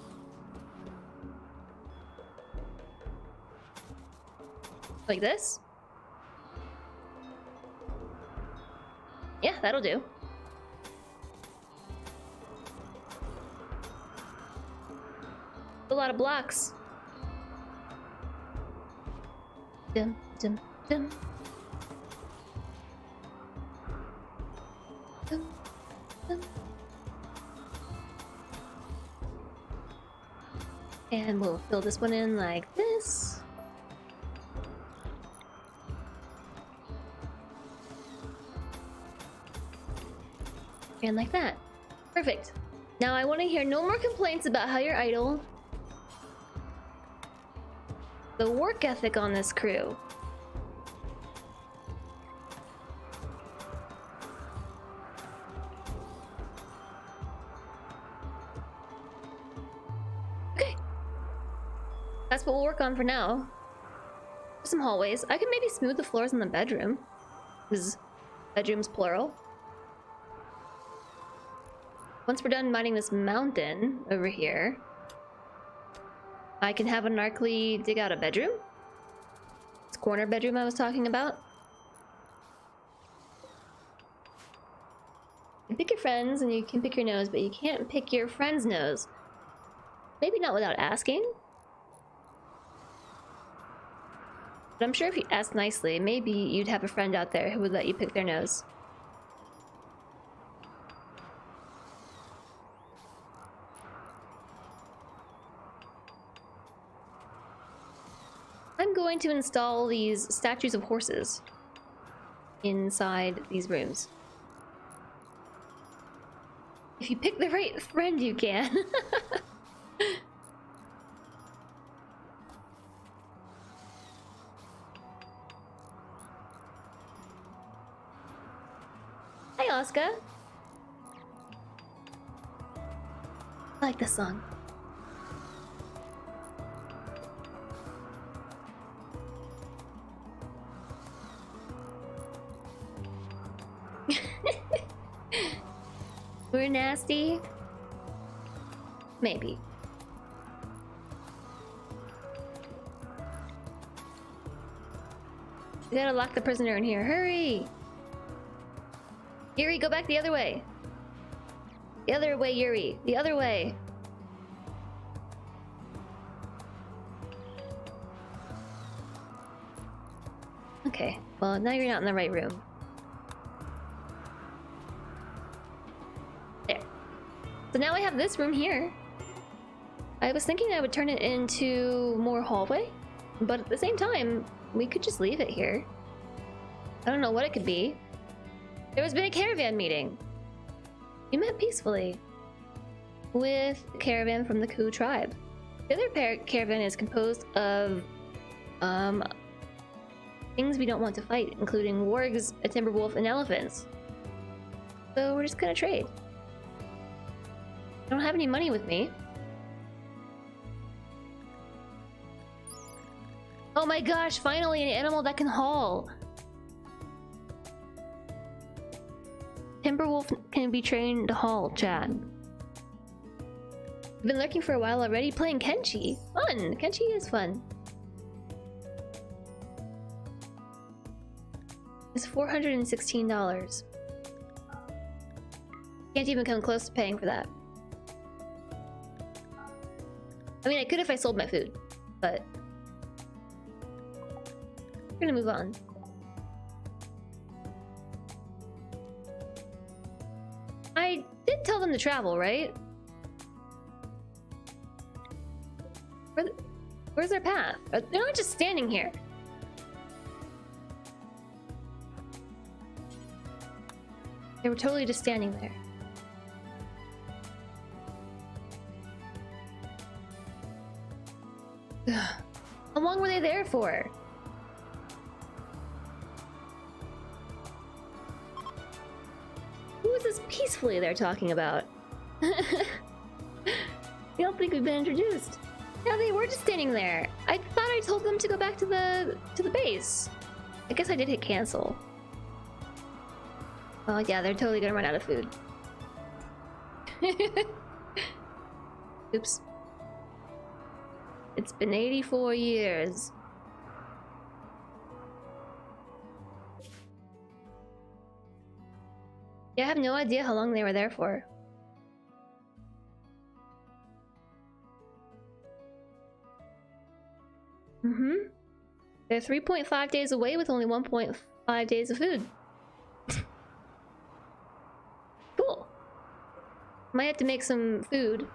S1: Like this? Yeah, that'll do. A lot of blocks. Dum, dum, dum. Dum, dum. And we'll fill this one in like this. And like that. Perfect. Now I want to hear no more complaints about how you're idle. The work ethic on this crew. Okay. That's what we'll work on for now. Some hallways. I can maybe smooth the floors in the bedroom. Because bedroom's plural. Once we're done mining this mountain over here, I can have anarchically dig out a bedroom. This corner bedroom I was talking about. You can pick your friends and you can pick your nose, but you can't pick your friend's nose. Maybe not without asking. But I'm sure if you asked nicely, maybe you'd have a friend out there who would let you pick their nose. I'm going to install these statues of horses inside these rooms. If you pick the right friend, you can. Hi, Oscar. I like this song. We're nasty? Maybe. We gotta lock the prisoner in here. Hurry! Yuri, go back the other way. The other way, Yuri. The other way. Okay, well, now you're not in the right room. So now I have this room here. I was thinking I would turn it into more hallway, but at the same time, we could just leave it here. I don't know what it could be. There has been a caravan meeting. We met peacefully with a caravan from the Ku tribe. The other caravan is composed of things we don't want to fight, including wargs, a timber wolf, and elephants. So we're just gonna trade. I don't have any money with me. Oh my gosh, finally an animal that can haul. Timberwolf can be trained to haul, chat. I've been lurking for a while already, playing Kenshi. Fun! Kenshi is fun. It's $416. Can't even come close to paying for that. I mean, I could if I sold my food, but we're gonna move on. I did tell them to travel, right? Where's their path? They're not just standing here. They were totally just standing there. How long were they there for? peacefully they're talking about. I don't think we've been introduced. Yeah, they were just standing there. I thought I told them to go back to the base. I guess I did hit cancel. Oh yeah, they're totally gonna run out of food. Oops. It's been 84 years. Yeah, I have no idea how long they were there for. They're 3.5 days away with only 1.5 days of food. Cool. Might have to make some food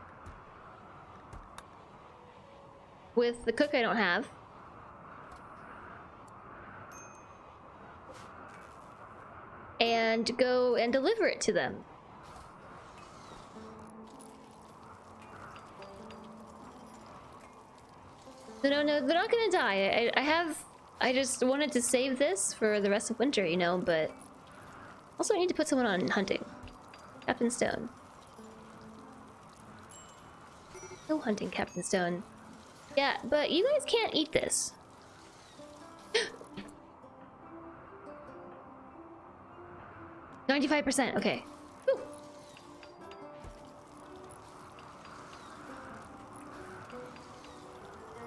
S1: with the cook I don't have. And go and deliver it to them. No, they're not gonna die. I just wanted to save this for the rest of winter, you know, but also I need to put someone on hunting. Captain Stone. No hunting, Captain Stone. Yeah, but you guys can't eat this. 95%, okay. Whew.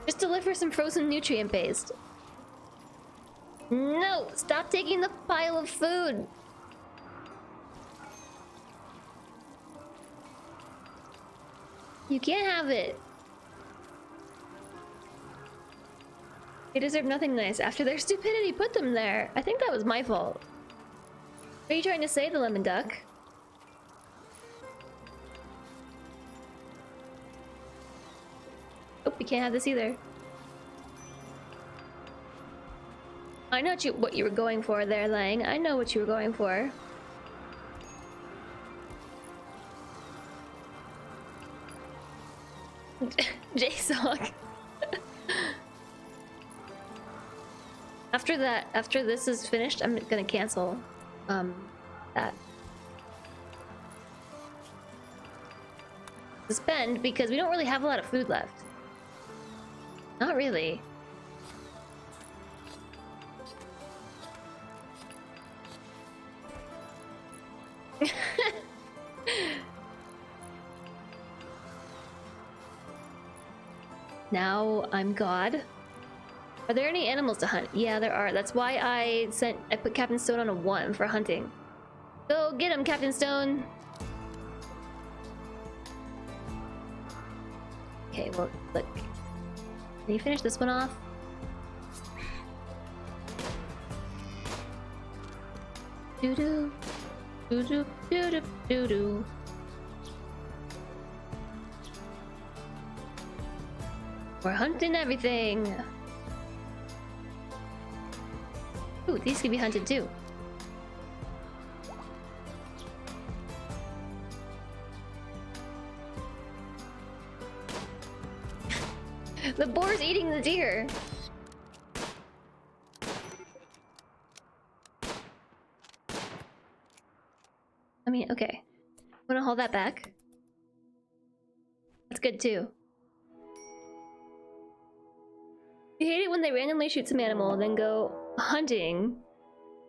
S1: Just deliver some frozen nutrient paste. No! Stop taking the pile of food! You can't have it. They deserve nothing nice. After their stupidity put them there. I think that was my fault. What are you trying to say, the lemon duck? Oh, we can't have this either. I know what you were going for there, Lang. I know what you were going for. J-Sock. After this is finished, I'm gonna cancel that. Suspend because we don't really have a lot of food left. Not really. Now I'm God. Are there any animals to hunt? Yeah, there are. That's why I put Captain Stone on a 1 for hunting. Go get him, Captain Stone. Okay, well, look. Can you finish this one off? Doo-doo. Doo-doo. Doo-doo. Doo-doo. We're hunting everything. Ooh, these can be hunted too. The boar's eating the deer. I mean, okay. Wanna hold that back? That's good too. You hate it when they randomly shoot some animal and then go hunting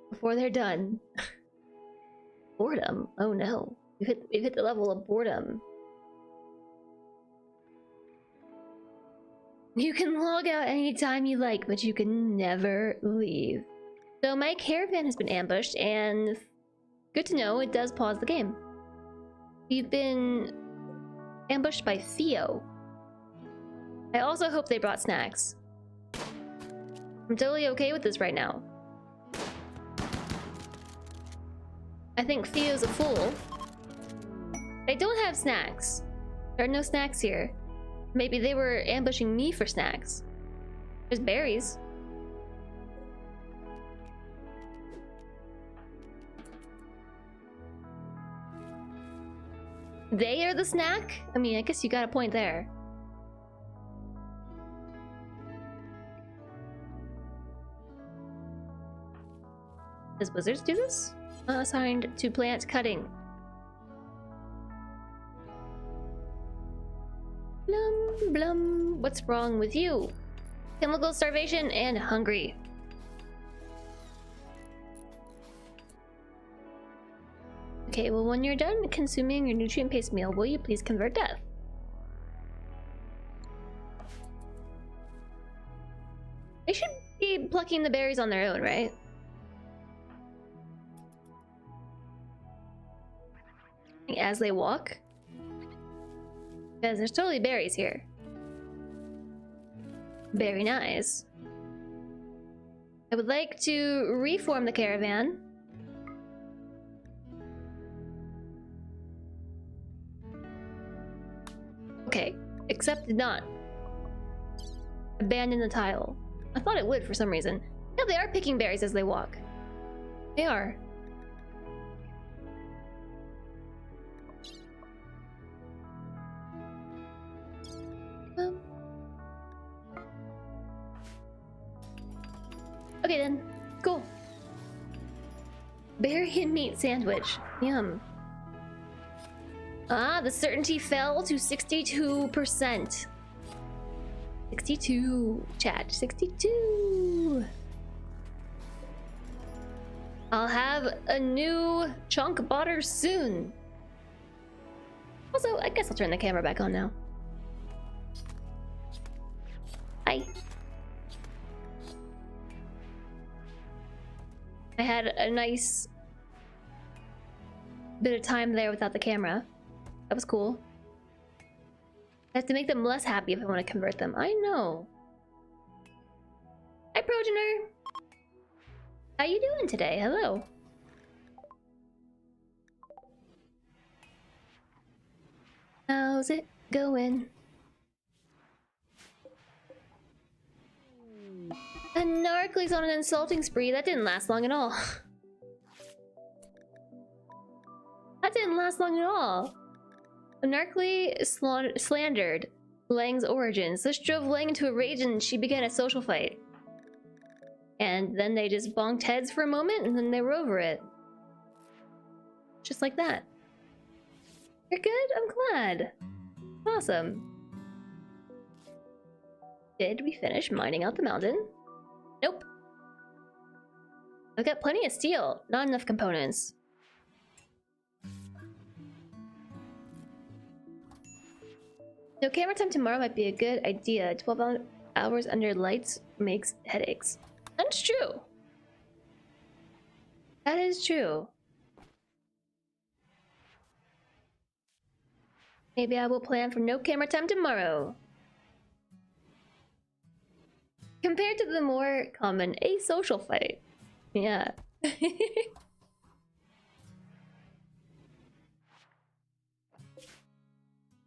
S1: before they're done. Boredom. Oh no. We've hit the level of boredom. You can log out anytime you like, but you can never leave. So my caravan has been ambushed, and good to know it does pause the game. We've been ambushed by Theo. I also hope they brought snacks. I'm totally okay with this right now. I think Theo's a fool. They don't have snacks. There are no snacks here. Maybe they were ambushing me for snacks. There's berries. They are the snack? I mean, I guess you got a point there. Does wizards do this? Assigned to plant cutting. Blum, blum. What's wrong with you? Chemical starvation and hungry. Okay, well, when you're done consuming your nutrient-based meal, will you please convert death? They should be plucking the berries on their own, right? As they walk. Because there's totally berries here. Very nice. I would like to reform the caravan. Okay, except did not abandon the tile. I thought it would for some reason. Yeah, they are picking berries as they walk. They are. Okay then, cool. Berry and meat sandwich. Yum. Ah, the certainty fell to 62%. 62, chat, 62. I'll have a new Chonkbots soon. Also, I guess I'll turn the camera back on now. Hi. I had a nice bit of time there without the camera. That was cool. I have to make them less happy if I want to convert them. I know. Hi, Progenitor. How you doing today? Hello. How's it going? And Narcly's on an insulting spree. That didn't last long at all. That didn't last long at all. Narcly slandered Lang's origins. This drove Lang into a rage and she began a social fight. And then they just bonked heads for a moment and then they were over it. Just like that. You're good? I'm glad. Awesome. Did we finish mining out the mountain? Nope. I've got plenty of steel, not enough components. No, camera time tomorrow might be a good idea. 12 hours under lights makes headaches. That's true. That is true. Maybe I will plan for no camera time tomorrow. Compared to the more common asocial fight. Yeah.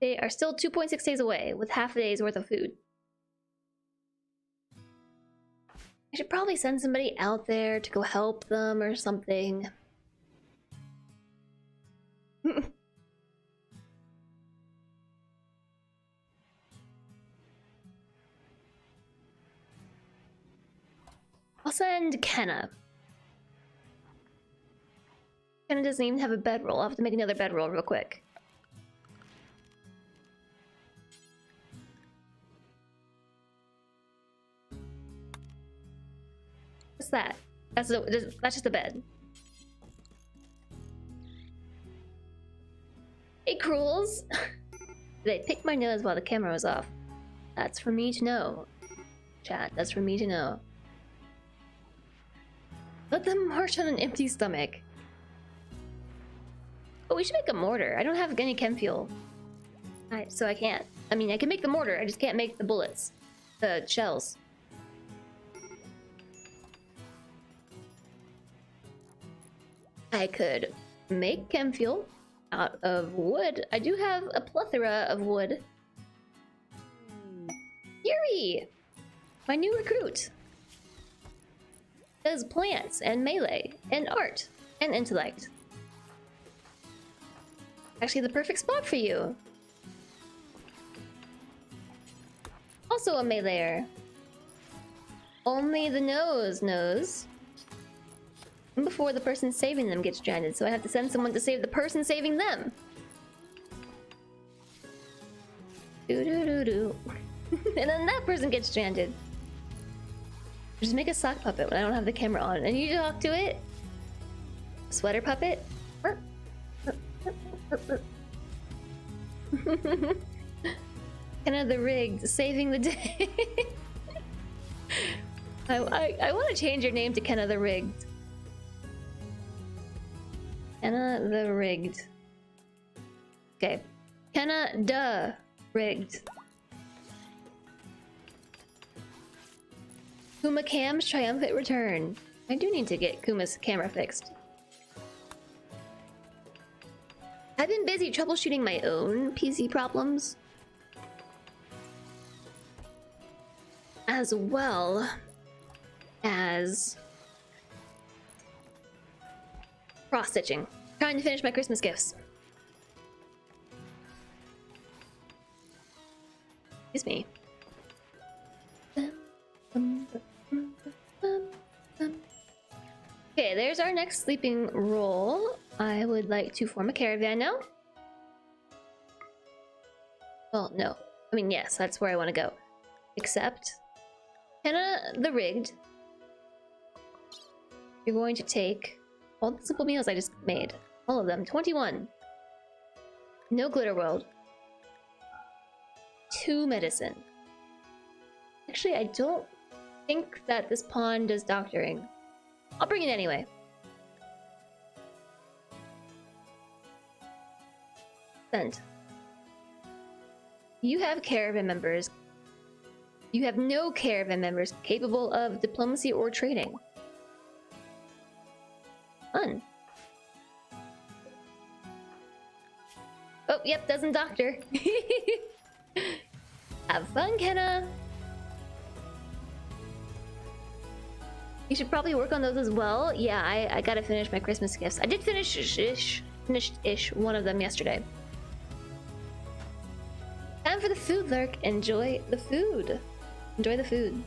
S1: They are still 2.6 days away with half a day's worth of food. I should probably send somebody out there to go help them or something. I'll send Kenna. Kenna doesn't even have a bedroll. I'll have to make another bedroll real quick. What's that? That's just a bed. Hey, Cruels! They picked my nose while the camera was off. That's for me to know. Chat, that's for me to know. Let them march on an empty stomach. Oh, we should make a mortar. I don't have any chem fuel. So I can't. I mean, I can make the mortar, I just can't make the bullets. The shells. I could make chem fuel out of wood. I do have a plethora of wood. Yuri! My new recruit. Does plants and melee and art and intellect. Actually the perfect spot for you. Also a meleeer. Only the nose knows. Before the person saving them gets stranded, so I have to send someone to save the person saving them. Do do do do. And then that person gets stranded. Just make a sock puppet when I don't have the camera on, and you talk to it. Sweater puppet. Kind of the rigged, saving the day. I want to change your name to Kenna the Rigged. Kenna the Rigged. Okay. Kenna duh Rigged. Kuma Cam's triumphant return. I do need to get Kuma's camera fixed. I've been busy troubleshooting my own PC problems, as well as cross-stitching. Trying to finish my Christmas gifts. Excuse me. Okay, there's our next sleeping roll. I would like to form a caravan now. Well, no. I mean, yes, that's where I want to go. Except, Kenna the Rigged. You're going to take all the simple meals I just made. All of them. 21. No glitter world. 2 medicine. Actually, I don't think that this pawn does doctoring. I'll bring it anyway. Send. You have caravan members. You have no caravan members capable of diplomacy or trading. Fun. Oh, yep, doesn't doctor. Have fun, Kenna. You should probably work on those as well. Yeah, I gotta finish my Christmas gifts. I did finished-ish one of them yesterday. Time for the food, Lurk. Enjoy the food. Enjoy the food.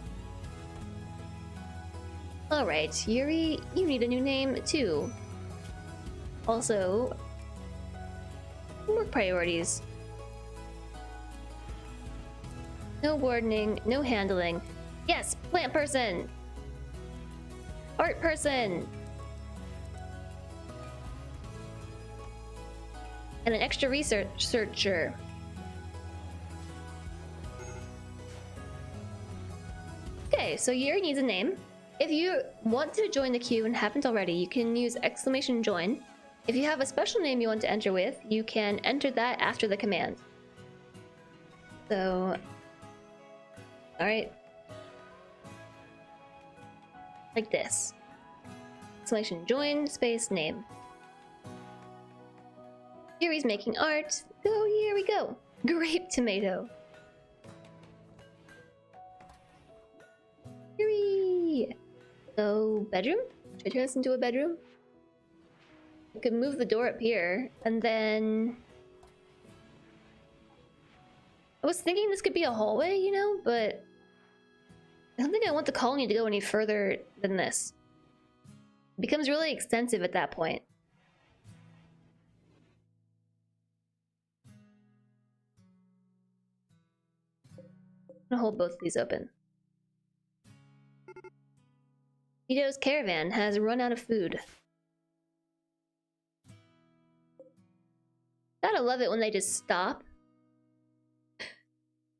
S1: Alright, Yuri, you need a new name too. Also, work priorities. No wardening, no handling. Yes, plant person! Art person! And an extra researcher. Okay, so Yuri needs a name. If you want to join the queue and haven't already, you can use !join. If you have a special name you want to enter with, you can enter that after the command. So, alright. Like this. !join space name. Yuri's making art. Go, Yuri, go. Grape tomato. Yuri! So, bedroom? Should I turn this into a bedroom? I could move the door up here, and then... I was thinking this could be a hallway, you know, but... I don't think I want the colony to go any further than this. It becomes really extensive at that point. I'm gonna hold both of these open. Ito's caravan has run out of food. Gotta love it when they just stop.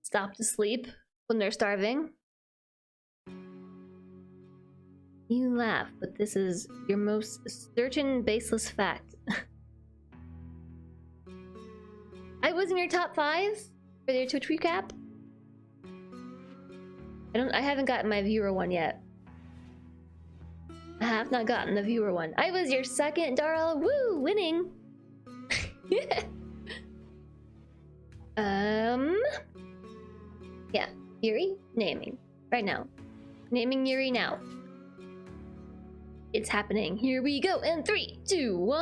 S1: Stop to sleep when they're starving. You laugh, but this is your most certain baseless fact. I was in your top 5 for your Twitch recap. I haven't gotten my viewer one yet. I have not gotten the viewer one. I was your second, Darla. Woo! Winning! Yeah. Yuri? Naming. Right now. Naming Yuri now. It's happening. Here we go. And 3, 2, 1.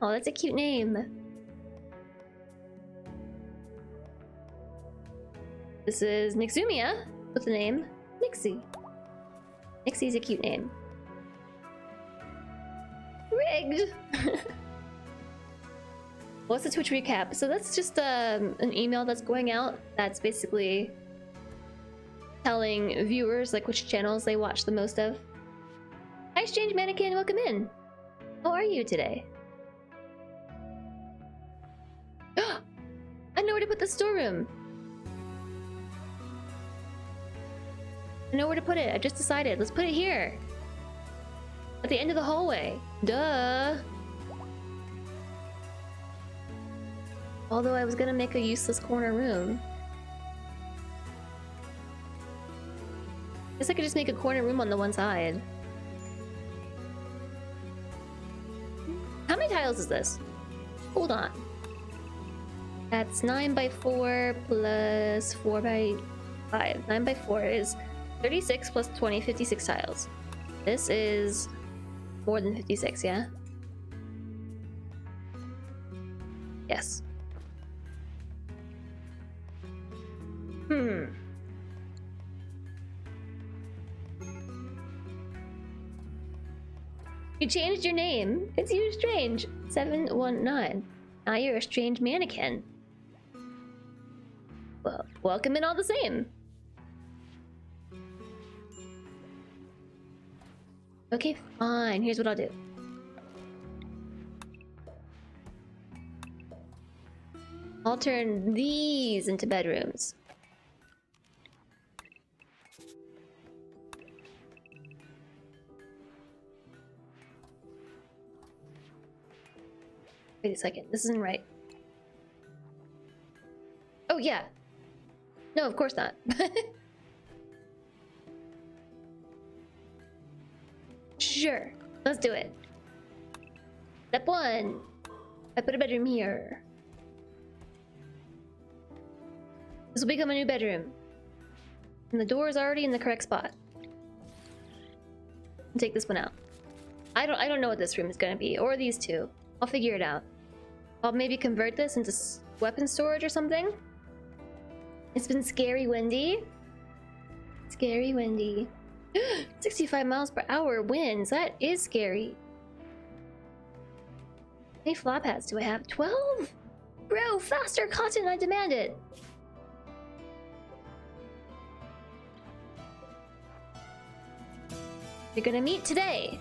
S1: Oh, that's a cute name. This is Nixumia with the name Nixie. Nixie's a cute name. Rigged! What's the Twitch recap? So that's just an email that's going out that's basically telling viewers like which channels they watch the most of. Hi, Strange Mannequin, welcome in. How are you today? I know where to put the storeroom. I know where to put it. I just decided. Let's put it here. At the end of the hallway. Duh. Although I was gonna make a useless corner room. Guess I could just make a corner room on the one side. How many tiles is this? Hold on. That's 9 by 4 plus 4 by 5. 9 by 4 is 36 plus 20, 56 tiles. This is more than 56, yeah? Yes. You changed your name. It's you, Strange. 719. Now you're a strange mannequin. Well, welcome in all the same. Okay, fine. Here's what I'll do. I'll turn these into bedrooms. Wait a second. This isn't right. Oh, yeah. No, of course not. Sure. Let's do it. Step 1. I put a bedroom here. This will become a new bedroom. And the door is already in the correct spot. I'll take this one out. I don't know what this room is gonna be, or these two. I'll figure it out. I'll maybe convert this into weapon storage or something. It's been scary windy. Scary windy. 65 miles per hour winds. That is scary. How many flop hats do I have? 12? Bro, faster, Cotton, I demand it. You're gonna meet today.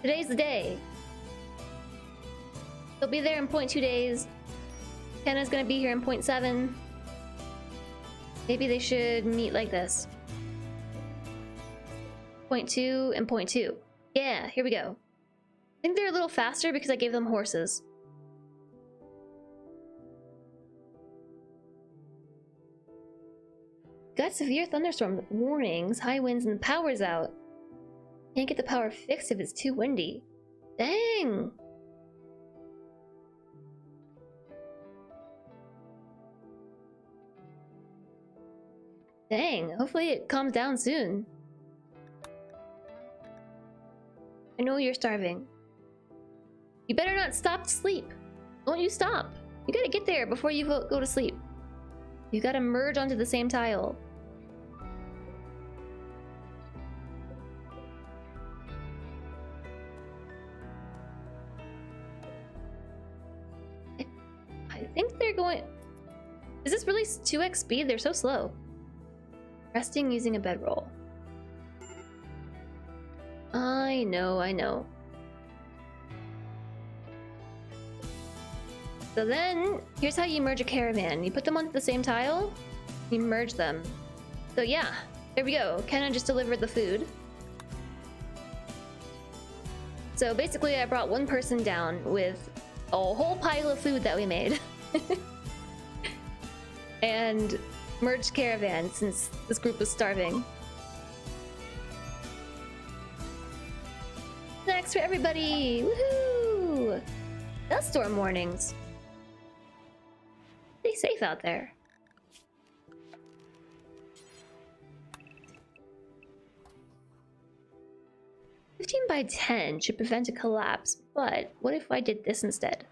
S1: Today's the day. He'll be there in 0.2 days. Kenna's gonna be here in 0.7. Maybe they should meet like this. 0.2 and 0.2. Yeah, here we go. I think they're a little faster because I gave them horses. Got severe thunderstorm warnings, high winds, and the power's out. Can't get the power fixed if it's too windy. Dang! Dang, hopefully it calms down soon. I know you're starving. You better not stop to sleep. Don't you stop. You gotta get there before you go to sleep. You gotta merge onto the same tile. I think they're going... Is this really 2x speed? They're so slow. Resting using a bedroll. I know. So then, here's how you merge a caravan. You put them onto the same tile, you merge them. So yeah, there we go. Kenna just delivered the food. So basically I brought one person down with a whole pile of food that we made. And merged caravan since this group was starving. Snacks for everybody! Woohoo! That's storm warnings. Stay safe out there. $15 by $10 should prevent a collapse, but what if I did this instead?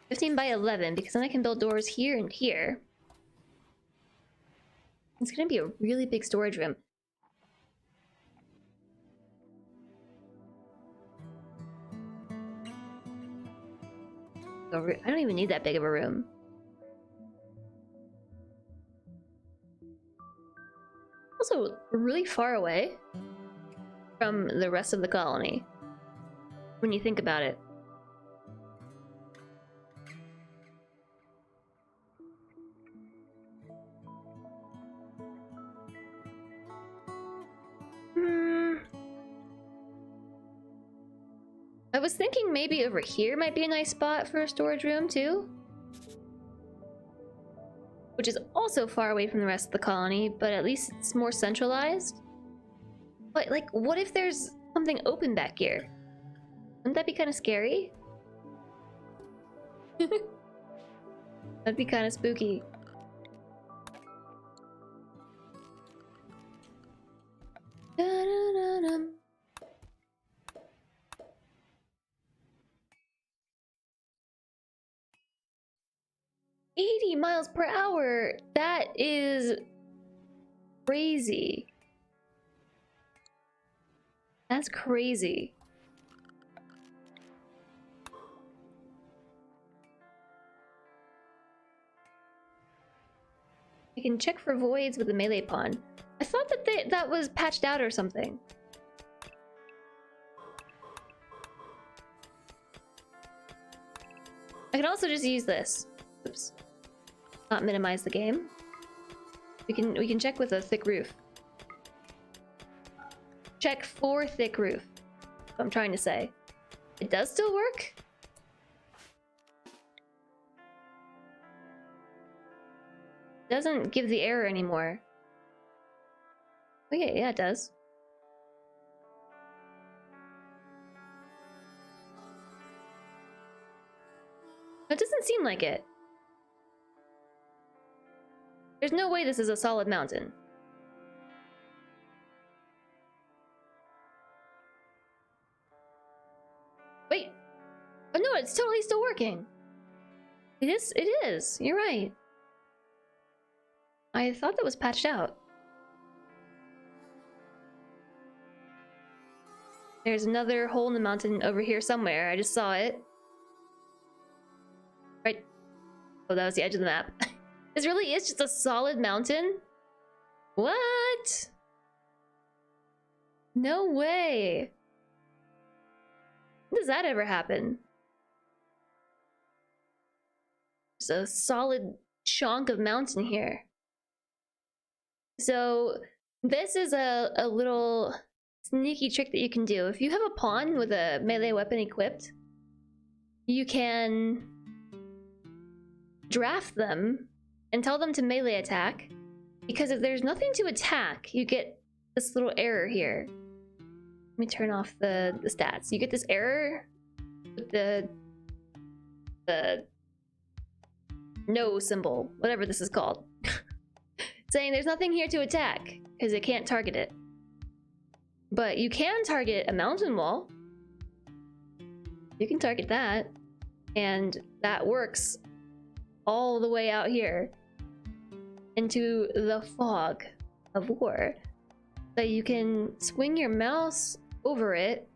S1: 15 by 11, because then I can build doors here and here. It's gonna be a really big storage room. I don't even need that big of a room. Also, really far away from the rest of the colony, when you think about it. I was thinking maybe over here might be a nice spot for a storage room too. Which is also far away from the rest of the colony, but at least it's more centralized. But like, what if there's something open back here? Wouldn't that be kind of scary? That'd be kind of spooky. Da-da-da-dum. 80 miles per hour! That is crazy. That's crazy. I can check for voids with the melee pawn. I thought that that was patched out or something. I can also just use this. Oops. Not minimize the game. We can check with a thick roof. Check for thick roof. That's what I'm trying to say. It does still work? Doesn't give the error anymore. Okay, yeah, it does. It doesn't seem like it. There's no way this is a solid mountain. Wait. Oh no, it's totally still working. It is. You're right. I thought that was patched out. There's another hole in the mountain over here somewhere. I just saw it. Right. Oh, that was the edge of the map. This really is just a solid mountain? What? No way. When does that ever happen? There's a solid chunk of mountain here. So this is a little sneaky trick that you can do. If you have a pawn with a melee weapon equipped, you can draft them and tell them to melee attack, because if there's nothing to attack, you get this little error here. Let me turn off the stats. You get this error with the no symbol, whatever this is called, saying there's nothing here to attack because it can't target it. But you can target a mountain wall. You can target that, and that works all the way out here into the fog of war. So you can swing your mouse over it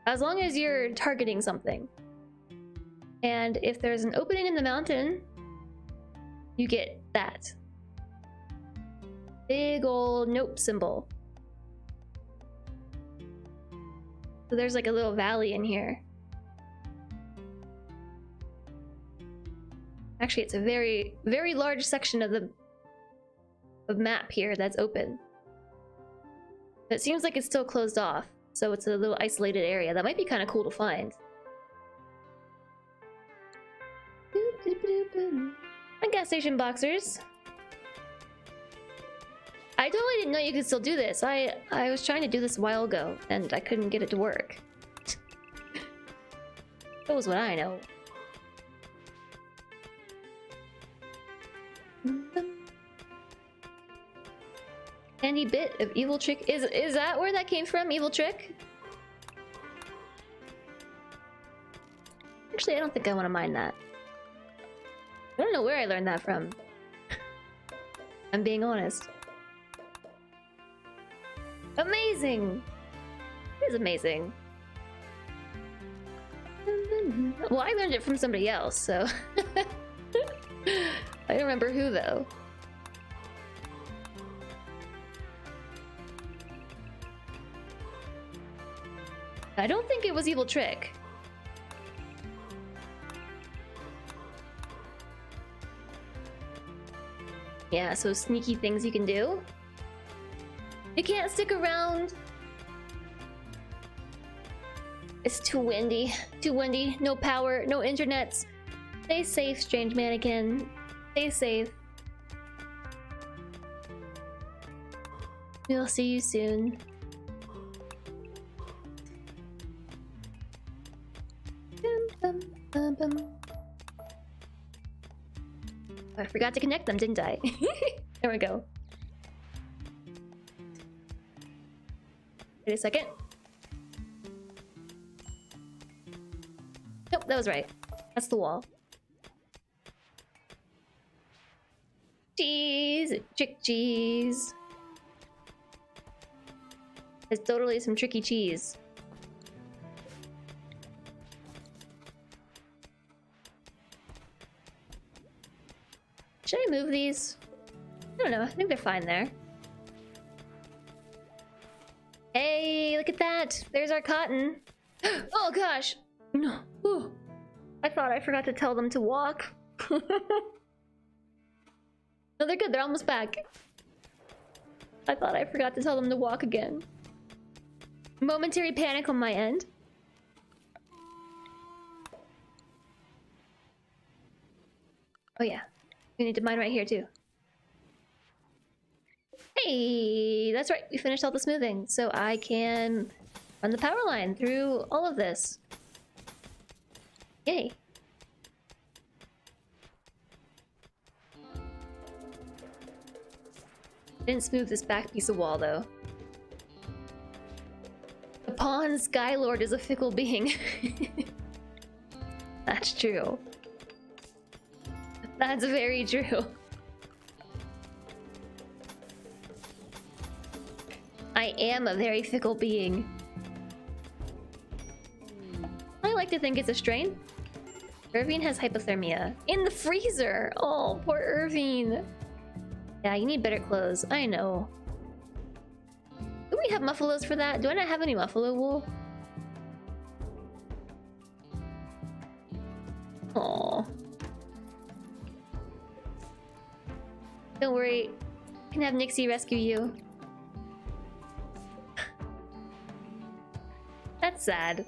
S1: as long as you're targeting something. And if there's an opening in the mountain, you get that big old nope symbol. So there's like a little valley in here. Actually, it's a very, very large section of the map here that's open. It seems like it's still closed off, so it's a little isolated area. That might be kind of cool to find. And gas station boxers. I totally didn't know you could still do this. I was trying to do this a while ago, and I couldn't get it to work. That was what I know. Handy bit of evil trick. Is that where that came from? Evil trick? Actually, I don't think I want to mind that. I don't know where I learned that from. I'm being honest. Amazing! It is amazing. Well, I learned it from somebody else, so... I don't remember who, though. I don't think it was Evil Trick. Yeah, so sneaky things you can do. You can't stick around. It's too windy. Too windy. No power. No internets. Stay safe, strange mannequin. Stay safe. We'll see you soon. Bum, bum, bum, bum. I forgot to connect them, didn't I? There we go. Wait a second. Nope, that was right. That's the wall. Cheese! Trick cheese! It's totally some tricky cheese. Should I move these? I don't know. I think they're fine there. Hey, look at that! There's our cotton. Oh gosh! No. Ooh. I thought I forgot to tell them to walk. No, they're good. They're almost back. I thought I forgot to tell them to walk again. Momentary panic on my end. Oh yeah. We need to mine right here too. Hey, that's right. We finished all the smoothing, so I can run the power line through all of this. Yay. Didn't smooth this back piece of wall though. The pawn Skylord is a fickle being. That's true. That's very true. I am a very fickle being. I like to think it's a strain. Irvine has hypothermia. In the freezer! Oh, poor Irvine. Yeah, you need better clothes. I know. Do we have muffalos for that? Do I not have any muffalo wool? Aww. Don't worry. I can have Nixie rescue you. That's sad.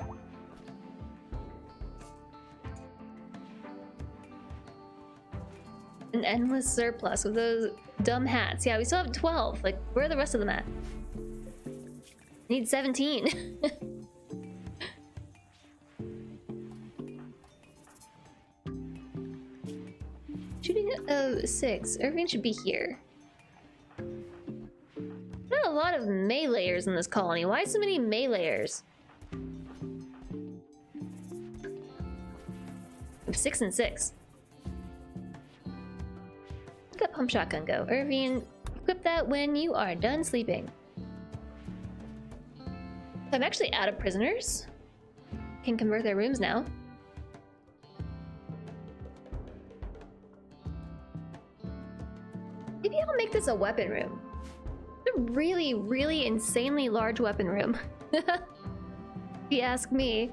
S1: An endless surplus with those dumb hats. Yeah, we still have 12. Like, where are the rest of them at? Need 17. Shooting of 6. Irving should be here. Not a lot of meleeers in this colony. Why so many meleeers? 6 and 6. Let that pump shotgun go. Irvine, equip that when you are done sleeping. I'm actually out of prisoners. Can convert their rooms now. Maybe I'll make this a weapon room. A really, really insanely large weapon room. If you ask me.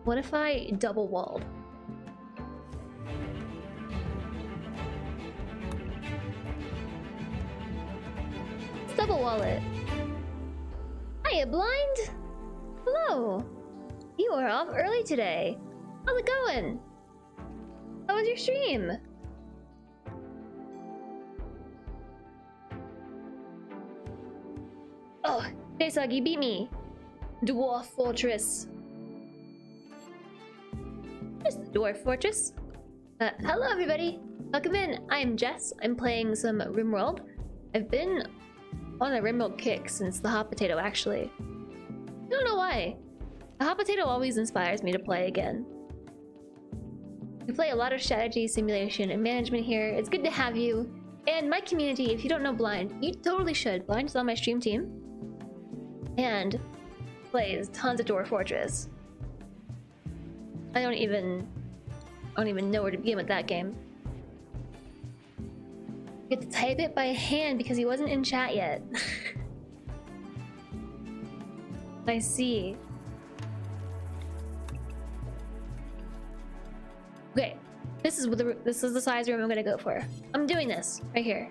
S1: What if I double walled? Let's double wall it. Hiya, blind! Hello! You are off early today. How's it going? How was your stream? Oh, Daysog, you beat me. Dwarf Fortress. There's the Dwarf Fortress. Hello everybody. Welcome in. I'm Jess. I'm playing some RimWorld. I've been on a RimWorld kick since the hot potato, actually. I don't know why. The hot potato always inspires me to play again. We play a lot of strategy, simulation, and management here. It's good to have you. And my community, if you don't know Blind, you totally should. Blind is on my stream team. And plays tons of Dwarf Fortress. I don't even know where to begin with that game. You have to type it by hand because he wasn't in chat yet. I see. Okay, this is the size room I'm gonna go for. I'm doing this right here.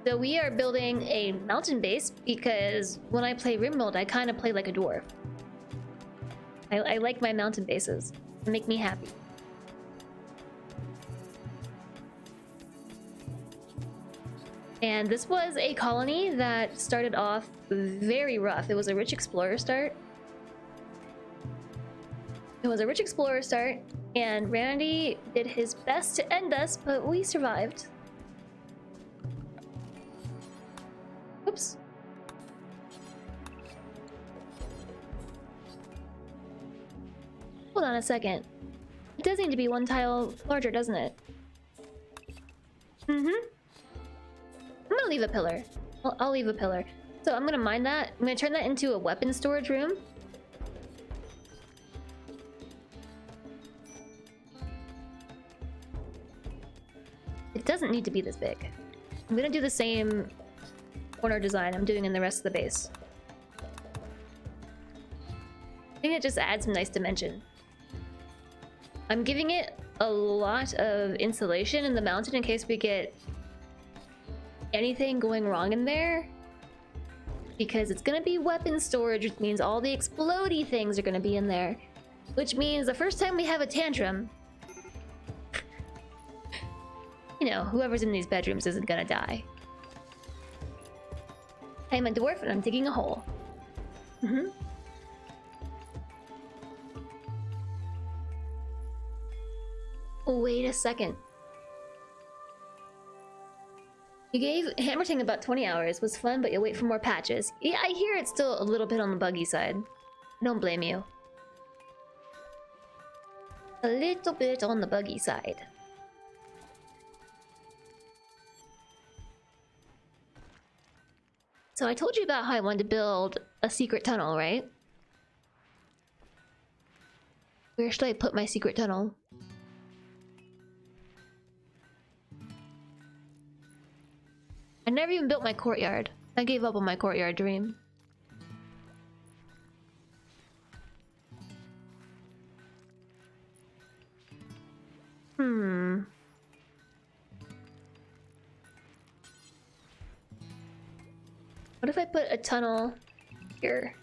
S1: So we are building a mountain base because when I play RimWorld, I kind of play like a dwarf. I like my mountain bases. They make me happy. And this was a colony that started off very rough. It was a rich explorer start. And Randy did his best to end us, but we survived. Oops. Hold on a second. It does need to be one tile larger, doesn't it? Mm-hmm. I'm gonna leave a pillar. I'll leave a pillar. So I'm gonna mine that. I'm gonna turn that into a weapon storage room. It doesn't need to be this big. I'm gonna do the same corner design I'm doing in the rest of the base. I think it just adds some nice dimension. I'm giving it a lot of insulation in the mountain in case we get anything going wrong in there. Because it's gonna be weapon storage, which means all the explodey things are gonna be in there. Which means the first time we have a tantrum, you know, whoever's in these bedrooms isn't gonna die. I'm a dwarf and I'm digging a hole. Mm-hmm. Wait a second. You gave Hammerting about 20 hours. Was fun, but you'll wait for more patches. Yeah, I hear it's still a little bit on the buggy side. I don't blame you. A little bit on the buggy side. So I told you about how I wanted to build a secret tunnel, right? Where should I put my secret tunnel? I never even built my courtyard. I gave up on my courtyard dream. What if I put a tunnel here?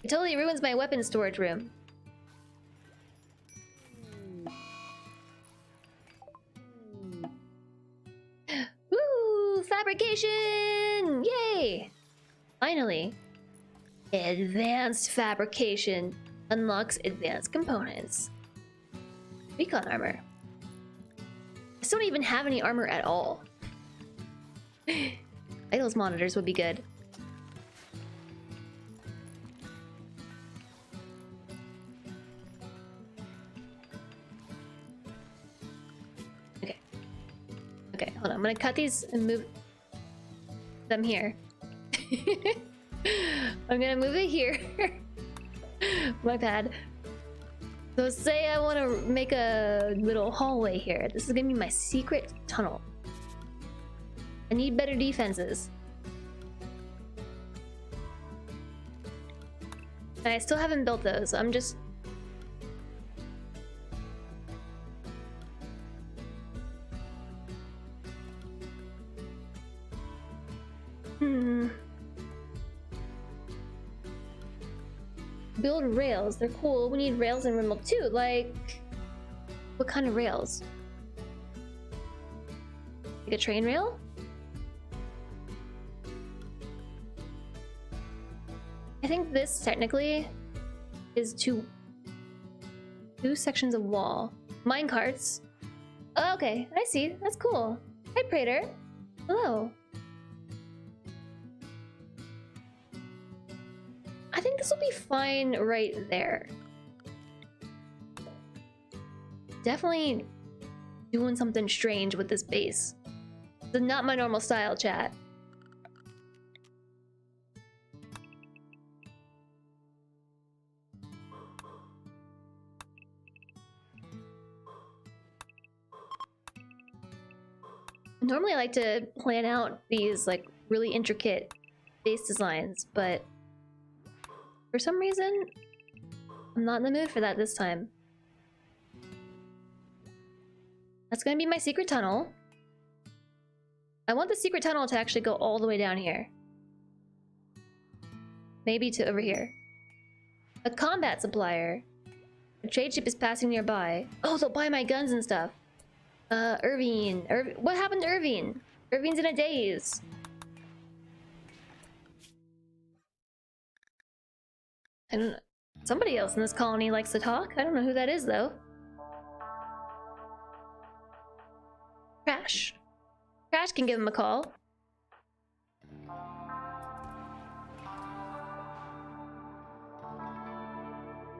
S1: It totally ruins my weapon storage room. Woo! Fabrication! Yay! Finally. Advanced fabrication unlocks advanced components. Recon armor. I still don't even have any armor at all. Idols monitors would be good. Okay. Okay, hold on. I'm gonna cut these and move them here. I'm gonna move it here. My bad. So say I want to make a little hallway here. This is gonna be my secret tunnel. I need better defenses. And I still haven't built those. I'm just... Build rails. They're cool. We need rails in RimWorld too. Like, what kind of rails? Like a train rail? I think this technically is two sections of wall. Minecarts. Oh, okay, I see. That's cool. Hi, Prater. Hello. I think this will be fine right there. Definitely doing something strange with this base. This is not my normal style, chat. Normally I like to plan out these like really intricate base designs, but for some reason I'm not in the mood for that this time. That's gonna be my secret tunnel. I want the secret tunnel to actually go all the way down here. Maybe to over here. A combat supplier. A trade ship is passing nearby. Oh, they'll buy my guns and stuff. Irvine. What happened to Irvine? Irvine's in a daze. I don't know. Somebody else in this colony likes to talk. I don't know who that is, though. Crash. Crash can give him a call.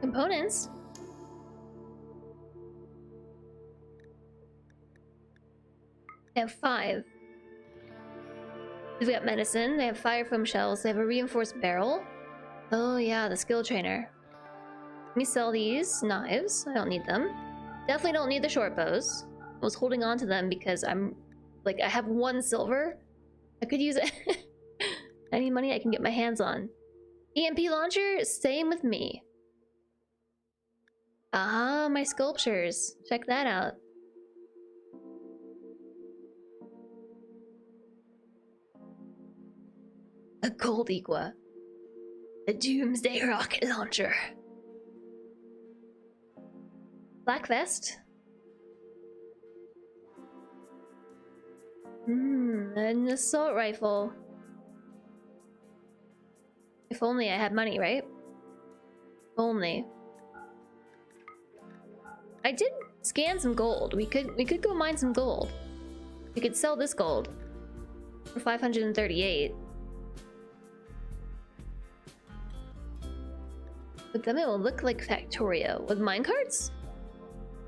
S1: Components? They have 5. We've got medicine, they have fire foam shells, they have a reinforced barrel. Oh yeah, the skill trainer. Let me sell these knives. I don't need them. Definitely don't need the short bows. I was holding on to them because I'm like, I have 1 silver. I could use it. Any money I can get my hands on. EMP launcher, same with me. Ah, my sculptures. Check that out. A gold equa. A doomsday rocket launcher. Black vest. An assault rifle. If only I had money, right? If only. I did scan some gold. We could go mine some gold. We could sell this gold for 538. But then it will look like Factorio with minecarts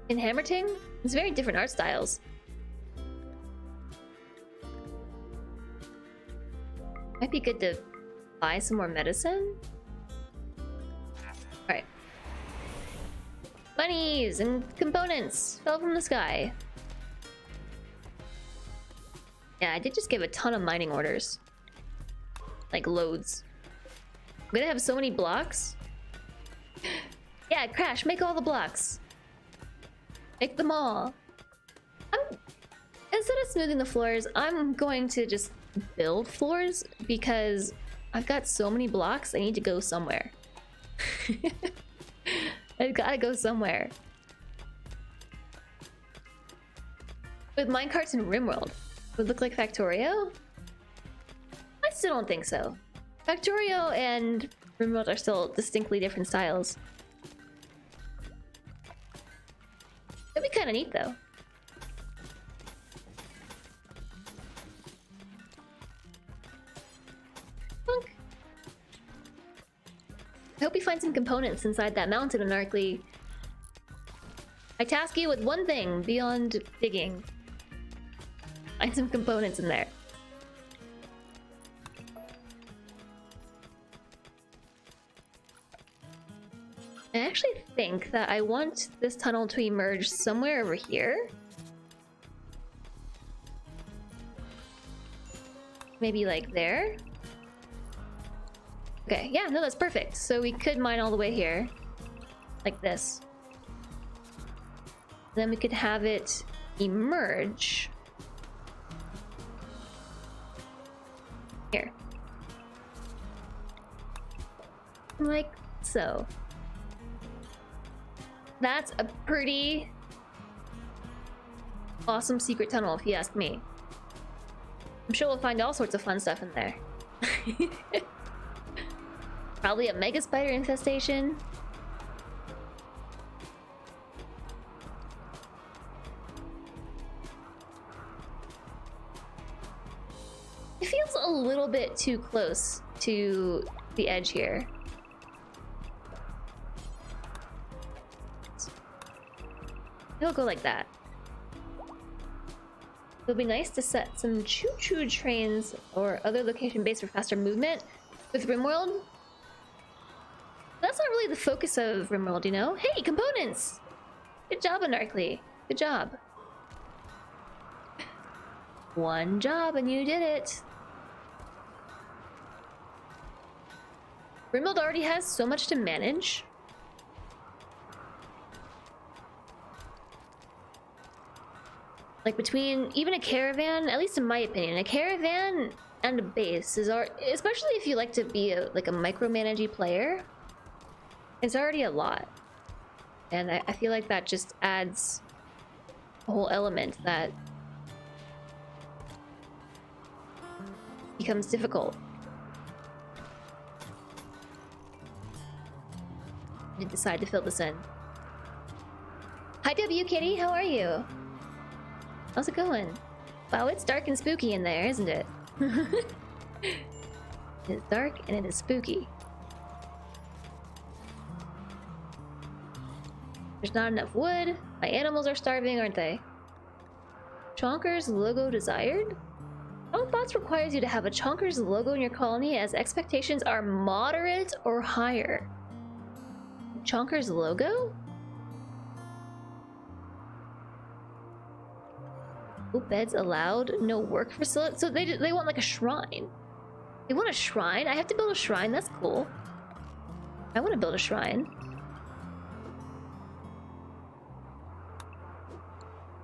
S1: in Hammerting. It's very different art styles. Might be good to buy some more medicine. All right. Monies and components fell from the sky. Yeah, I did just give a ton of mining orders. Like loads. I'm gonna have so many blocks. Yeah, Crash, make all the blocks. Make them all. Instead of smoothing the floors, I'm going to just build floors because I've got so many blocks, I need to go somewhere. I've gotta go somewhere. With minecarts in RimWorld, would look like Factorio? I still don't think so. Factorio and RimWorld are still distinctly different styles. That'd be kind of neat, though. Punk. I hope you find some components inside that mountain, Anarchly. I task you with one thing beyond digging. Find some components in there. I actually think that I want this tunnel to emerge somewhere over here. Maybe like there? Okay, yeah, no, that's perfect. So we could mine all the way here. Like this. Then we could have it emerge. Here. Like so. That's a pretty awesome secret tunnel, if you ask me. I'm sure we'll find all sorts of fun stuff in there. Probably a mega spider infestation. It feels a little bit too close to the edge here. It'll go like that. It'll be nice to set some choo-choo trains or other location based for faster movement with RimWorld. That's not really the focus of RimWorld, you know? Hey, components! Good job, Anarchly. Good job. One job and you did it. RimWorld already has so much to manage. Like between even a caravan, at least in my opinion, a caravan and a base is especially if you like to be like a micromanagey player, it's already a lot. And I feel like that just adds a whole element that becomes difficult. I did decide to fill this in. Hi W Kitty, how are you? How's it going? Wow, it's dark and spooky in there, isn't it? It's dark and it is spooky. There's not enough wood. My animals are starving, aren't they? Chonkers logo desired? Chonkbots requires you to have a Chonkers logo in your colony as expectations are moderate or higher. Chonkers logo? Oh, beds allowed, no work facility. So they want like a shrine. They want a shrine? I have to build a shrine? That's cool. I want to build a shrine.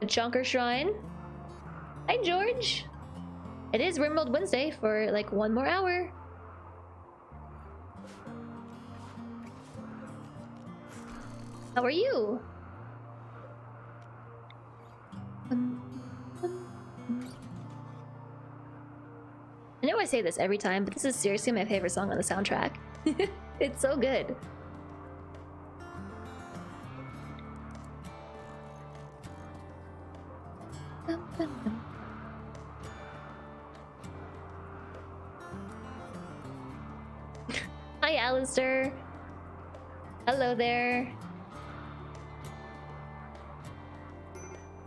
S1: A Chonker shrine. Hi, George. It is RimWorld Wednesday for like one more hour. How are you? I know I say this every time, but this is seriously my favorite song on the soundtrack. It's so good. Hi, Alistair. Hello there.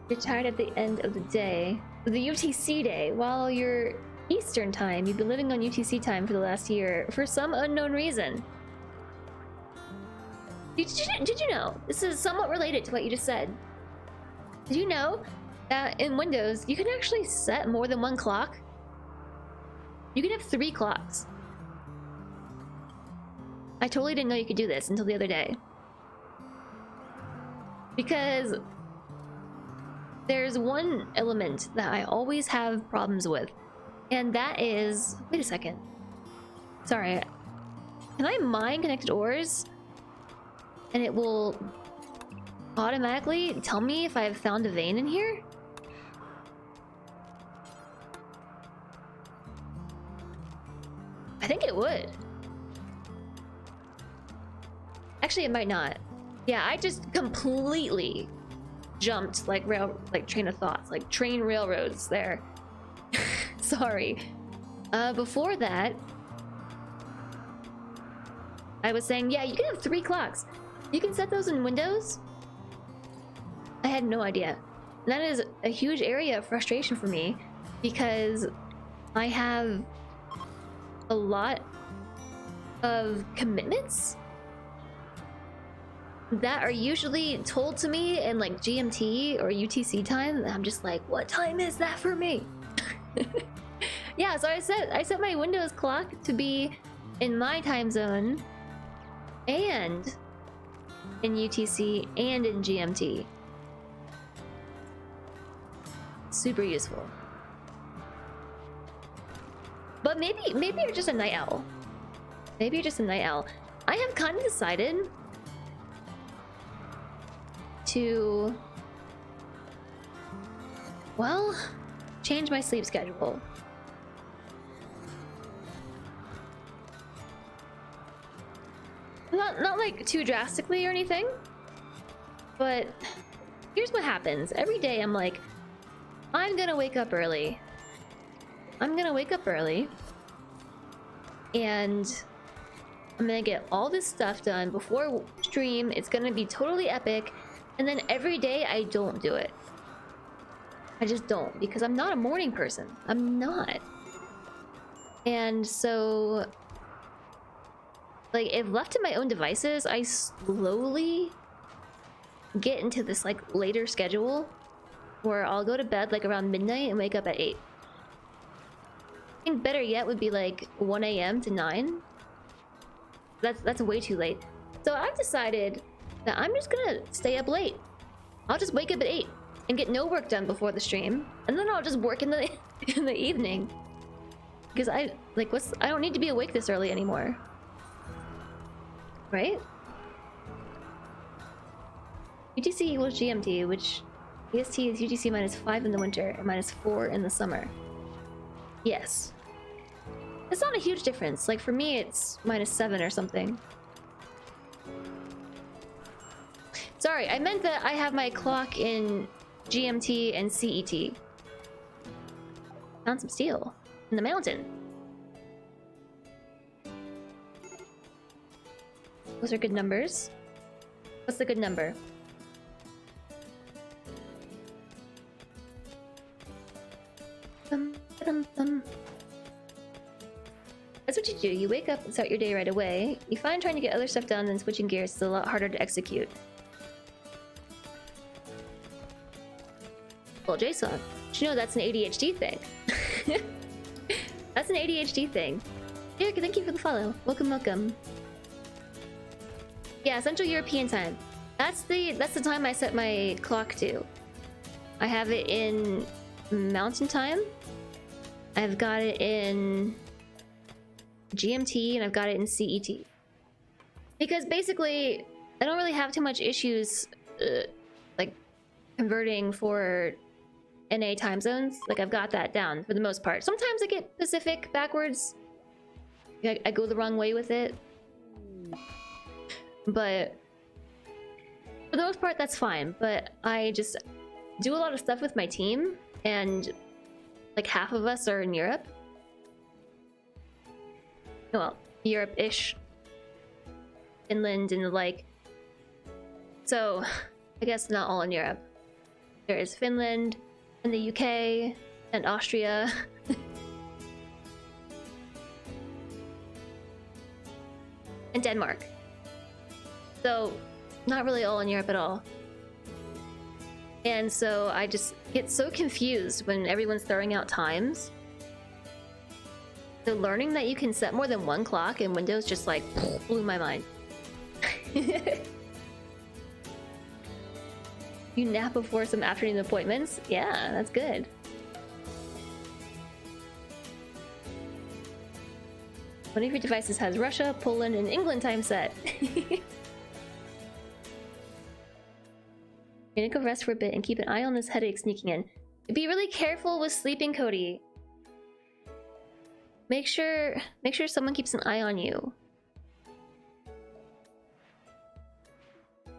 S1: You're tired at the end of the day. The UTC day. While you're Eastern time, you've been living on UTC time for the last year for some unknown reason. Did you know? This is somewhat related to what you just said. Did you know that in Windows, you can actually set more than one clock? You can have 3 clocks. I totally didn't know you could do this until the other day. Because there's one element that I always have problems with, and that is... Wait a second. Sorry. Can I mine connected ores? And it will automatically tell me if I've found a vein in here? I think it would. Actually, it might not. Yeah, I just completely jumped like train of thoughts, like train railroads there. Sorry. Before that, I was saying, yeah, you can have 3 clocks. You can set those in Windows. I had no idea. And that is a huge area of frustration for me because I have a lot of commitments that are usually told to me in like GMT or UTC time, and I'm just like, what time is that for me? Yeah, so I set my Windows clock to be in my time zone and in UTC and in GMT. Super useful. But maybe you're just a night owl. Maybe you're just a night owl. I have kind of decided to, well, change my sleep schedule. Not like too drastically or anything, but here's what happens. Every day I'm like, I'm gonna wake up early. I'm gonna wake up early and I'm gonna get all this stuff done before stream. It's gonna be totally epic. And then every day I don't do it. I just don't, because I'm not a morning person. I'm not. And so, like, if left to my own devices, I slowly get into this like later schedule where I'll go to bed like around midnight and wake up at 8. think better yet would be like 1 a.m. to 9. That's way too late. So I've decided that I'm just gonna stay up late. I'll just wake up at 8 and get no work done before the stream, and then I'll just work in the in the evening. Because I don't need to be awake this early anymore. Right? UTC equals GMT, which EST is UTC minus 5 in the winter and minus 4 in the summer. Yes. It's not a huge difference. Like for me, it's minus 7 or something. Sorry, I meant that I have my clock in GMT and CET. Found some steel in the mountain. Those are good numbers. What's the good number? That's what you do. You wake up and start your day right away. You find trying to get other stuff done and switching gears is a lot harder to execute. Well, Jason, did you know that's an ADHD thing? That's an ADHD thing. Eric, thank you for the follow. Welcome, welcome. Yeah, Central European time. That's the time I set my clock to. I have it in Mountain Time. I've got it in GMT and I've got it in CET. Because basically, I don't really have too much issues like converting for NA time zones. Like I've got that down for the most part. Sometimes I get Pacific backwards. I go the wrong way with it. But for the most part, that's fine. But I just do a lot of stuff with my team, and like half of us are in Europe. Well, Europe-ish. Finland and the like. So, I guess not all in Europe. There is Finland, and the UK, and Austria. And Denmark. So, not really all in Europe at all. And so I just get so confused when everyone's throwing out times. So learning that you can set more than one clock in Windows just like blew my mind. You nap before some afternoon appointments? Yeah, that's good. One of your devices has Russia, Poland, and England time set. You're gonna go rest for a bit and keep an eye on this headache sneaking in. Be really careful with sleeping, Cody. Make sure someone keeps an eye on you.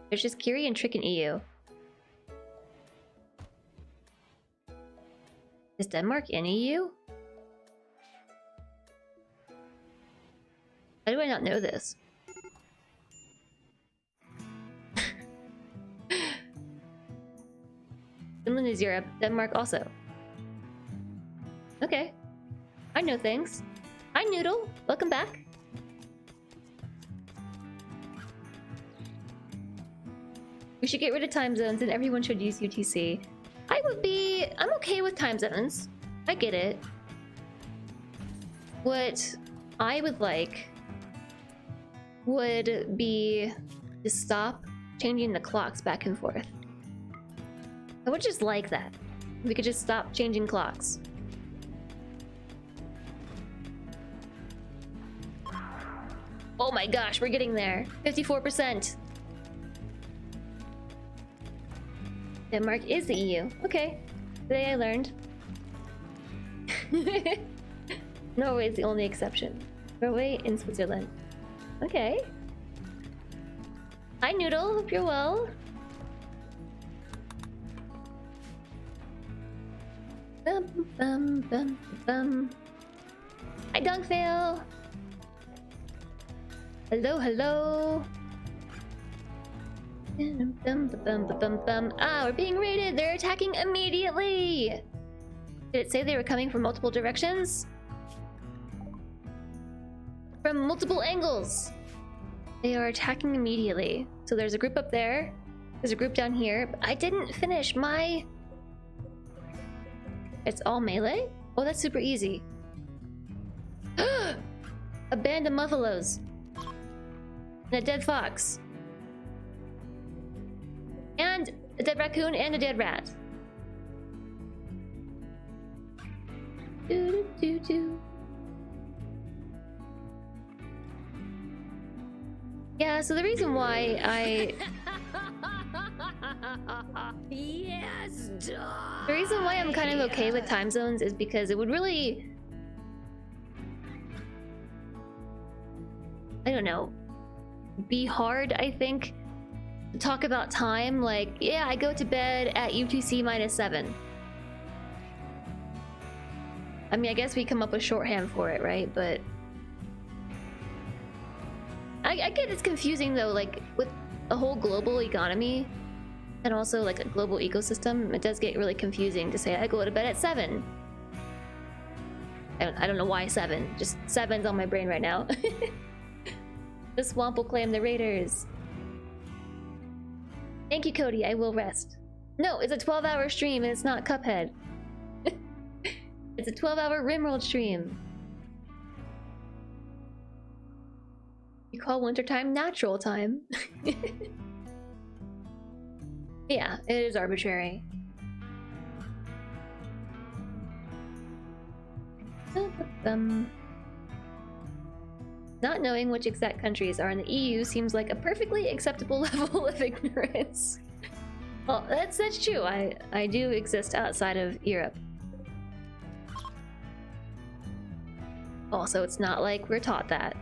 S1: There's just Kiri and Trick in EU. Is Denmark in EU? How do I not know this? Finland is Europe, Denmark also. Okay. I know things. Hi Noodle, welcome back. We should get rid of time zones and everyone should use UTC. I'm okay with time zones. I get it. What I would like would be to stop changing the clocks back and forth. I would just like that. We could just stop changing clocks. Oh my gosh, we're getting there. 54%. Denmark is the EU. Okay. Today I learned. Norway is the only exception. Norway and Switzerland. Okay. Hi Noodle, hope you're well. Bum, bum, bum, bum. Hi Dunkfail. Hello, hello. Ah, we're being raided. They're attacking immediately. Did it say they were coming from multiple directions? From multiple angles. They are attacking immediately. So there's a group up there. There's a group down here. But I didn't finish my... It's all melee? Oh, that's super easy. a band of muffalos, and a dead fox, and a dead raccoon and a dead rat. Do do do do. Yeah, so the reason why
S2: Yes, die.
S1: the reason why I'm kind of okay with time zones is because it would really, I don't know, be hard, I think, to talk about time. Like, yeah, I go to bed at UTC -7. I mean, I guess we come up with shorthand for it, right? But I get it's confusing though, like with a whole global economy and also like a global ecosystem, it does get really confusing to say I go to bed at 7. I don't know why 7, just 7's on my brain right now. The swamp will claim the raiders. Thank you, Cody, I will rest. No, it's a 12-hour stream and it's not Cuphead. It's a 12-hour RimWorld stream. You call wintertime natural time. Yeah, it is arbitrary. Not knowing which exact countries are in the EU seems like a perfectly acceptable level of ignorance. Well, that's true. I do exist outside of Europe. Also, it's not like we're taught that.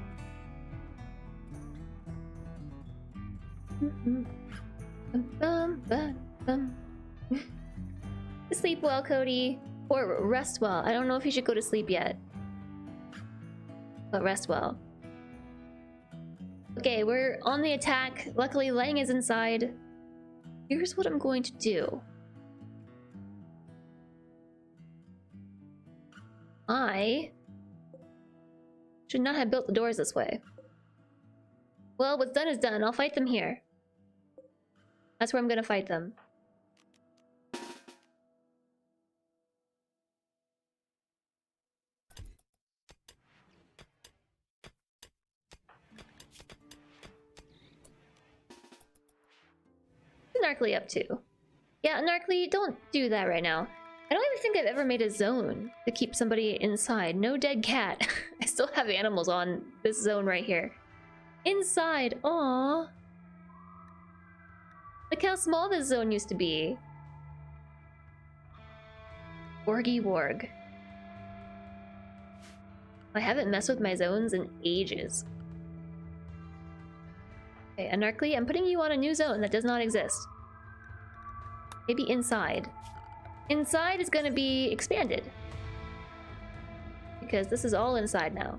S1: Sleep well, Cody. Or rest well. I don't know if you should go to sleep yet. But rest well. Okay, we're on the attack. Luckily, Lang is inside. Here's what I'm going to do. I should not have built the doors this way. Well, what's done is done. I'll fight them here. That's where I'm gonna fight them. What's Narkly up to? Yeah, Narkly, don't do that right now. I don't even think I've ever made a zone to keep somebody inside. No dead cat. I still have animals on this zone right here. Inside, aww. Look how small this zone used to be. Wargy Warg. I haven't messed with my zones in ages. Okay, Anarchly, I'm putting you on a new zone that does not exist. Maybe inside. Inside is going to be expanded. Because this is all inside now.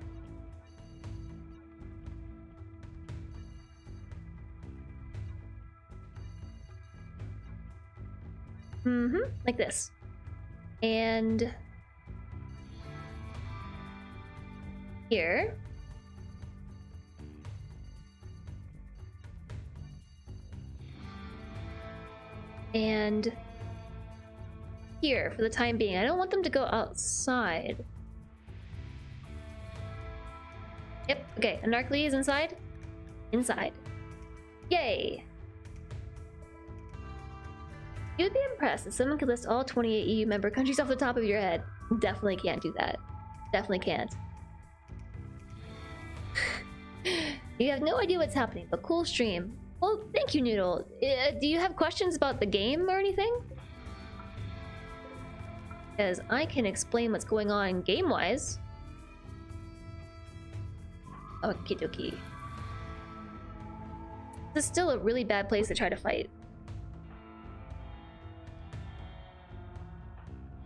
S1: Like this. And here. And here for the time being. I don't want them to go outside. Yep, okay. Anarchly is inside. Inside. Yay! You'd be impressed if someone could list all 28 EU member countries off the top of your head. Definitely can't do that. Definitely can't. You have no idea what's happening, but cool stream. Well, thank you, Noodle. Do you have questions about the game or anything? Because I can explain what's going on game-wise. Okie dokie. This is still a really bad place to try to fight.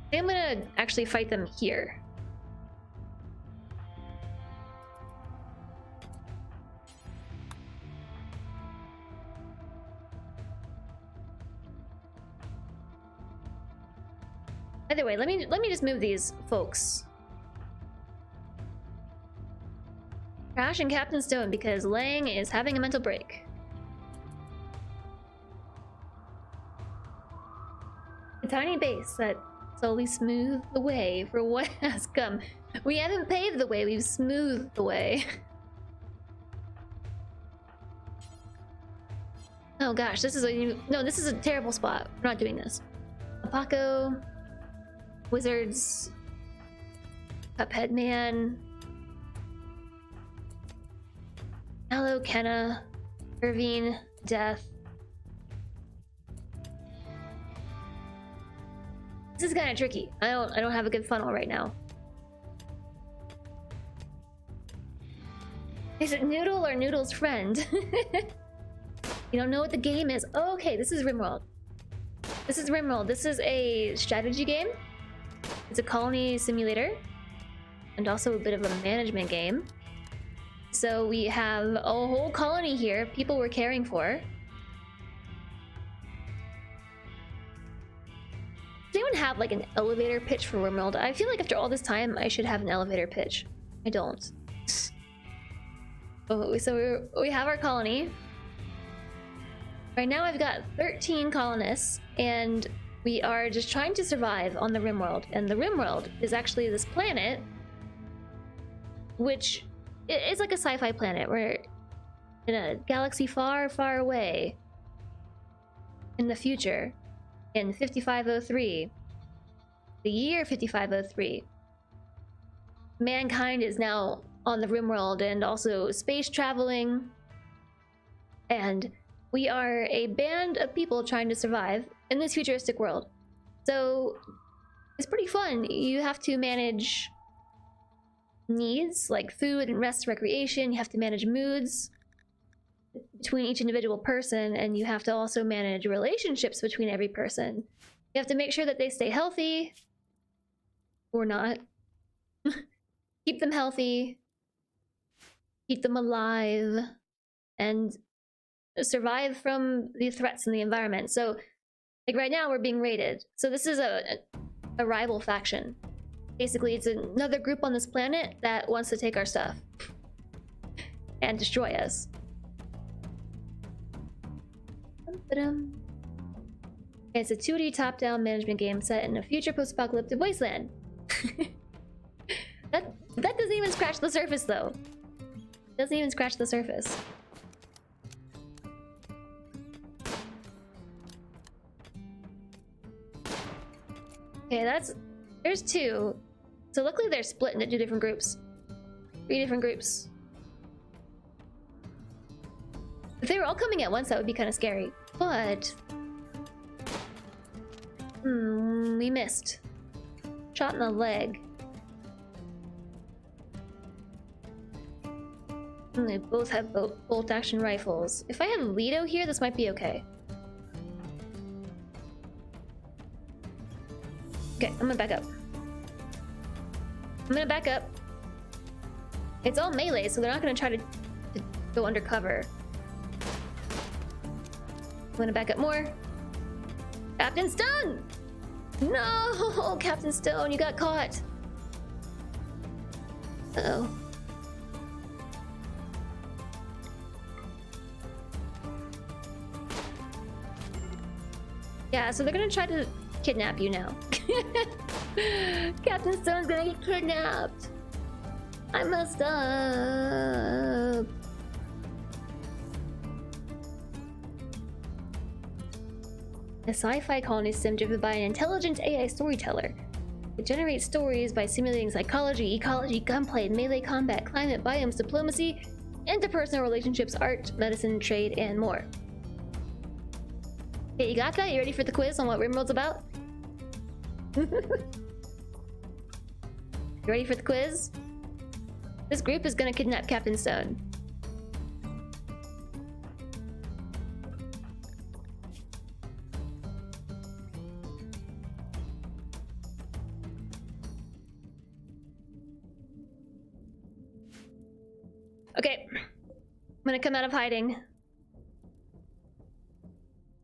S1: I think I'm gonna actually fight them here. Either way, let me just move these folks. Crash and Captain Stone because Lang is having a mental break. A tiny base that slowly smooth the way for what has come. We haven't paved the way, we've smoothed the way. Oh gosh, this is a no, this is a terrible spot. We're not doing this. Apaco, Wizards, Cuphead Man, Hello Kenna, Irvine, Death. This is kind of tricky. I don't have a good funnel right now. Is it Noodle or Noodle's friend? You don't know what the game is. Oh, okay, this is RimWorld. This is RimWorld. This is a strategy game. It's a colony simulator. And also a bit of a management game. So we have a whole colony here, people we're caring for. Does anyone have like an elevator pitch for RimWorld? I feel like after all this time, I should have an elevator pitch. I don't. Oh, so we have our colony. Right now I've got 13 colonists, and we are just trying to survive on the RimWorld. And the RimWorld is actually this planet, which is like a sci-fi planet. We're in a galaxy far, far away in the future, in 5503, the year 5503. Mankind is now on the RimWorld and also space traveling, and we are a band of people trying to survive in this futuristic world. So it's pretty fun. You have to manage needs like food and rest, recreation. You have to manage moods between each individual person, and you have to also manage relationships between every person. You have to make sure that they stay healthy or not. Keep them healthy, keep them alive, and survive from the threats in the environment. So like right now we're being raided. So this is a rival faction. Basically it's another group on this planet that wants to take our stuff and destroy us. It's a 2D top-down management game set in a future post-apocalyptic wasteland. That doesn't even scratch the surface though. Doesn't even scratch the surface. Okay, there's two. So luckily they're split into 2 different groups. 3 different groups. If they were all coming at once, that would be kind of scary. But we missed. Shot in the leg. They both have bolt action rifles. If I have Lido here, this might be okay. Okay, I'm gonna back up. It's all melee, so they're not gonna try to go undercover. I'm gonna back up more. Captain Stone! No! Captain Stone, you got caught. Uh-oh. Yeah, so they're gonna try to kidnap you now. Captain Stone's gonna get kidnapped. I messed up. A sci-fi colony sim driven by an intelligent AI storyteller. It generates stories by simulating psychology, ecology, gunplay, melee combat, climate, biomes, diplomacy, interpersonal relationships, art, medicine, trade, and more. Okay, you got that? You ready for the quiz on what RimWorld's about? You ready for the quiz? This group is gonna kidnap Captain Stone. Okay, I'm gonna come out of hiding.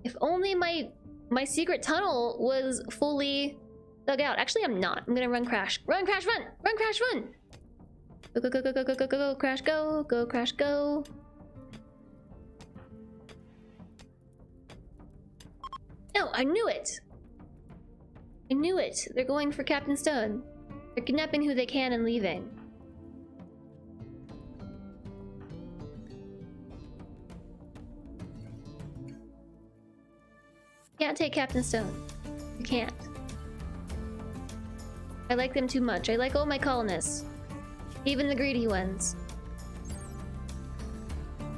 S1: If only my secret tunnel was fully dug out. Actually, I'm not. I'm gonna run, crash. Run, crash, run! Run, crash, run! Go, go, go, go, go, go, go, go, crash, go. Go, crash, go. No, I knew it! I knew it! They're going for Captain Stone. They're kidnapping who they can and leaving. Can't take Captain Stone. You can't. I like them too much. I like all my colonists. Even the greedy ones.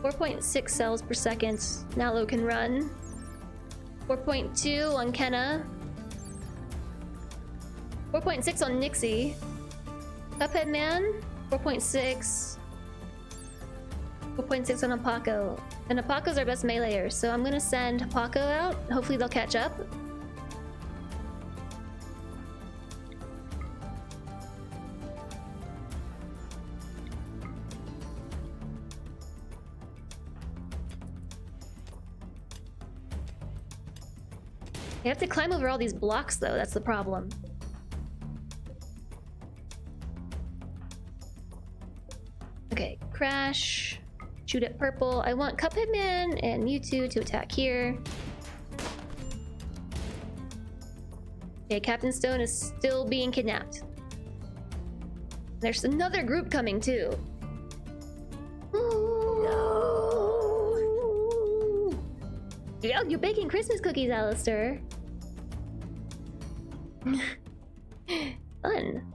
S1: 4.6 cells per second. Nalo can run. 4.2 on Kenna. 4.6 on Nixie. Cuphead Man. 4.6. 4.6 on Apaco. And Apaco's our best meleeer, so I'm gonna send Apaco out. Hopefully they'll catch up. I have to climb over all these blocks though, that's the problem. Okay, crash. Shoot at purple. I want Cuphead Man and you two to attack here. Okay, Captain Stone is still being kidnapped. There's another group coming too. No! Yo, you're baking Christmas cookies, Alistair. Fun.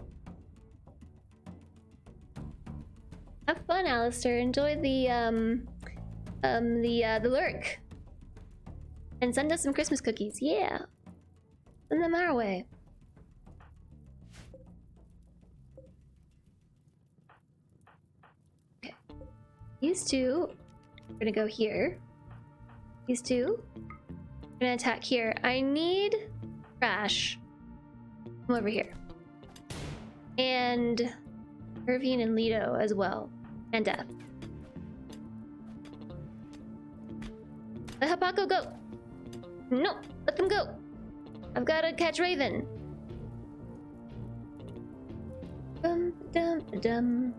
S1: Have fun, Alistair. Enjoy the lurk. And send us some Christmas cookies. Yeah. Send them our way. Okay. These two are gonna go here. These two are gonna attack here. I need Crash. Come over here. And Irvine and Lido as well. And Death. Let Hapaco go! No! Let them go! I've gotta catch Raven. Dum dum dum.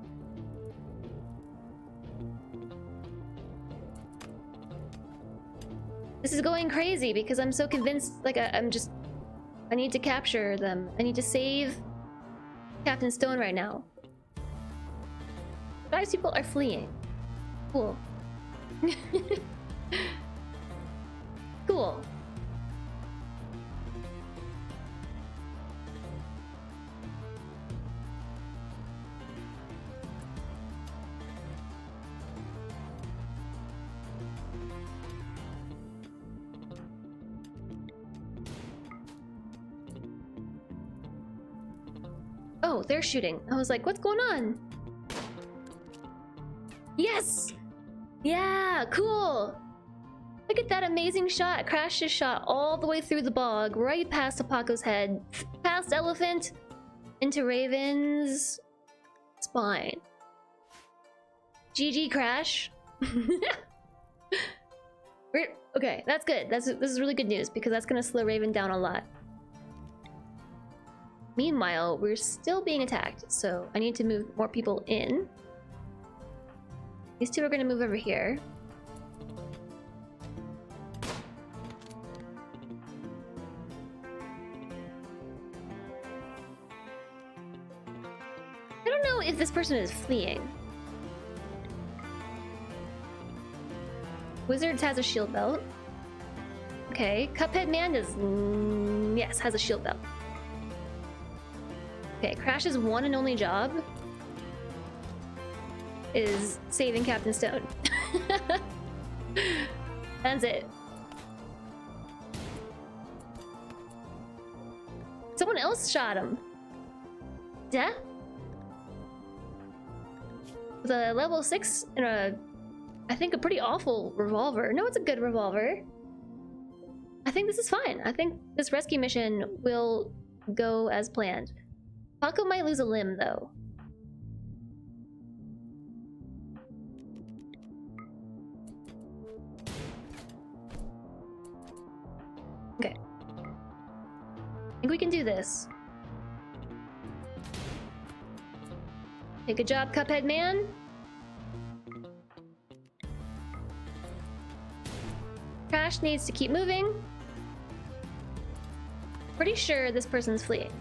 S1: This is going crazy because I'm so convinced, like, I need to capture them. I need to save Captain Stone right now. 5 people are fleeing. Cool. Cool. Oh, they're shooting. I was like, what's going on? Yes! Yeah, cool! Look at that amazing shot. Crash just shot all the way through the bog, right past Apaco's head, past Elephant, into Raven's spine. GG, Crash. Okay, that's good. This is really good news because that's gonna slow Raven down a lot. Meanwhile, we're still being attacked, so I need to move more people in. These two are gonna move over here. I don't know if this person is fleeing. Wizards has a shield belt. Okay, Cuphead Man does... yes, has a shield belt. Okay, Crash's one and only job is saving Captain Stone. That's it. Someone else shot him. Death? With a level 6 and I think a pretty awful revolver. No, it's a good revolver. I think this is fine. I think this rescue mission will go as planned. Paco might lose a limb, though. Okay. I think we can do this. Hey, good job, Cuphead Man. Crash needs to keep moving. Pretty sure this person's fleeing.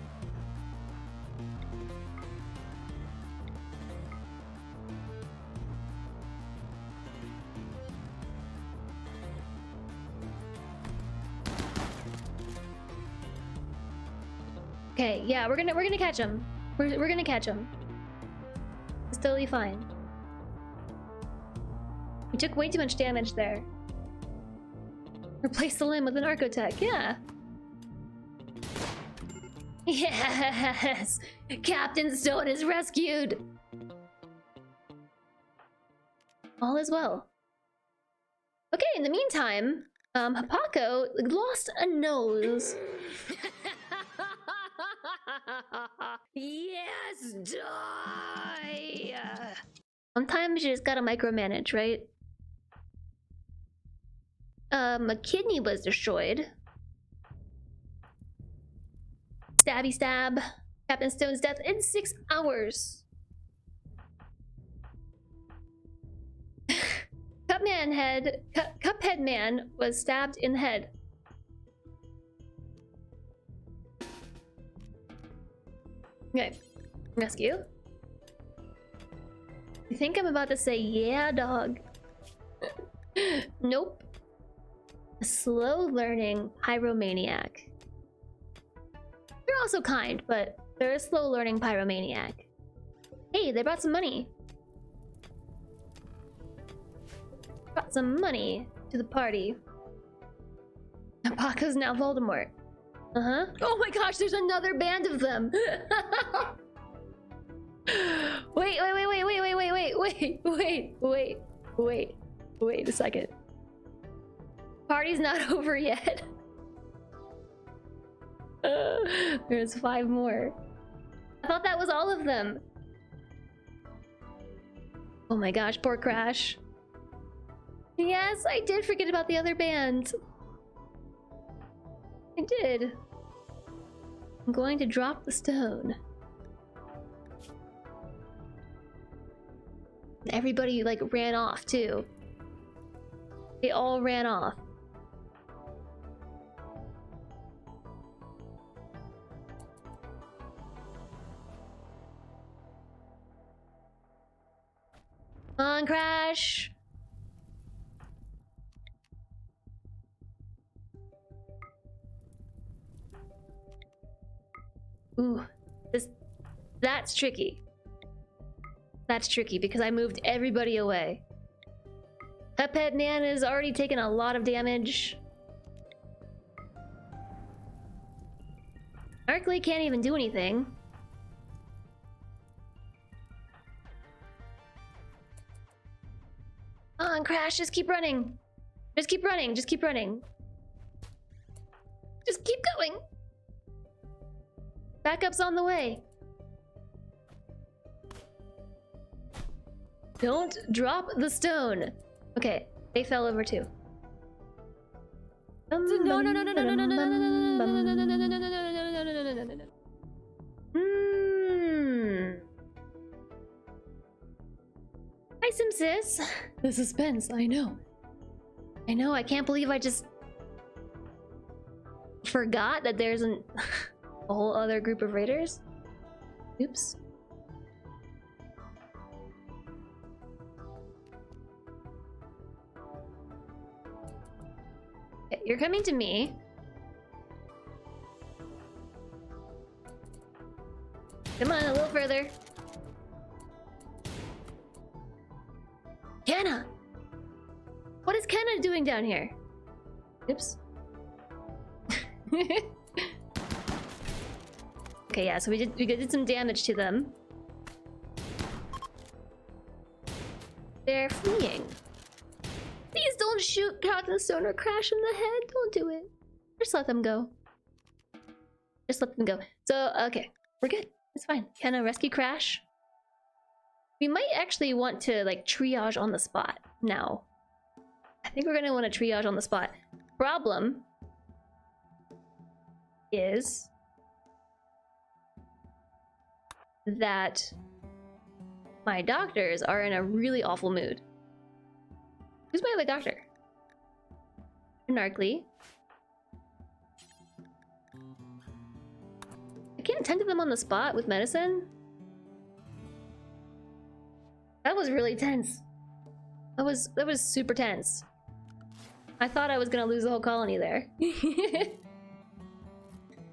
S1: Okay, yeah, we're gonna catch him. We're gonna catch him. It's totally fine. We took way too much damage there. Replace the limb with an Archotech, yeah. Yes! Captain Stone is rescued! All is well. Okay, in the meantime, Hapako lost a nose.
S2: Yes, die!
S1: Sometimes you just gotta micromanage, right? A kidney was destroyed. Stabby stab. Captain Stone's death in 6 hours. Cuphead Man was stabbed in the head. Okay, rescue. I think I'm about to say, yeah, dog. Nope. A slow learning pyromaniac. They're also kind, but they're a slow learning pyromaniac. Hey, they brought some money. Brought some money to the party. Paco's now Voldemort. Uh-huh. Oh my gosh, there's another band of them. Wait a second. Party's not over yet. There's 5 more. I thought that was all of them. Oh my gosh, poor Crash. Yes, I did forget about the other band. I did. I'm going to drop the stone. Everybody like ran off too. They all ran off. Come on, Crash. Ooh, that's tricky. That's tricky because I moved everybody away. Cuphead Man has already taken a lot of damage. Arkley can't even do anything. Come on, Crash, just keep running. Just keep running, just keep running. Just keep going. Backup's on the way. Don't drop the stone. Okay, they fell over too. No. Hi, Simsis. The suspense, I know. I can't believe I just forgot that there's a whole other group of raiders. Oops. Okay, you're coming to me. Come on, a little further. Kenna! What is Kenna doing down here? Oops. Okay, yeah, so we did some damage to them. They're fleeing. Please don't shoot Captain Stone or Crash in the head. Don't do it. Just let them go. Just let them go. So, okay, we're good. It's fine. Kenna, rescue Crash. We might actually want to like triage on the spot now. I think we're gonna want to triage on the spot. Problem is that my doctors are in a really awful mood. Who's my other doctor? Narkly. I can't tend to them on the spot with medicine. That was really tense. That was super tense. I thought I was gonna lose the whole colony there. You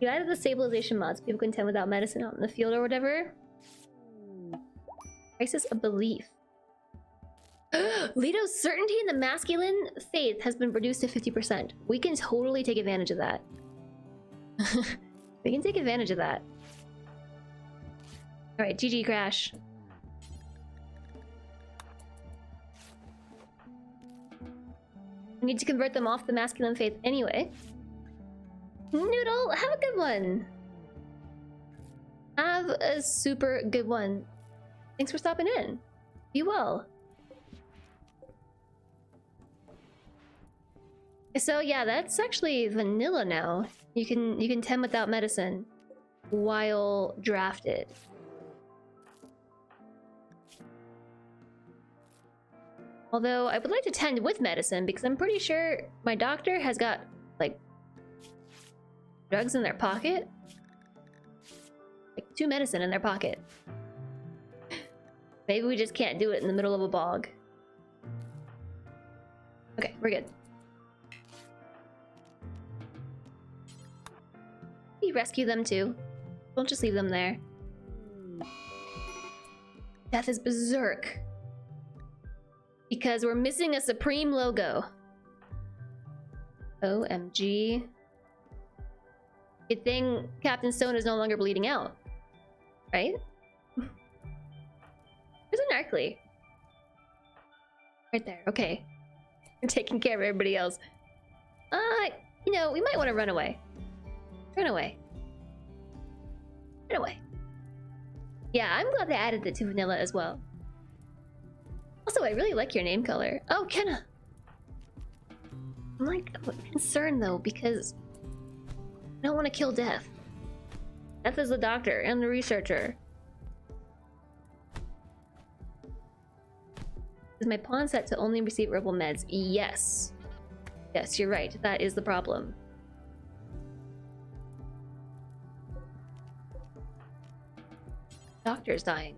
S1: added the stabilization mods. People can tend without medicine out in the field or whatever. Crisis of belief. Leto's certainty in the masculine faith has been reduced to 50%. We can totally take advantage of that. We can take advantage of that. Alright, GG Crash. We need to convert them off the masculine faith anyway. Noodle, have a good one. Have a super good one. Thanks for stopping in. Be well. So yeah, that's actually vanilla now. You can tend without medicine while drafted. Although I would like to tend with medicine because I'm pretty sure my doctor has got like drugs in their pocket. Like 2 medicine in their pocket. Maybe we just can't do it in the middle of a bog. Okay, we're good. You rescue them too. Don't just leave them there. Death is berserk. Because we're missing a supreme logo. OMG. Good thing Captain Stone is no longer bleeding out. Right? There's an Arkley. Right there, okay. We're taking care of everybody else. You know, we might want to run away. Run away. Run away. Yeah, I'm glad they added it to vanilla as well. Also, I really like your name color. Oh, Kenna! I'm like concerned though, because I don't want to kill Death. Death is the doctor and the researcher. Is my pawn set to only receive herbal meds? Yes. Yes, you're right. That is the problem. Doctor's dying.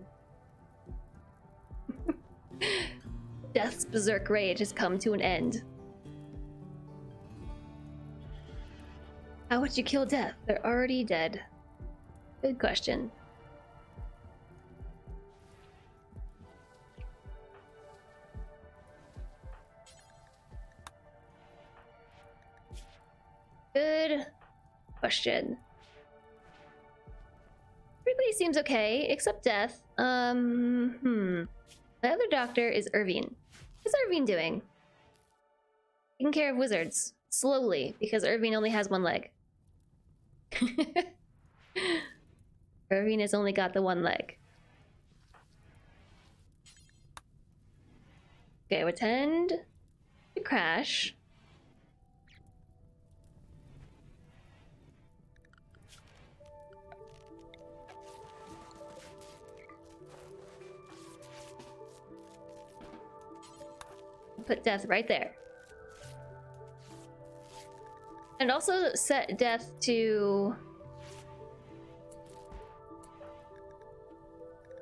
S1: Death's berserk rage has come to an end. How would you kill Death? They're already dead. Good question. Good question. Everybody seems okay, except Death. The other doctor is Irvine. What's Irvine doing? Taking care of wizards. Slowly, because Irvine only has 1 leg. Irvine has only got the 1 leg. Okay, attend to Crash. Put Death right there. And also set Death to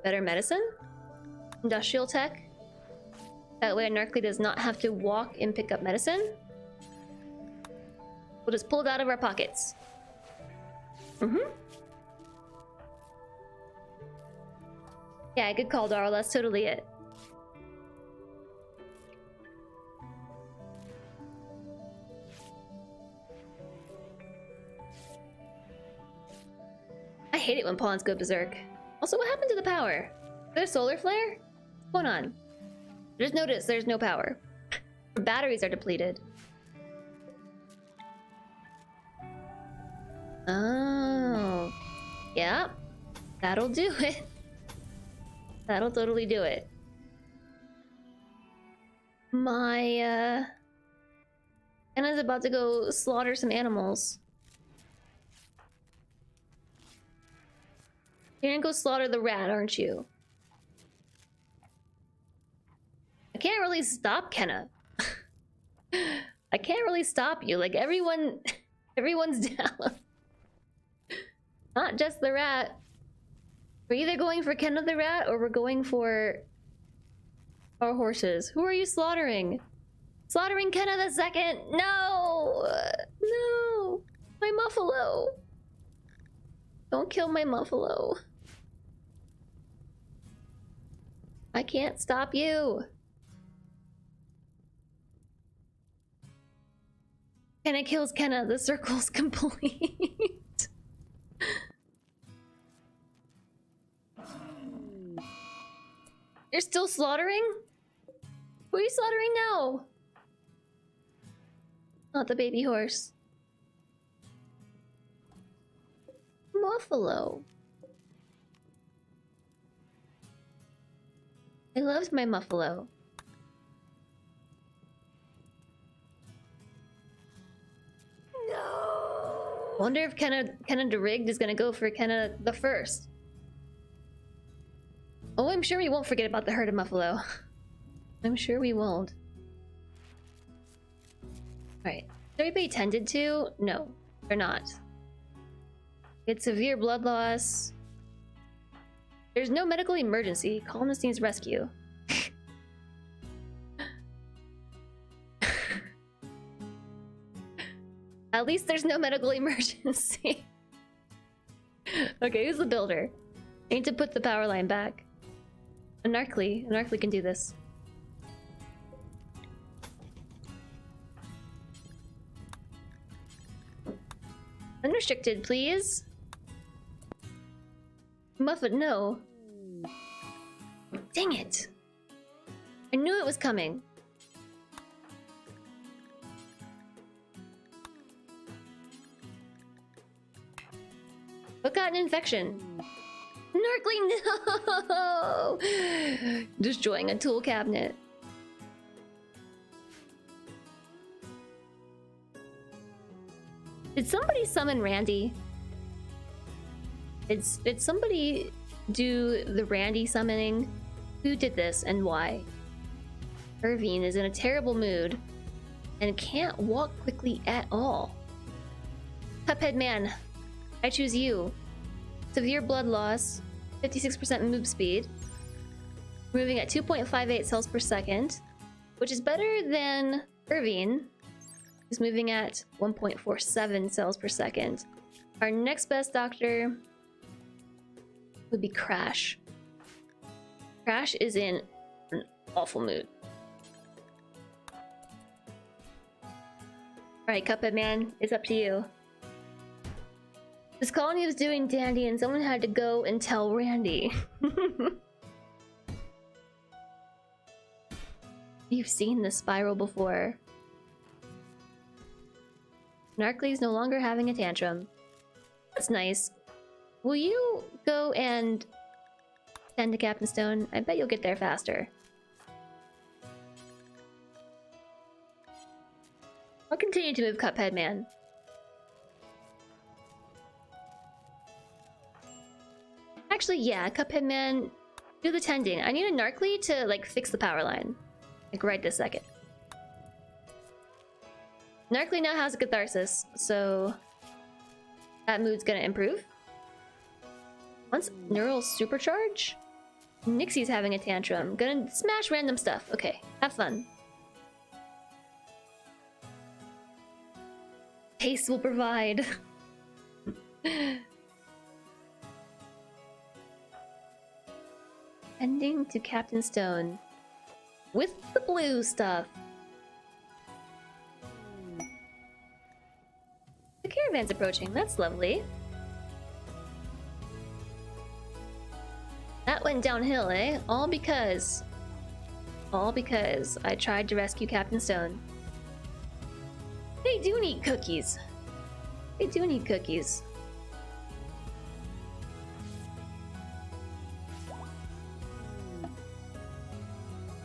S1: better medicine, industrial tech. That way Narcly does not have to walk and pick up medicine. We'll just pull it out of our pockets. Yeah, good call, Darl. That's totally it. I hate it when pawns go berserk. Also, what happened to the power? Is there a solar flare? What's going on? Just notice there's no power. The batteries are depleted. Oh. Yeah. That'll do it. That'll totally do it. My, Anna's about to go slaughter some animals. You're gonna go slaughter the rat, aren't you? I can't really stop Kenna. I can't really stop you. Like everyone's down. Not just the rat. We're either going for Kenna the rat or we're going for our horses. Who are you slaughtering? Slaughtering Kenna the second! No! No! My muffalo! Don't kill my muffalo. I can't stop you. Kenna kills Kenna, the circle's complete. You're still slaughtering? Who are you slaughtering now? Not the baby horse. Muffalo. I loved my muffalo.
S2: No.
S1: Wonder if Kenna the Rigged is gonna go for Kenna the First. Oh, I'm sure we won't forget about the herd of muffalo. I'm sure we won't. Alright. Is everybody tended to? No, they're not. It's severe blood loss. There's no medical emergency. Colonist needs rescue. At least there's no medical emergency. Okay, who's the builder? I need to put the power line back. Anarchly can do this. Unrestricted, please. Muffet, no. Dang it. I knew it was coming. What got an infection? Narkly, no! Destroying a tool cabinet. Did somebody summon Randy? Did somebody do the Randy summoning? Who did this and why? Irvine is in a terrible mood and can't walk quickly at all. Cuphead Man, I choose you. Severe blood loss, 56% move speed, moving at 2.58 cells per second, which is better than Irvine, who's moving at 1.47 cells per second. Our next best doctor would be Crash. Crash is in an awful mood. Alright, Cuphead Man, it's up to you. This colony was doing dandy and someone had to go and tell Randy. You've seen this spiral before. Narkly's no longer having a tantrum. That's nice. Will you go and tend to Captain Stone? I bet you'll get there faster. I'll continue to move Cuphead Man. Actually, yeah, Cuphead Man, do the tending. I need a Narkly to, like, fix the power line. Like, right this second. Narkly now has a catharsis, so that mood's gonna improve. Once neural supercharge? Nixie's having a tantrum. Gonna smash random stuff. Okay, have fun. Pace will provide. Ending to Captain Stone. With the blue stuff. The caravan's approaching. That's lovely. That went downhill, eh? All because I tried to rescue Captain Stone. They do need cookies. They do need cookies.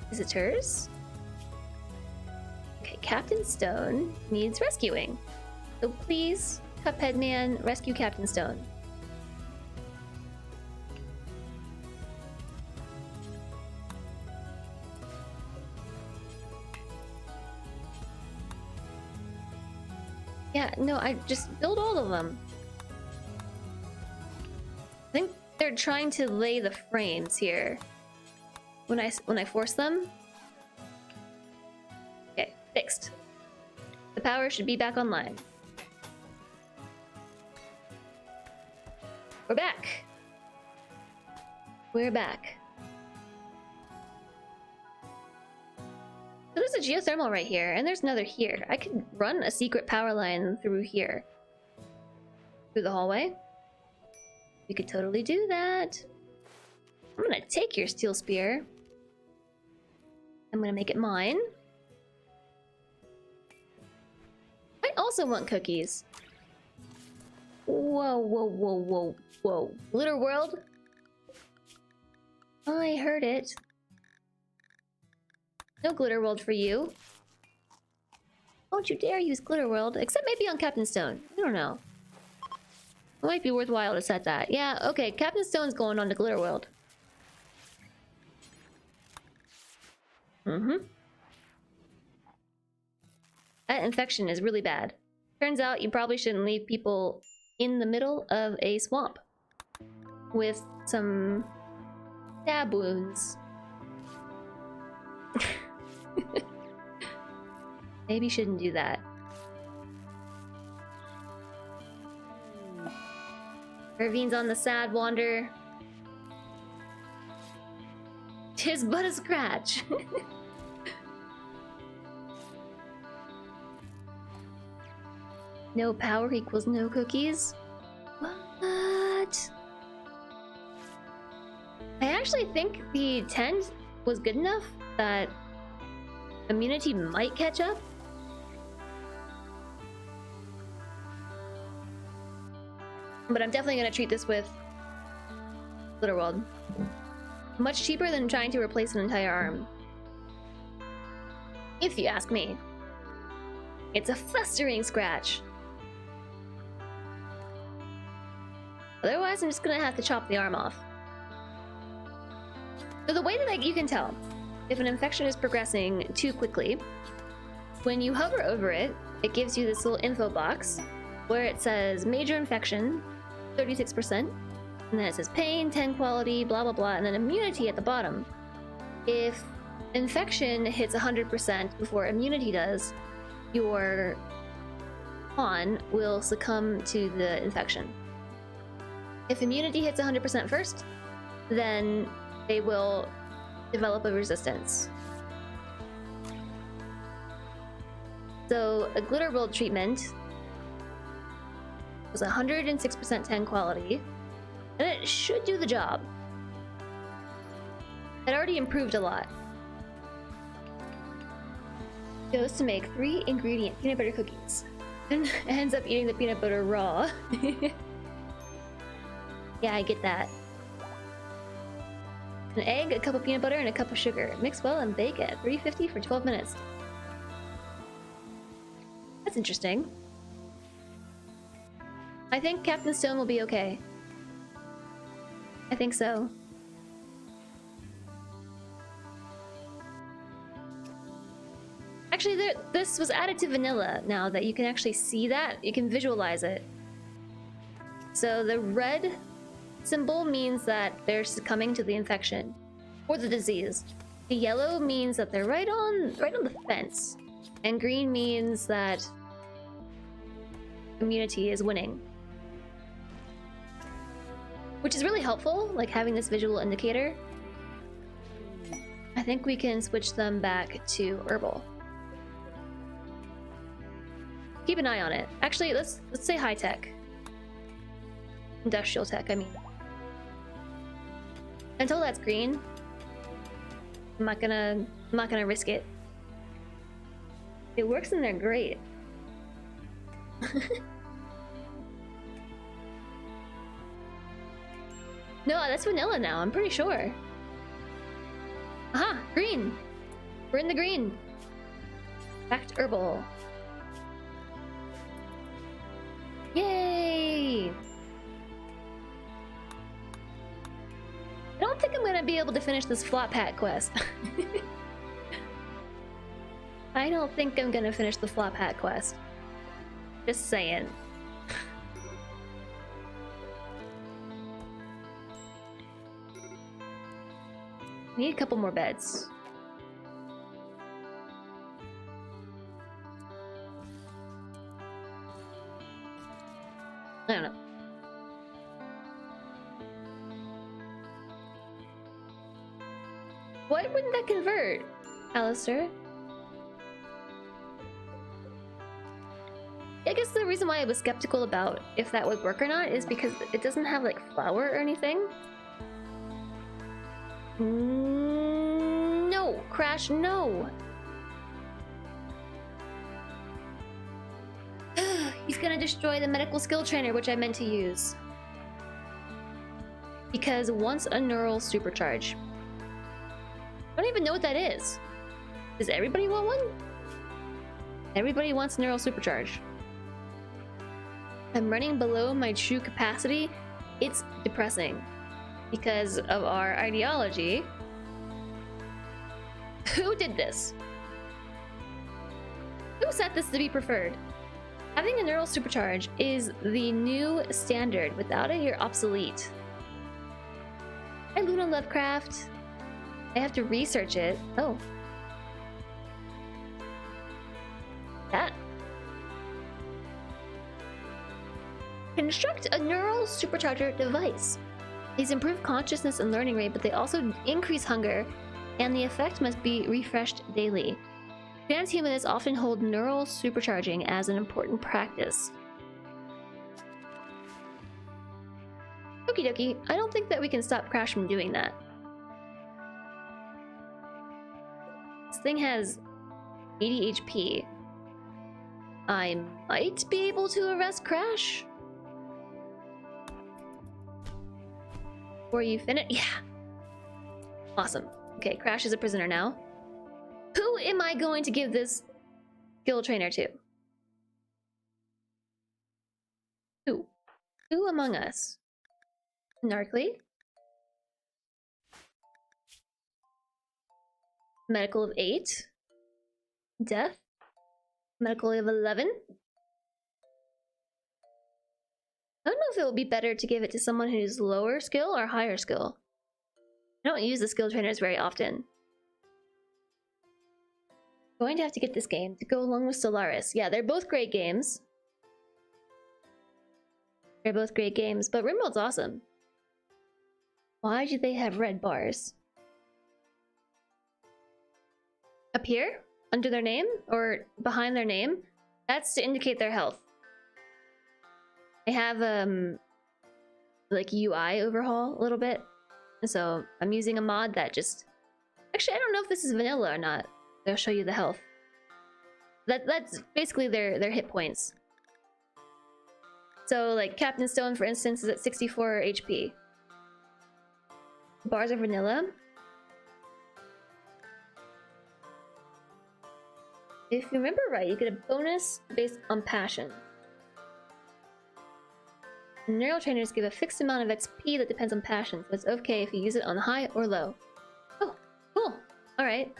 S1: Visitors. Okay, Captain Stone needs rescuing. So please, Cuphead Man, rescue Captain Stone. Yeah, no, I just build all of them. think they're trying to lay the frames here. When I force them. Okay, fixed. The power should be back online. We're back. We're back. So there's a geothermal right here, and there's another here. I could run a secret power line through here. Through the hallway. We could totally do that. I'm gonna take your steel spear. I'm gonna make it mine. I also want cookies. Whoa, whoa, whoa, whoa, whoa. Glitter World? I heard it. No Glitter World for you. Don't you dare use Glitter World, except maybe on Captain Stone. I don't know. It might be worthwhile to set that. Yeah, okay, Captain Stone's going on to Glitter World. Mm-hmm. That infection is really bad. Turns out you probably shouldn't leave people in the middle of a swamp with some stab wounds. Maybe shouldn't do that. Irvine's on the sad wander. Tis but a scratch. No power equals no cookies? What? I actually think the 10 was good enough that immunity might catch up. But I'm definitely gonna treat this with Glitter World. Much cheaper than trying to replace an entire arm. If you ask me. It's a festering scratch. Otherwise, I'm just gonna have to chop the arm off. So the way that you can tell if an infection is progressing too quickly, when you hover over it, it gives you this little info box where it says major infection, 36%, and then it says pain, 10 quality, blah blah blah, and then immunity at the bottom. If infection hits 100% before immunity does, your pawn will succumb to the infection. If immunity hits 100% first, then they will develop a resistance. So a Glitter World treatment was 106% 10 quality, and it should do the job. It already improved a lot. Goes to make 3 ingredient peanut butter cookies, and ends up eating the peanut butter raw. Yeah, I get that. An egg, a cup of peanut butter, and a cup of sugar. Mix well and bake at 350 for 12 minutes. That's interesting. I think Captain Stone will be okay. I think so. Actually, this was added to vanilla now that you can actually see that. You can visualize it. So the red symbol means that they're succumbing to the infection or the disease. The yellow means that they're right on the fence, and green means that immunity is winning, which is really helpful. Like having this visual indicator. I think we can switch them back to herbal. Keep an eye on it. Actually, let's say high tech, industrial tech. I mean. Until that's green, I'm not gonna risk it. It works in there great. No, that's vanilla now, I'm pretty sure. Aha, green! We're in the green. Back to herbal. Yay! I don't think I'm gonna be able to finish this flop hat quest. I don't think I'm gonna finish the flop hat quest. Just saying. We need a couple more beds. I don't know. Why wouldn't that convert, Alistair? I guess the reason why I was skeptical about if that would work or not is because it doesn't have like flour or anything. No, Crash, no. He's gonna destroy the medical skill trainer, which I meant to use. Because wants a neural supercharge. I don't even know what that is. Does everybody want one? Everybody wants neural supercharge. I'm running below my true capacity. It's depressing. Because of our ideology. Who did this? Who set this to be preferred? Having a neural supercharge is the new standard. Without it, you're obsolete. Hi, Luna Lovecraft. I have to research it. Oh. That. Construct a neural supercharger device. These improve consciousness and learning rate, but they also increase hunger, and the effect must be refreshed daily. Transhumanists often hold neural supercharging as an important practice. Okie dokie, I don't think that we can stop Crash from doing that. This thing has 80 HP. I might be able to arrest Crash. Before you finish? Yeah. Awesome. Okay, Crash is a prisoner now. Who am I going to give this skill trainer to? Who? Who among us? Narcly? Medical of 8? Death? Medical of 11? I don't know if it would be better to give it to someone who's lower skill or higher skill. I don't use the skill trainers very often. Going to have to get this game to go along with Solaris. Yeah, they're both great games. They're both great games, but RimWorld's awesome. Why do they have red bars? Up here? Under their name? Or behind their name? That's to indicate their health. They have, like UI overhaul a little bit. So I'm using a mod that just... Actually, I don't know if this is vanilla or not. They'll show you the health. That's basically their hit points. So, like, Captain Stone, for instance, is at 64 HP. Bars are vanilla. If you remember right, you get a bonus based on passion. Neural trainers give a fixed amount of XP that depends on passion, so it's okay if you use it on high or low. Oh, cool. Alright.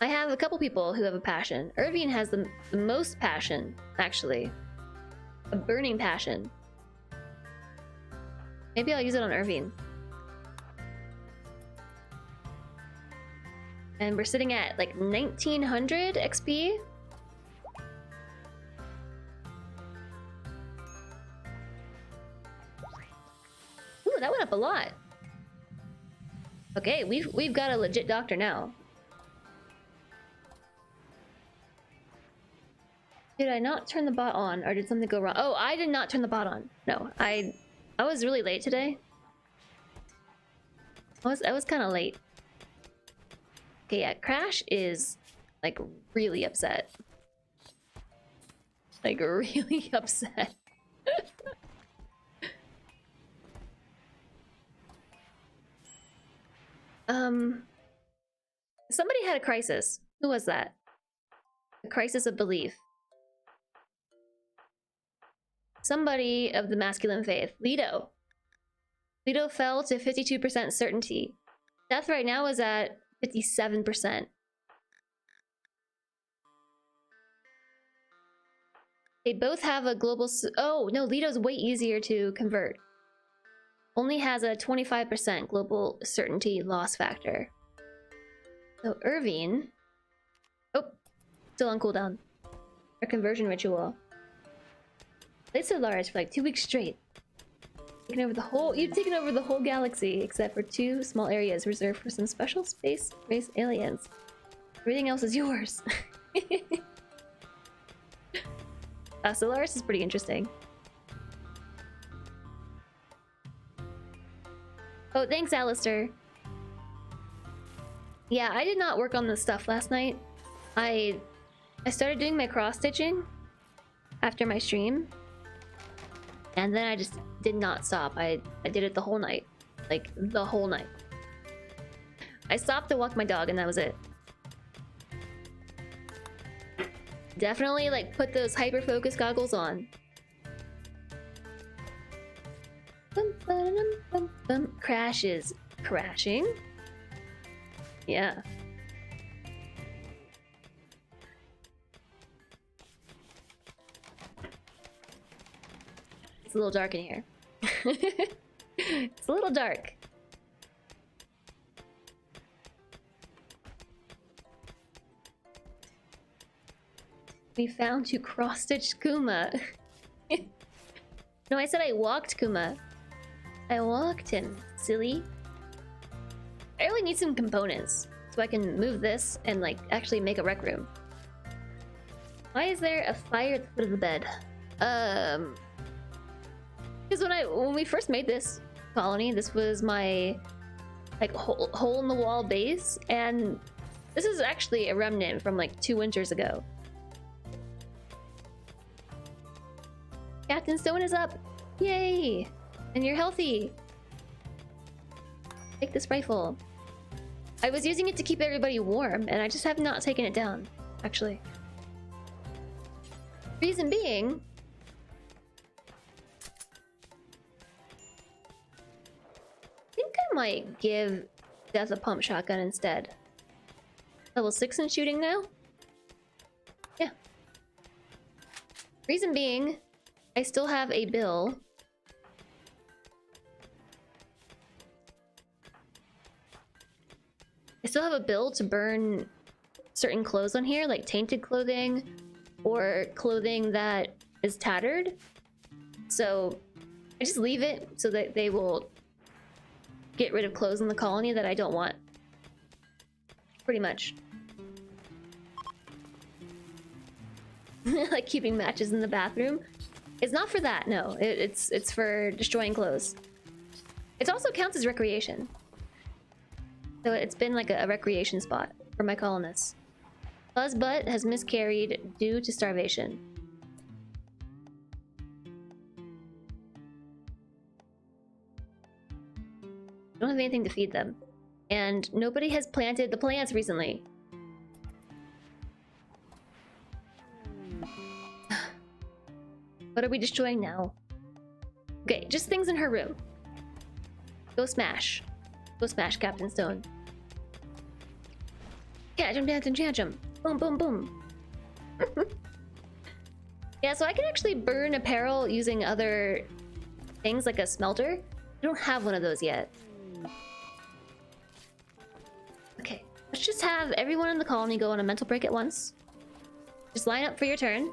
S1: I have a couple people who have a passion. Irvine has the most passion, actually. A burning passion. Maybe I'll use it on Irvine. And we're sitting at like 1900 XP. Ooh, that went up a lot. Okay, we've got a legit doctor now. Did I not turn the bot on, or did something go wrong? Oh, I did not turn the bot on. No, I was really late today. I was kind of late. Okay, yeah, Crash is like really upset. Like really upset. Somebody had a crisis. Who was that? A crisis of belief. Somebody of the masculine faith. Leto. Leto fell to 52% certainty. Death right now is at 57%. They both have a global... Oh, no, Leto's way easier to convert. Only has a 25% global certainty loss factor. So Irvine. Oh, still on cooldown. Our conversion ritual. Played Solaris for like 2 weeks straight. Taking over the whole. You've taken over the whole galaxy except for 2 small areas reserved for some special space race aliens. Everything else is yours. Solaris is pretty interesting. Oh, thanks, Alistair. Yeah, I did not work on this stuff last night. I started doing my cross-stitching after my stream. And then I just did not stop. I did it the whole night. Like, the whole night. I stopped to walk my dog and that was it. Definitely, like, put those hyper-focus goggles on. Crashes. Crashing? Yeah. It's a little dark in here. It's a little dark. We found you cross-stitched Kuma. No, I said I walked Kuma. I walked him, silly. I really need some components so I can move this and like actually make a rec room. Why is there a fire at the foot of the bed? Because when we first made this colony, this was my like hole in the wall base, and this is actually a remnant from like 2 winters ago. Captain Stone is up! Yay! And you're healthy! Take this rifle. I was using it to keep everybody warm, and I just have not taken it down, actually. Reason being... I think I might give Death a pump shotgun instead. Level 6 in shooting now? Yeah. Reason being... I still have a bill. I still have a bill to burn certain clothes on here, like tainted clothing or clothing that is tattered. So I just leave it so that they will get rid of clothes in the colony that I don't want. Pretty much. Like keeping matches in the bathroom. It's not for that, no. It's for destroying clothes. It also counts as recreation. So it's been like a recreation spot for my colonists. Buzzbutt has miscarried due to starvation. I don't have anything to feed them. And nobody has planted the plants recently. What are we destroying now? Okay, just things in her room. Go smash. Go smash, Captain Stone. Catch him, dance, and catch him. Boom, boom, boom. Yeah, so I can actually burn apparel using other things like a smelter. I don't have one of those yet. Okay, let's just have everyone in the colony go on a mental break at once. Just line up for your turn.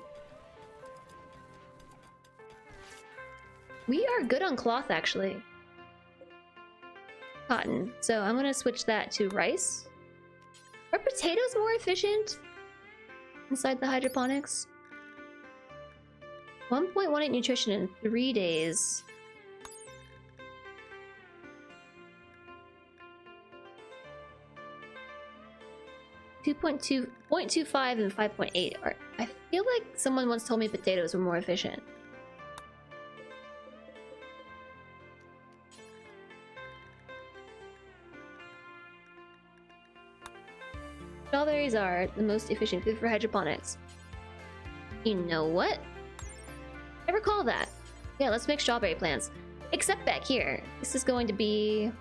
S1: We are good on cloth, actually. Cotton. So I'm gonna switch that to rice. Are potatoes more efficient inside the hydroponics? 1.18 nutrition in 3 days. .25 and 5.8 are... I feel like someone once told me potatoes were more efficient. Strawberries are the most efficient food for hydroponics. You know what? I recall that. Yeah, let's make strawberry plants. Except back here. This is going to be...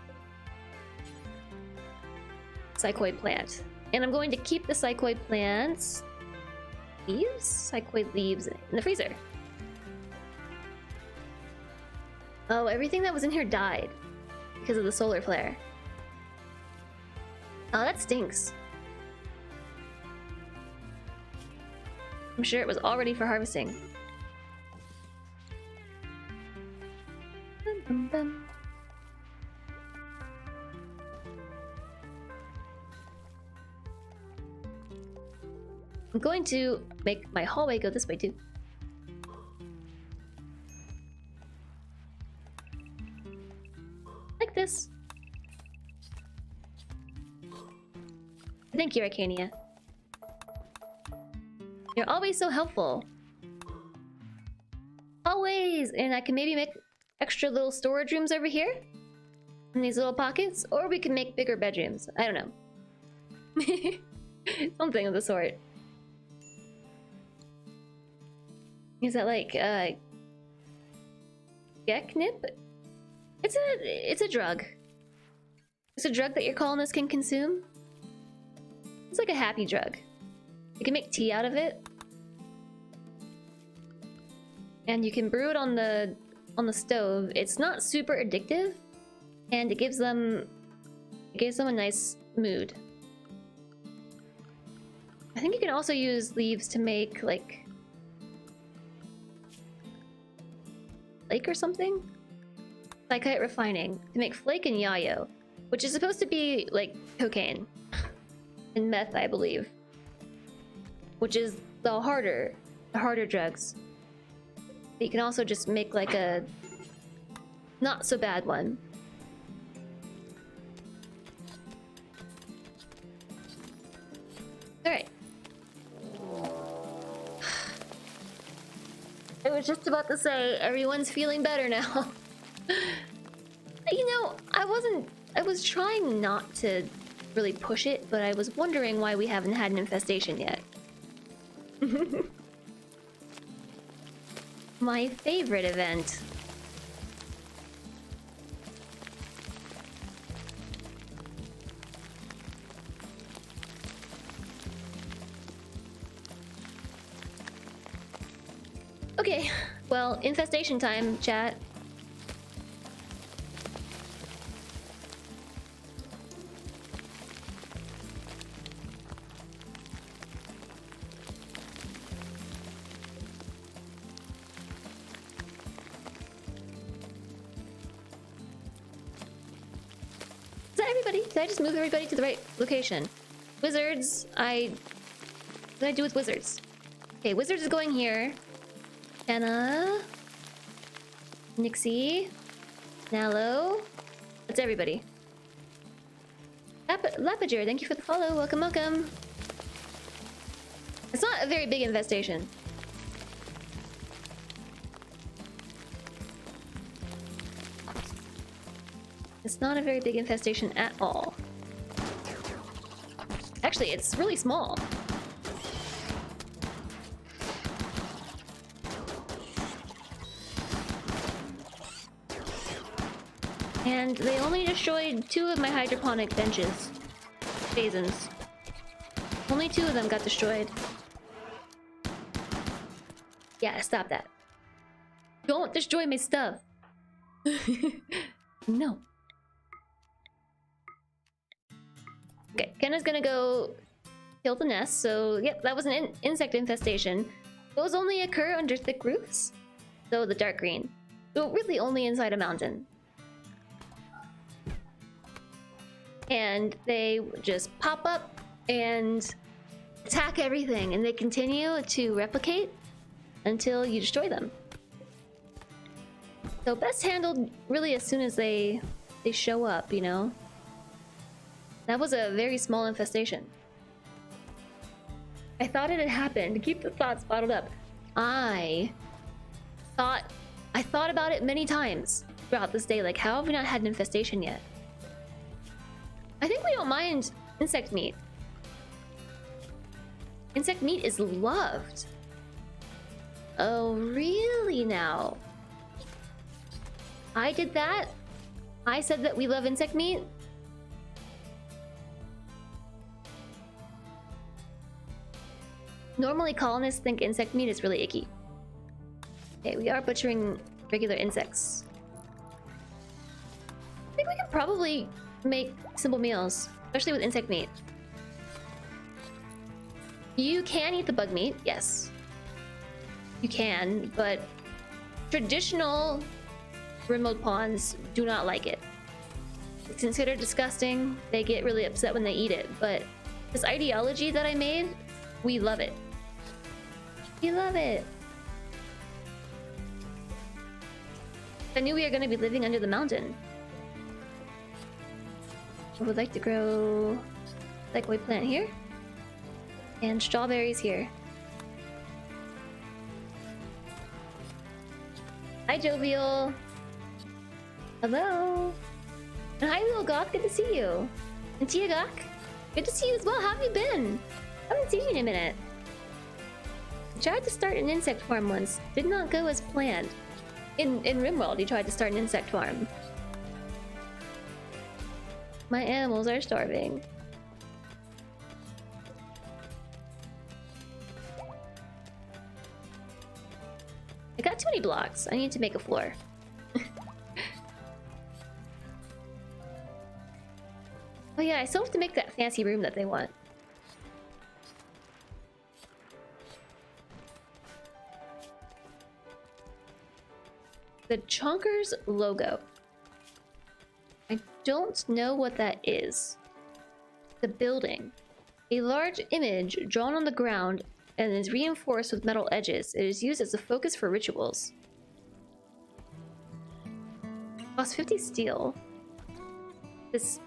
S1: Psychoid plant. And I'm going to keep the psychoid plants... Leaves? Psychoid leaves in the freezer. Oh, everything that was in here died. Because of the solar flare. Oh, that stinks. I'm sure it was all ready for harvesting. Bum, bum, bum. I'm going to make my hallway go this way too. Like this. Thank you, Arcania. You're always so helpful. Always! And I can maybe make extra little storage rooms over here. In these little pockets. Or we can make bigger bedrooms. I don't know. Something of the sort. Is that like, Geknip? It's a drug. It's a drug that your colonists can consume. It's like a happy drug. You can make tea out of it. And you can brew it on the stove. It's not super addictive, and it gives them a nice mood. I think you can also use leaves to make like flake or something? Psychite refining to make flake and yayo, which is supposed to be like cocaine and meth, I believe, which is the harder drugs. But you can also just make like a not so bad one. All right. I was just about to say everyone's feeling better now. You know, I was trying not to really push it, but I was wondering why we haven't had an infestation yet. My favorite event. Okay, well, infestation time, chat. Is that everybody? Did I just move everybody to the right location? Wizards, what did I do with wizards? Okay, wizards is going here. Anna, Nixie, Nalo. That's everybody. Lapager, thank you for the follow. Welcome, welcome. It's not a very big infestation. It's not a very big infestation at all. Actually, it's really small. And they only destroyed 2 of my hydroponic benches. Basins. Only 2 of them got destroyed. Yeah, stop that. Don't destroy my stuff. No. Okay, Kenna's gonna go kill the nest, so yep, that was an insect infestation. Those only occur under thick roofs, so the dark green. So really only inside a mountain. And they just pop up and attack everything, and they continue to replicate until you destroy them. So best handled really as soon as they show up, you know? That was a very small infestation. I thought it had happened. Keep the thoughts bottled up. I thought about it many times throughout this day. Like, how have we not had an infestation yet? I think we don't mind insect meat. Insect meat is loved. Oh, really now? I did that? I said that we love insect meat? Normally colonists think insect meat is really icky. Okay, we are butchering regular insects. I think we could probably make simple meals, especially with insect meat. You can eat the bug meat, yes. you can, but traditional RimWorld pawns do not like it. It's considered disgusting. They get really upset when they eat it, but this ideology that I made, we love it. We love it. I knew we were going to be living under the mountain. I would like to grow cycloid plant here and strawberries here. Hi, Jovial. Hello. And hi, little Goth. Good to see you. And Tia Gok, good to see you as well. How have you been? I haven't seen you in a minute. I tried to start an insect farm once. Did not go as planned. In RimWorld, he tried to start an insect farm. My animals are starving. I got too many blocks. I need to make a floor. Oh yeah, I still have to make that fancy room that they want. The Chonkers logo. I don't know what that is. The building. A large image drawn on the ground and is reinforced with metal edges. It is used as a focus for rituals. Costs 50 steel. This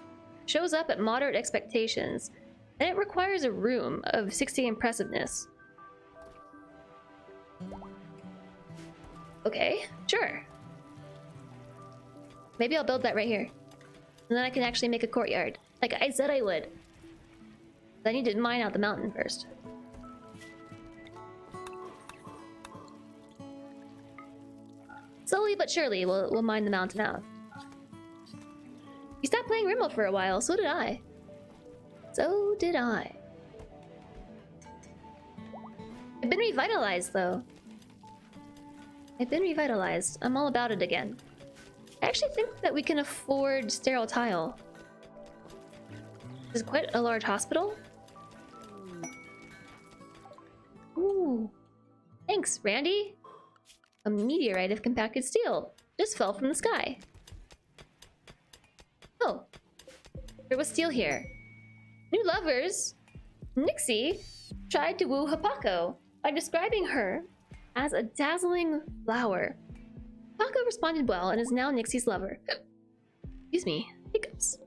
S1: shows up at moderate expectations, and it requires a room of 60 impressiveness. Okay, sure. Maybe I'll build that right here. And then I can actually make a courtyard, like I said I would. But I need to mine out the mountain first. Slowly but surely, we'll mine the mountain out. You stopped playing RimWorld for a while, so did I. So did I. I've been revitalized, though. I've been revitalized. I'm all about it again. I actually think that we can afford sterile tile. This is quite a large hospital. Ooh. Thanks, Randy. A meteorite of compacted steel just fell from the sky. Oh, there was steel here. New lovers. Nixie tried to woo Hapako by describing her as a dazzling flower. Hapako responded well and is now Nixie's lover. Excuse me, hiccups.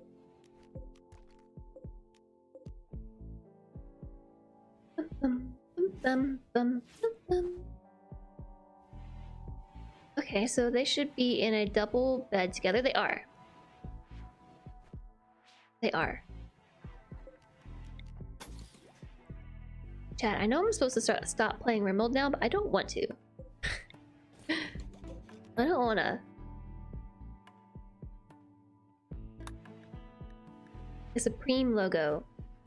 S1: Okay, so they should be in a double bed together. They are. They are. Chat, I know I'm supposed to stop playing RimWorld now, but I don't want to. I don't wanna. A supreme logo.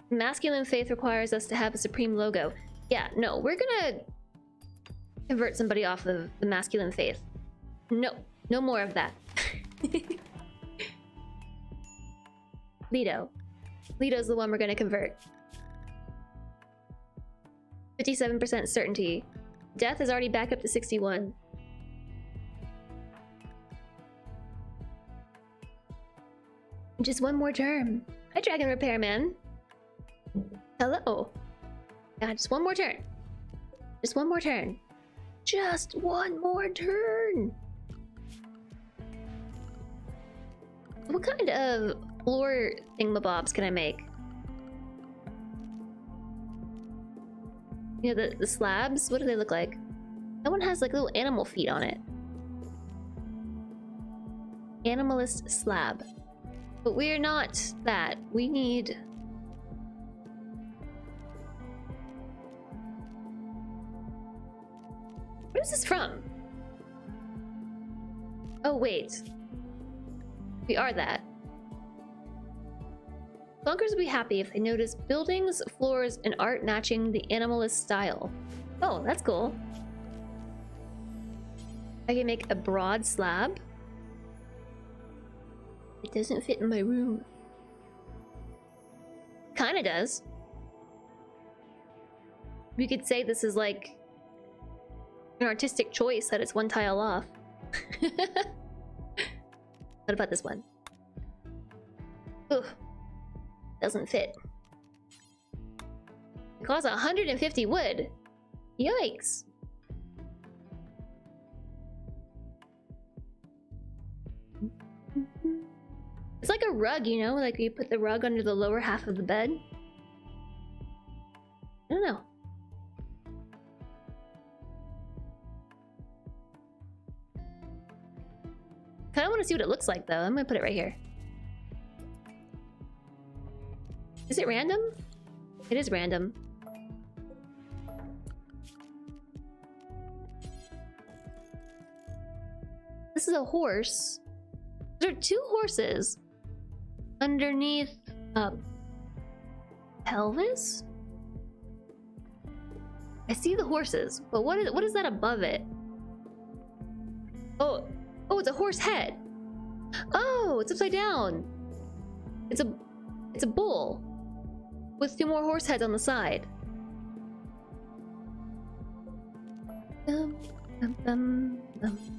S1: Masculine faith requires us to have a supreme logo. Yeah, no, we're gonna convert somebody off of the masculine faith. No, no more of that. Leto. Leto's the one we're gonna convert. 57% certainty. Death is already back up to 61. Just one more turn. Hi, Dragon Repairman. Hello. Yeah, just one more turn. Just one more turn. Just one more turn. What kind of floor thingamabobs can I make? You know, the slabs? What do they look like? That one has like little animal feet on it. Animalist slab. But we're not that. We need... What is this from? Oh, wait. We are that. Bunkers would be happy if they notice buildings, floors, and art matching the animalist style. Oh, that's cool. I can make a broad slab. It doesn't fit in my room. Kinda does. We could say this is like an artistic choice that it's one tile off. What about this one? Ugh. Doesn't fit. It costs 150 wood. Yikes. It's like a rug, you know? Like you put the rug under the lower half of the bed. I don't know. I kind of want to see what it looks like, though. I'm gonna put it right here. Is it random? It is random. This is a horse. There are 2 horses underneath pelvis? I see the horses, but what is that above it? Oh, it's a horse head. Oh, it's upside down. It's a bull with 2 more horse heads on the side.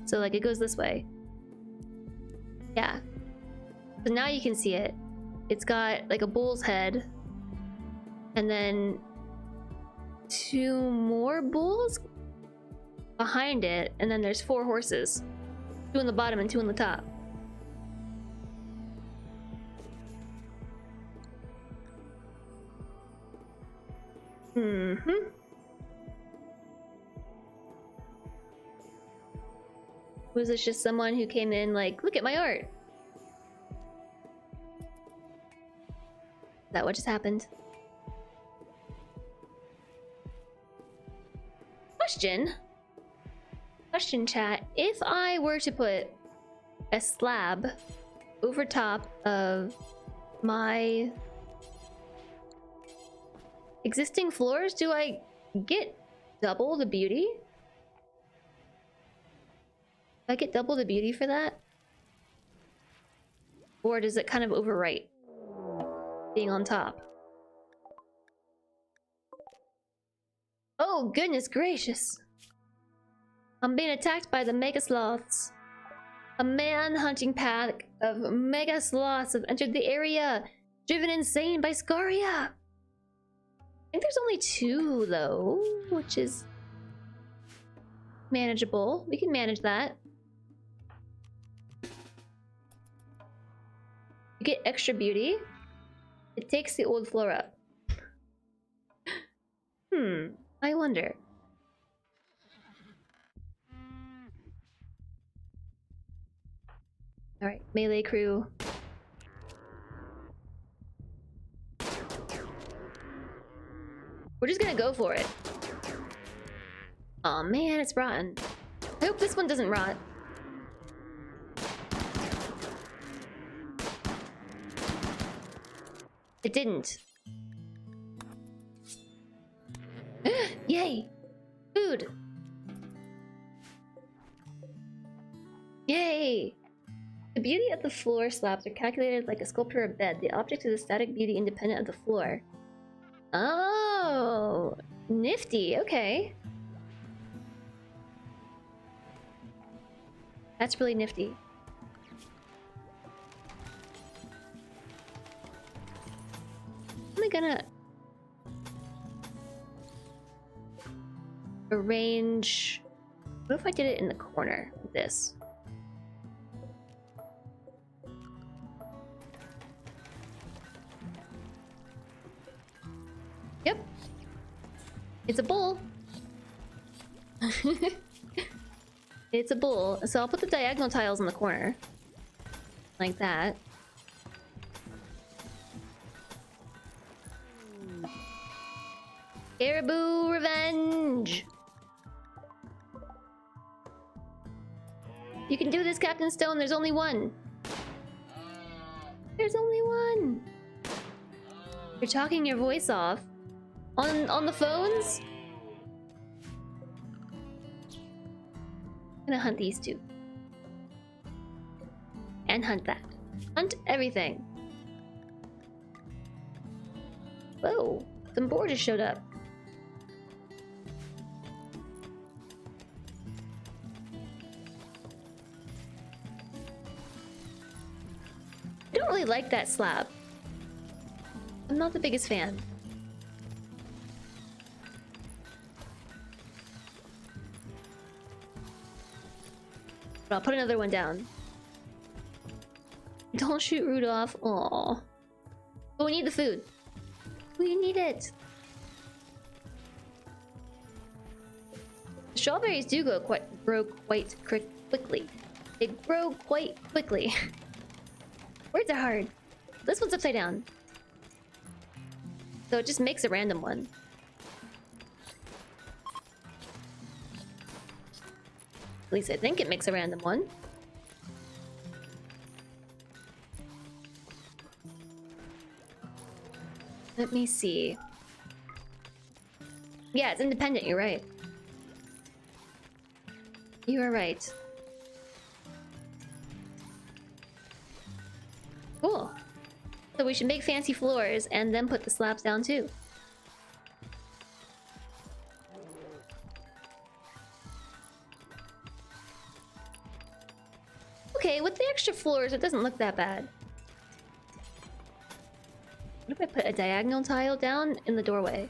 S1: So like it goes this way. Yeah. So now you can see it. It's got like a bull's head and then 2 more bulls behind it, and then there's 4 horses. 2 on the bottom and 2 on the top. Was this just someone who came in like, look at my art? Is that what just happened? Question chat. If I were to put a slab over top of my existing floors, do I get double the beauty? Do I get double the beauty for that? Or does it kind of overwrite being on top? Oh, goodness gracious. I'm being attacked by the mega sloths. A man-hunting pack of mega sloths have entered the area, driven insane by Scaria. I think there's only 2 though, which is manageable. We can manage that. You get extra beauty. It takes the old floor up. I wonder. Alright, melee crew. We're just gonna go for it. Aw, man, it's rotten. I hope this one doesn't rot. It didn't. Yay! Food! Yay! The beauty of the floor slabs are calculated like a sculpture or bed. The object is a static beauty independent of the floor. Oh! Nifty, okay. That's really nifty. Am I gonna arrange? What if I did it in the corner like this? Yep. It's a bull. It's a bull. So I'll put the diagonal tiles in the corner. Like that. Caribou revenge! You can do this, Captain Stone. There's only one. There's only one. You're talking your voice off. On the phones? I'm gonna hunt these 2. And hunt that. Hunt everything. Whoa, some boar just showed up. don't really like that slab. I'm not the biggest fan. But I'll put another one down. Don't shoot Rudolph. Aww. But we need the food. We need it. Strawberries do grow quite quickly. They grow quite quickly. Words are hard. This one's upside down. So it just makes a random one. At least I think it makes a random one. Let me see. Yeah, it's independent, you're right. You are right. Cool. So we should make fancy floors and then put the slabs down too. Okay, with the extra floors, it doesn't look that bad. What if I put a diagonal tile down in the doorway?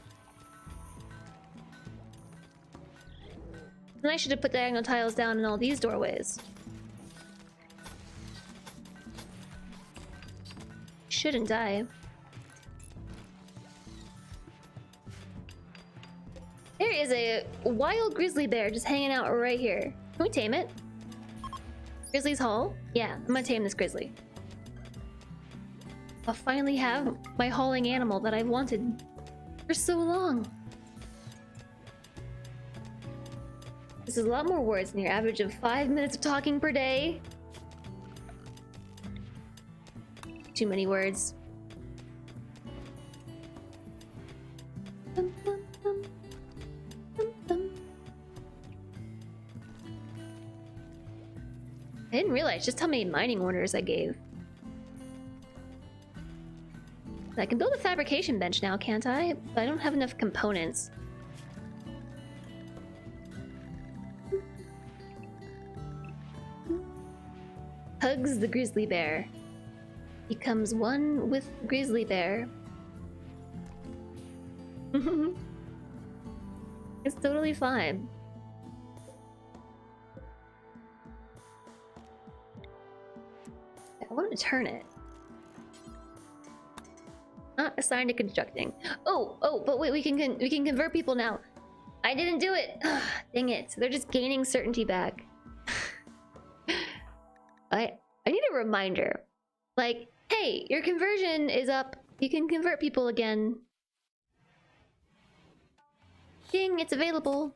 S1: Then I should have put diagonal tiles down in all these doorways. Shouldn't die. There is a wild grizzly bear just hanging out right here. Can we tame it? Grizzly's Hall? Yeah, I'm gonna tame this grizzly. I'll finally have my hauling animal that I've wanted for so long. This is a lot more words than your average of 5 minutes of talking per day. Too many words. I didn't realize just how many mining orders I gave. I can build a fabrication bench now, can't I? But I don't have enough components. Hugs the grizzly bear. Becomes one with the grizzly bear. It's totally fine. I want to turn it. Not assigned to constructing. Oh, but wait, we can convert people now. I didn't do it. Ugh, dang it. They're just gaining certainty back. I need a reminder. Like, hey, your conversion is up. You can convert people again. Ding, it's available.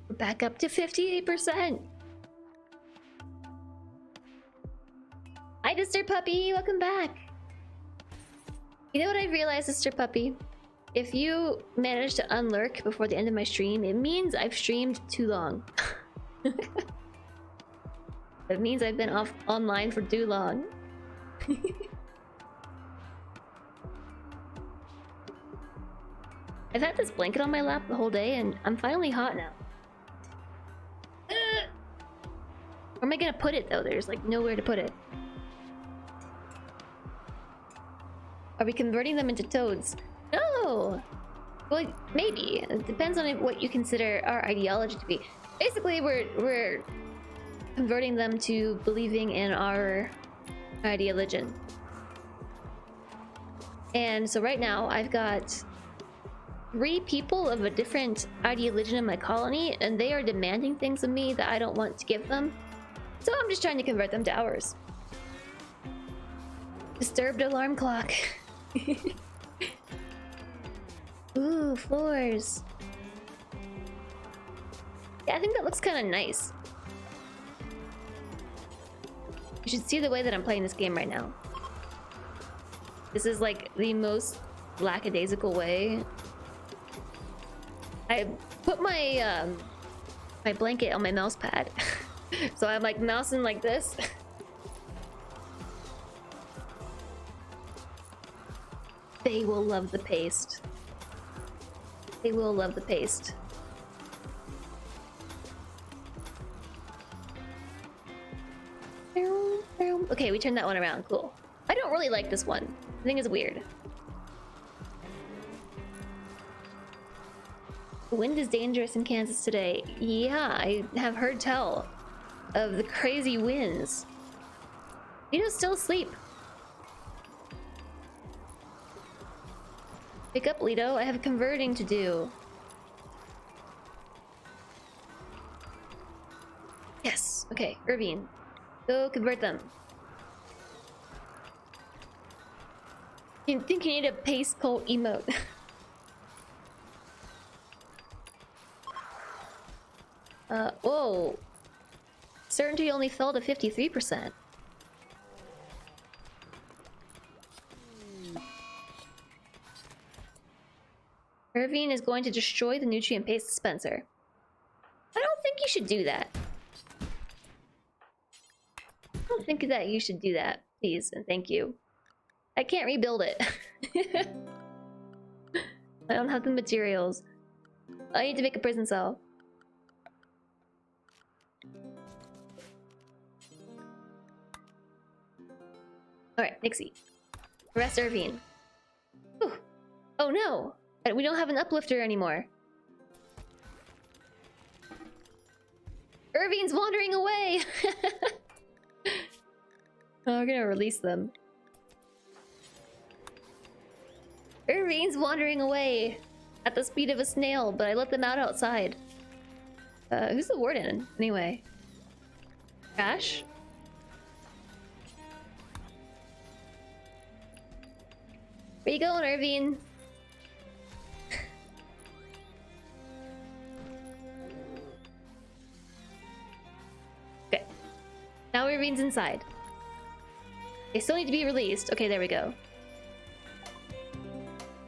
S1: We're back up to 58%. Hi, Sister Puppy. Welcome back. You know what I've realized, Sister Puppy? If you manage to unlurk before the end of my stream, it means I've streamed too long. It means I've been online for too long. I've had this blanket on my lap the whole day and I'm finally hot now. Where am I gonna put it though? There's like nowhere to put it. Are we converting them into toads? No! Well, maybe. It depends on what you consider our ideology to be. Basically, we're converting them to believing in our Ideoligion. And so right now, I've got 3 people of a different Ideoligion in my colony, and they are demanding things of me that I don't want to give them. So I'm just trying to convert them to ours. Disturbed alarm clock. Ooh, floors. Yeah, I think that looks kind of nice. You should see the way that I'm playing this game right now. This is like the most lackadaisical way. I put my my blanket on my mouse pad. So I'm like mousing like this. They will love the paste. They will love the paste. Okay, we turned that one around. Cool. I don't really like this one. I think it's weird. The wind is dangerous in Kansas today. Yeah, I have heard tell of the crazy winds. Lito's still asleep. Wake up, Lito. I have converting to do. Yes. Okay, Irvine. Go convert them. You think you need a pace cult emote? Whoa. Certainty only fell to 53%. Irvine is going to destroy the nutrient paste dispenser. I don't think you should do that. I don't think that you should do that, please, and thank you. I can't rebuild it. I don't have the materials. I need to make a prison cell. Alright, Nixie. Arrest Irvine. Whew. Oh no! We don't have an uplifter anymore. Irvine's wandering away! Oh, we're gonna release them. Irvine's wandering away at the speed of a snail, but I let them out outside. Who's the warden, anyway? Crash? Where you going, Irvine? Okay. Now Irvine's inside. They still need to be released. Okay, there we go.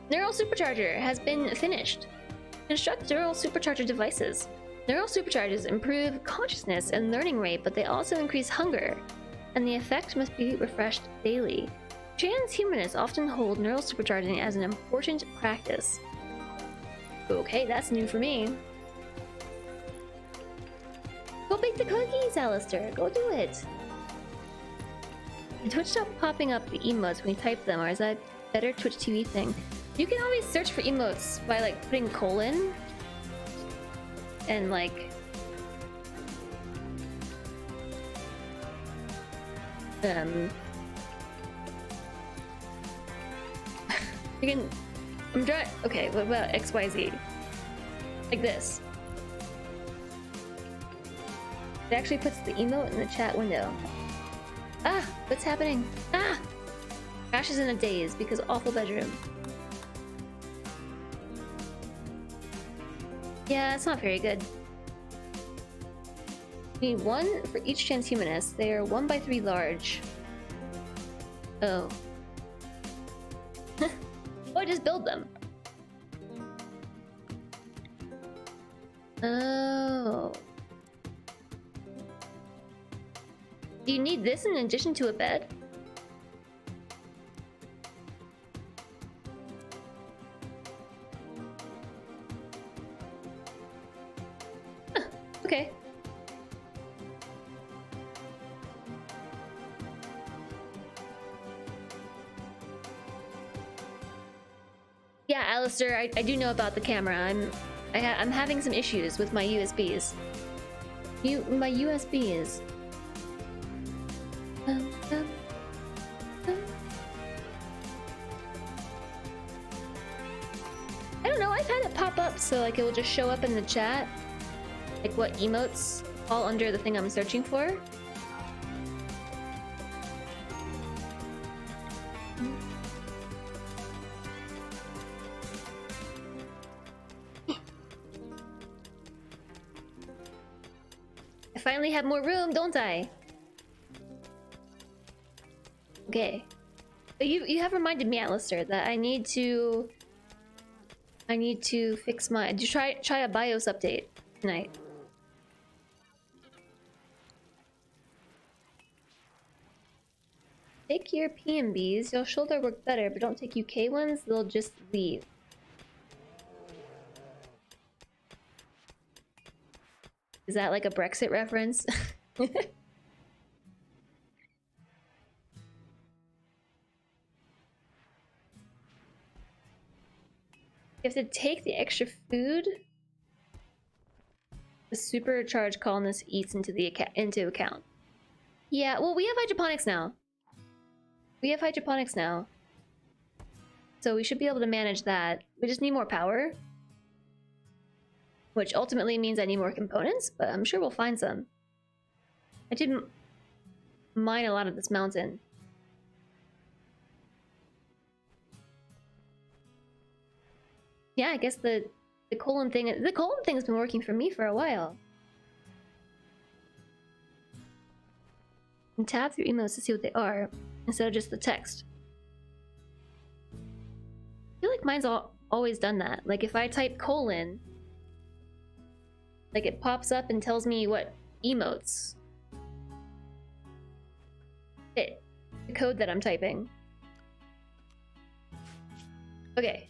S1: Neural Supercharger has been finished. Construct neural supercharger devices. Neural superchargers improve consciousness and learning rate, but they also increase hunger, and the effect must be refreshed daily. Transhumanists often hold neural supercharging as an important practice. Okay, that's new for me. Go bake the cookies, Alistair. Go do it. Did Twitch stop popping up the emotes when you type them, or is that a better Twitch TV thing? You can always search for emotes by like putting colon and like you can okay, what about XYZ? Like this. It actually puts the emote in the chat window. Ah, what's happening? Ah! Crash is in a daze because awful bedroom. Yeah, it's not very good. We need one for each transhumanist. They are 1x3 large. Oh. Oh, just build them. Oh. Do you need this in addition to a bed? Huh, okay. Yeah, Alistair, I do know about the camera. I'm having some issues with my USBs. My USBs. I don't know, I've had it pop up so like it will just show up in the chat. Like what emotes fall under the thing I'm searching for. I finally have more room, don't I? Okay. But you have reminded me, Alistair, that I need to fix my try a BIOS update tonight. Take your PMBs. Your shoulder work better, but don't take UK ones, they'll just leave. Is that like a Brexit reference? You have to take the extra food the supercharged colonist eats into account. Yeah, well, we have hydroponics now. We have hydroponics now. So we should be able to manage that. We just need more power. Which ultimately means I need more components, but I'm sure we'll find some. I didn't mine a lot of this mountain. Yeah, I guess the colon thing has been working for me for a while. And tab through emails to see what they are instead of just the text. I feel like mine's always done that. Like if I type colon, like it pops up and tells me what emotes fit the code that I'm typing. Okay,